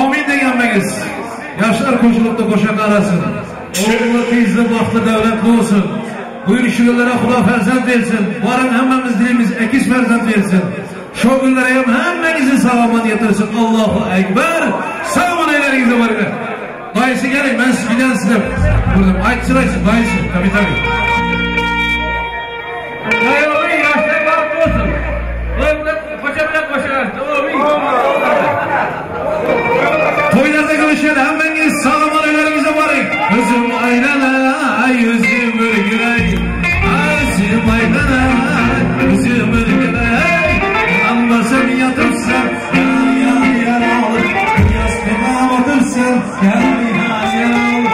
Amin deganmiz. Yoshlar qo'shilibdi qo'shiq arasin. O'g'li qizni baxtli davlat bo'lsin. Buyurishlarga Xudo farzand bersin. Borin hammamiz dilimiz akish farzand bersin. Shogirdlarga ham hammangizni salomat yetirsin. Allohu akbar. Salomatlaringizni bersin. Dayısı gelin, ben sizden size buradayım. Ayt sıraysı, dayısı. Tabii. Dayı oğlum, yaşlar bağlı olsun. Oğlum, koşabilir. Toylarda görüşen hemmeniz sağlamalarınıza varın. Özüm ayrana, yüzüm ürgürey. Özüm ayrana, yüzüm ürgürey. Anlasam yatırsam, yar alır. Yastıma otursam, yar alır.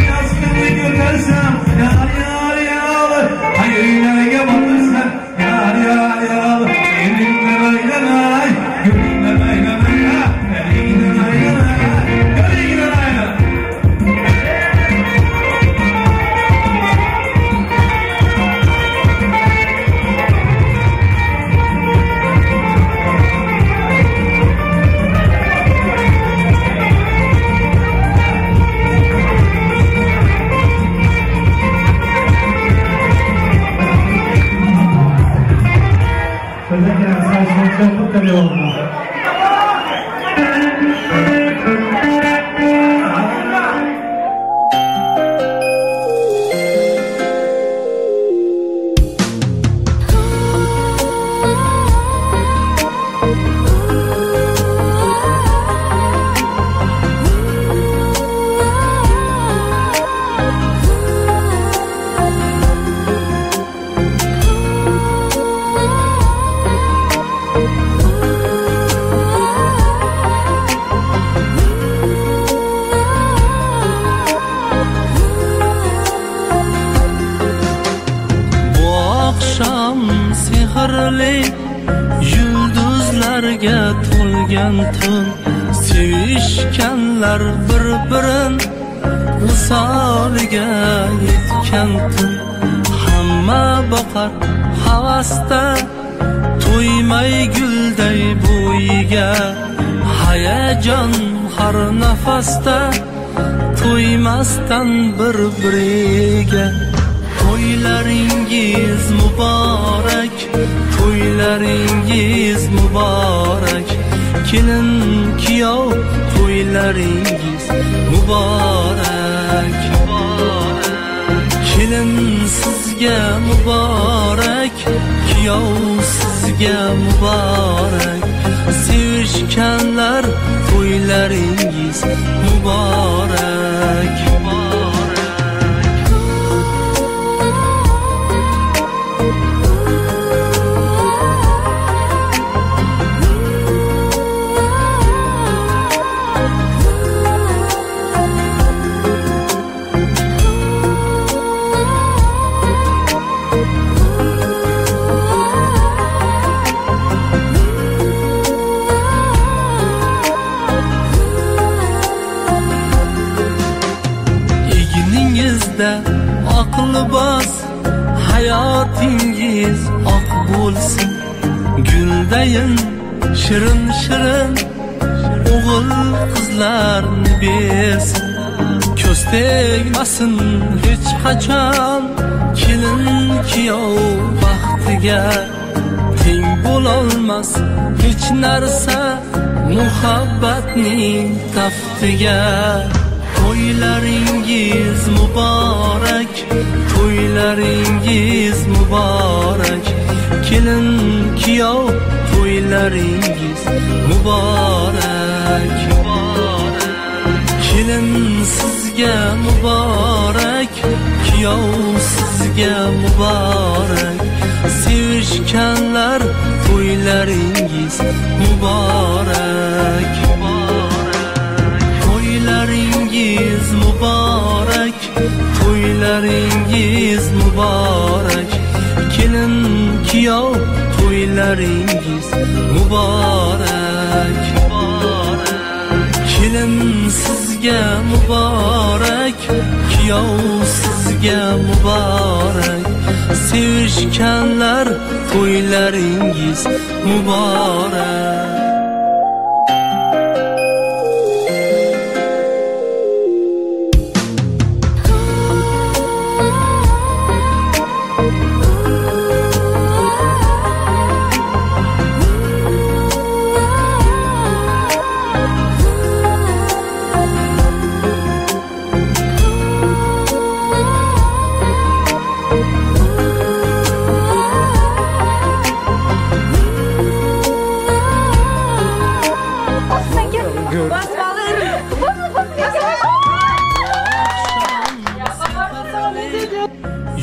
Yastığımı götürsem, yar alır. Hayırlarına batırsam, yar alır. Elimle baylanay, gönlümle baylanay. Yulduzlarga to'lgan tun, sevishganlar bir-birin visoliga yetgan tun. Hamma boqar havasda, to'ymay gulday bo'yiga. Hayajon har nafasda, to'ymasdan bir-biriga. To'ylaringiz muborak, to'ylaringiz muborak. Kelin kuyov, to'ylaringiz muborak. Kelin sizga muborak, kuyov sizga muborak. Sevishganlar, to'ylaringiz muborak. Aqli bas, hayotingiz oq bo'lsin. Guldayin shirin o'g'il qizlarni bersin. Ko'z tegmasin hech qachon kelin kuyov baxtiga. Teng bo'lolmas hech narsa muhabbatning taftiga. To'ylaringiz muborak, to'ylaringiz muborak. Kelin kuyov, to'ylaringiz muborak. Kelin sizga muborak, kuyov sizga muborak. Sevishganlar, to'ylaringiz muborak. To'ylaringiz muborak, to'ylaringiz muborak. Kelin kuyov, to'ylaringiz muborak. Kelin sizga muborak, kuyov sizga muborak. sevishganlar to'ylaringiz muborak.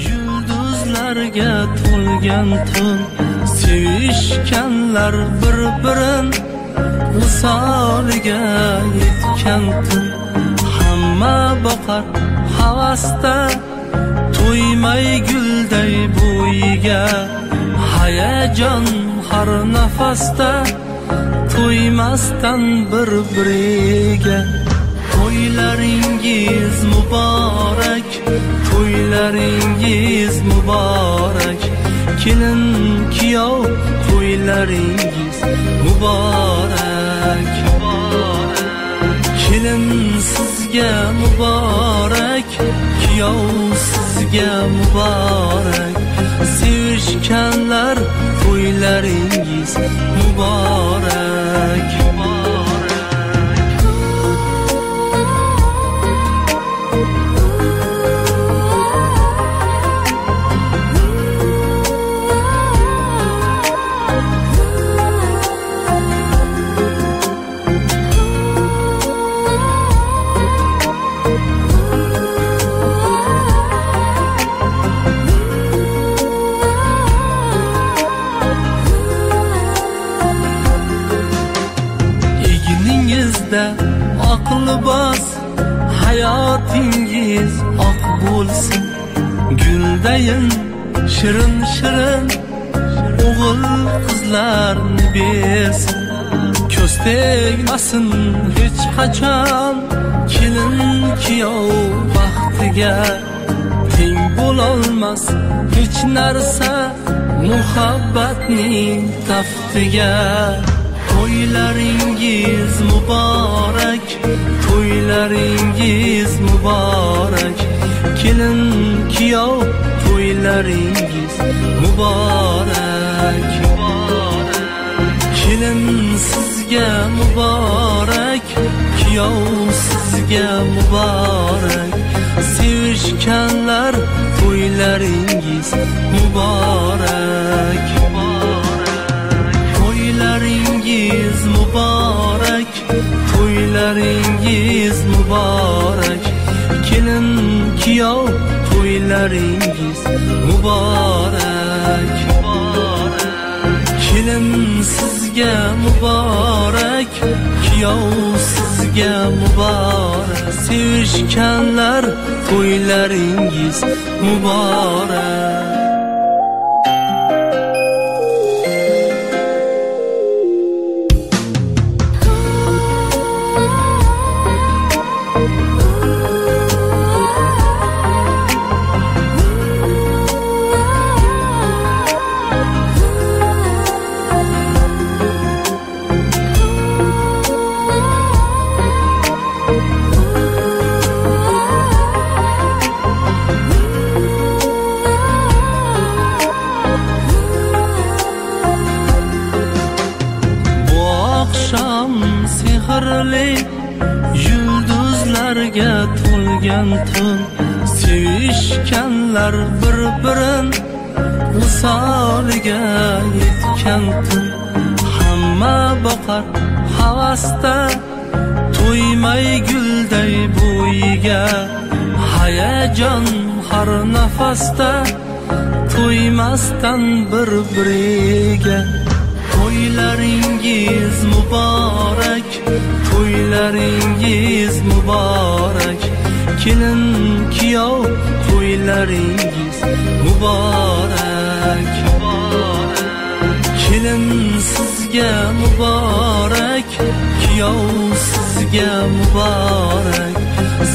Yulduzlarga to'lgan tun, sevishganlar bir-birin misoliga yetgan tun. Hamma boqar havasda, to'ymay gulday bo'yiga. Hayajon har nafasda, to'ymasdan bir-biriga. To'ylaringiz muborak, to'ylaringiz muborak. Kelin kuyov to'ylaringiz muborak. Kelin sizga muborak, kuyov sizga muborak. Sevishganlar to'ylaringiz muborak. Aqli bas, hayotingiz oq bo'lsin. Guldayin shirin shirin o'g'il qizlarni bersin. Ko'z tegmasin hech qachon kelin kuyov baxtiga. Teng bo'lolmas hech narsa muhabbatning taftiga. To'ylaringiz muborak, to'ylaringiz muborak. Kelin kuyov to'ylaringiz muborak. Kelin sizga muborak, kuyov sizga muborak. Sevishganlar to'ylaringiz muborak. To'ylaringiz muborak, to'ylaringiz muborak. Kelin kuyov to'ylaringiz muborak. Kelin sizga muborak, kuyov sizga muborak. Sevishganlar to'ylaringiz muborak. Yulduzlarga to'lgan tun, sevishganlar bir-birin misoliga yetgan tun. Hamma boqar havasda, to'ymay gulday bo'yiga. Hayajon har nafasda, to'ymasdan bir-biriga. To'ylaringiz muborak, to'ylaringiz muborak. Kelin kuyov to'ylaringiz muborak. Kelin sizga muborak, kuyov sizga muborak.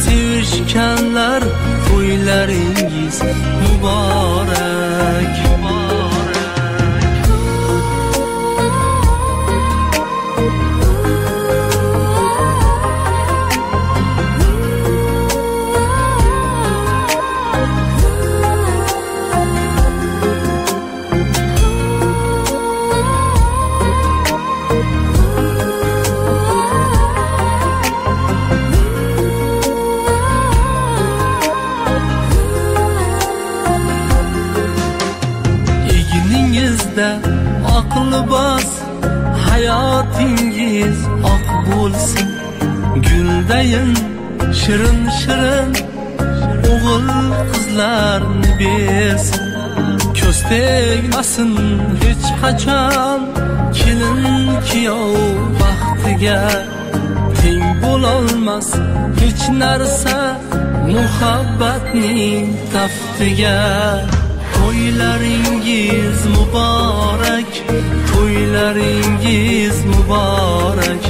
Sevishganlar to'ylaringiz muborak. Eyleyin şirin şirin oğul kızlarını besin. Köz tegmasin hiç kaçan kelin kiyov baxtiga. Teng bo'lolmas hech narsa muhabbatning taftiga. To'ylaringiz muborak, to'ylaringiz muborak.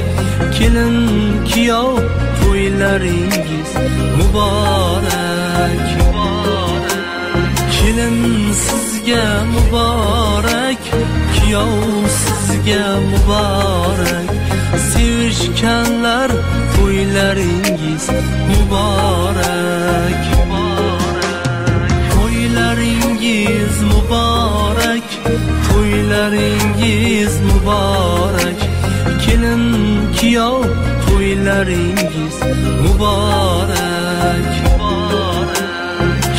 Kelin kiyov to'ylaringiz muborak. Kelin sizga muborak, kiyov sizga muborak. Sevishganlar to'ylaringiz muborak. To'ylaringiz muborak, to'ylaringiz muborak. Kelin kiyov to'ylaringiz muborak.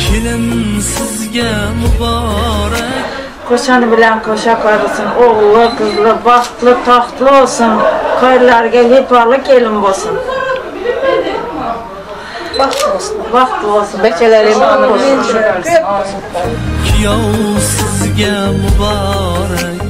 Kelin sizga muborak. Ko'shani bilan ko'sha qo'ysin, o'g'li, qizli, baxtli, taxtli olsun. Qo'ylarga yetarli kelin bo'lsin. Baxtli olsun. Bekalarim olsun. Kiyov sizga muborak.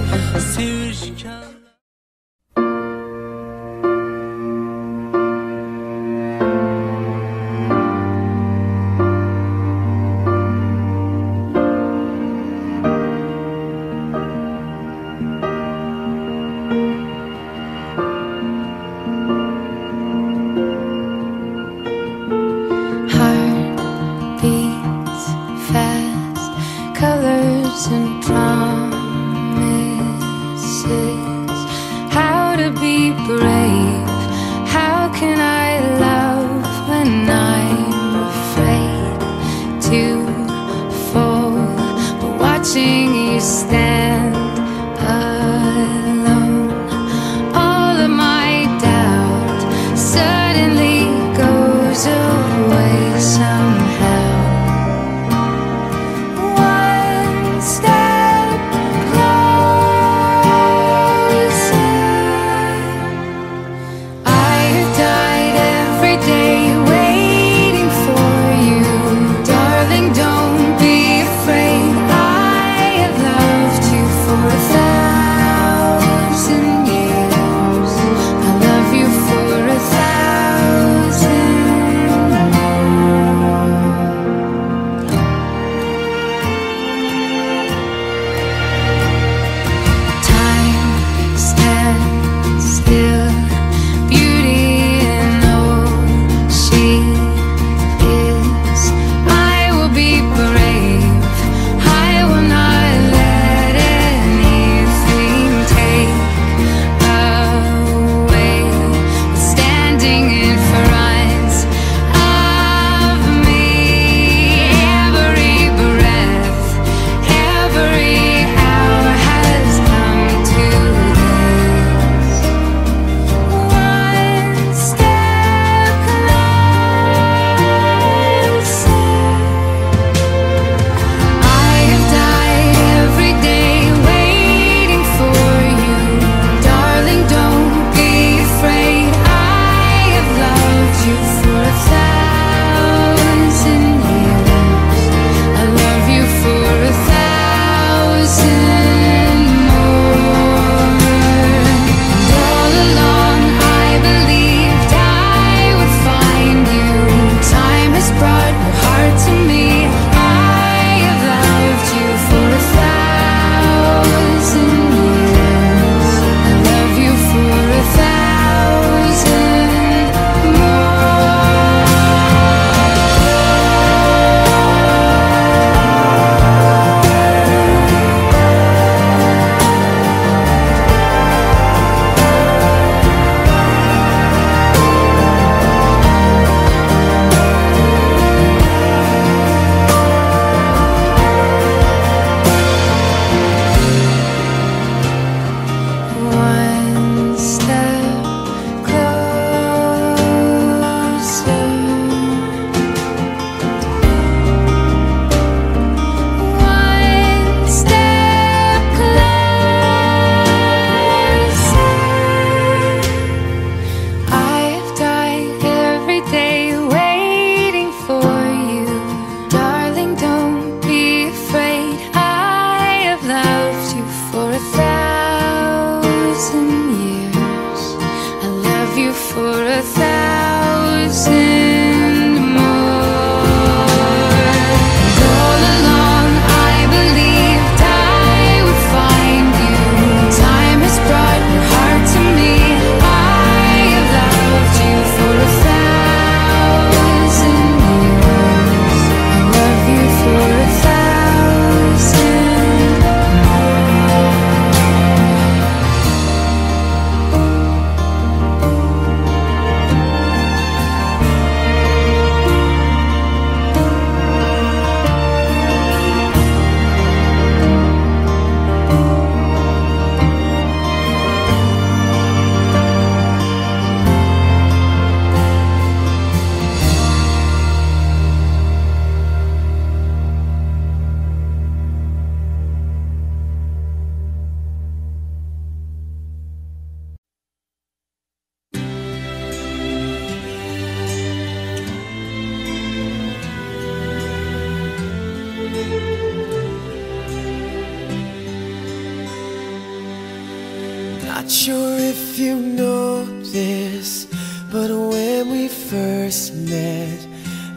sure if you know this, but when we first met,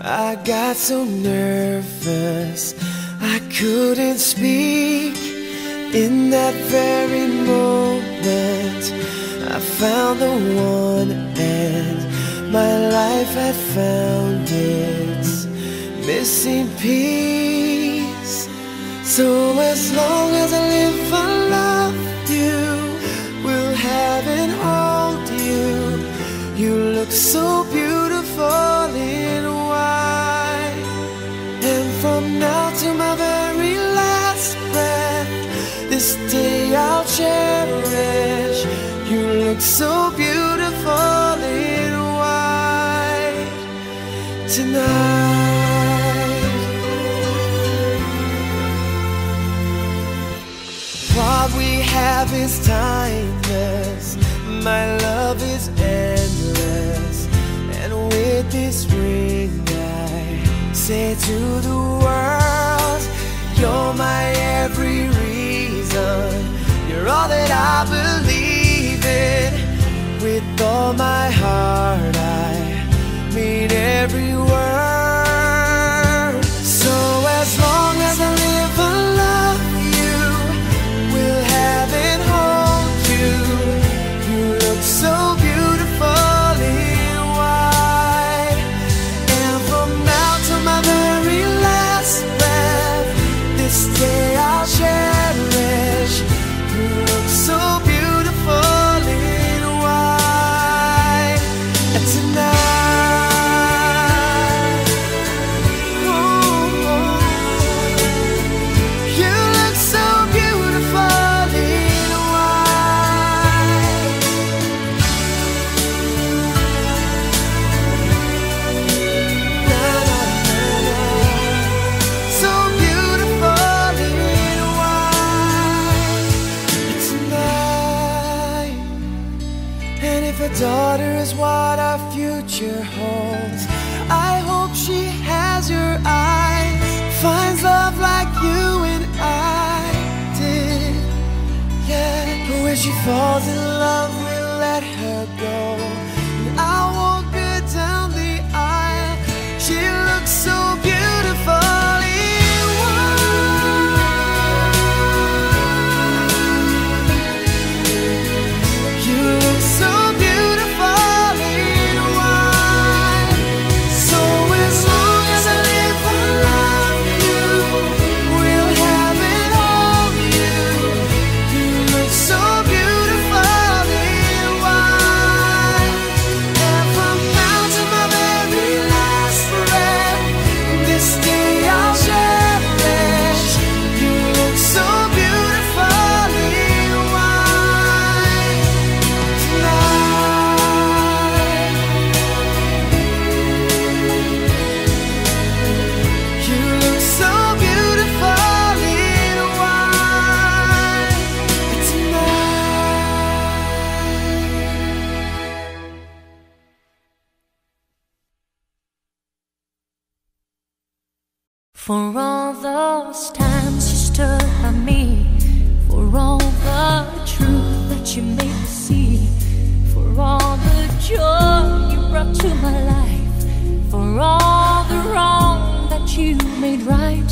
I got so nervous I couldn't speak. In that very moment I found the one, and my life had found its missing piece. So as long as I live, I love you, will have and hold you. You look so beautiful in white, and from now to my very last breath, this day I'll cherish. You look so beautiful in white tonight. What we have is timeless, my love is endless, and with this ring I say to the world, you're my every reason, you're all that I believe in. With all my heart I mean every word. So as long as I live, I love you, will have and hold you. You look so beautiful in white, and from now to my very last breath, this day I'll cherish. You look so beautiful in white tonight. Ooh, you look so beautiful in white. Na, na, na, na. So beautiful in white tonight. And if a daughter is what our future holds, I hope she has your eyes, finds love like you and I did. Yeah, but when she falls in love, we'll let her go, and I won't go down the aisle. She looks so beautiful in white. You look so beautiful in white. So as long as I live, I love you, will have and hold you. You look so beautiful in white, and from now to my very last breath, this day I'll cherish. You look so beautiful in white tonight. You look so beautiful in white tonight. For all those times you stood by me, for all the truth that you made me see, for all the joy you brought to my life, for all the wrong that you made right.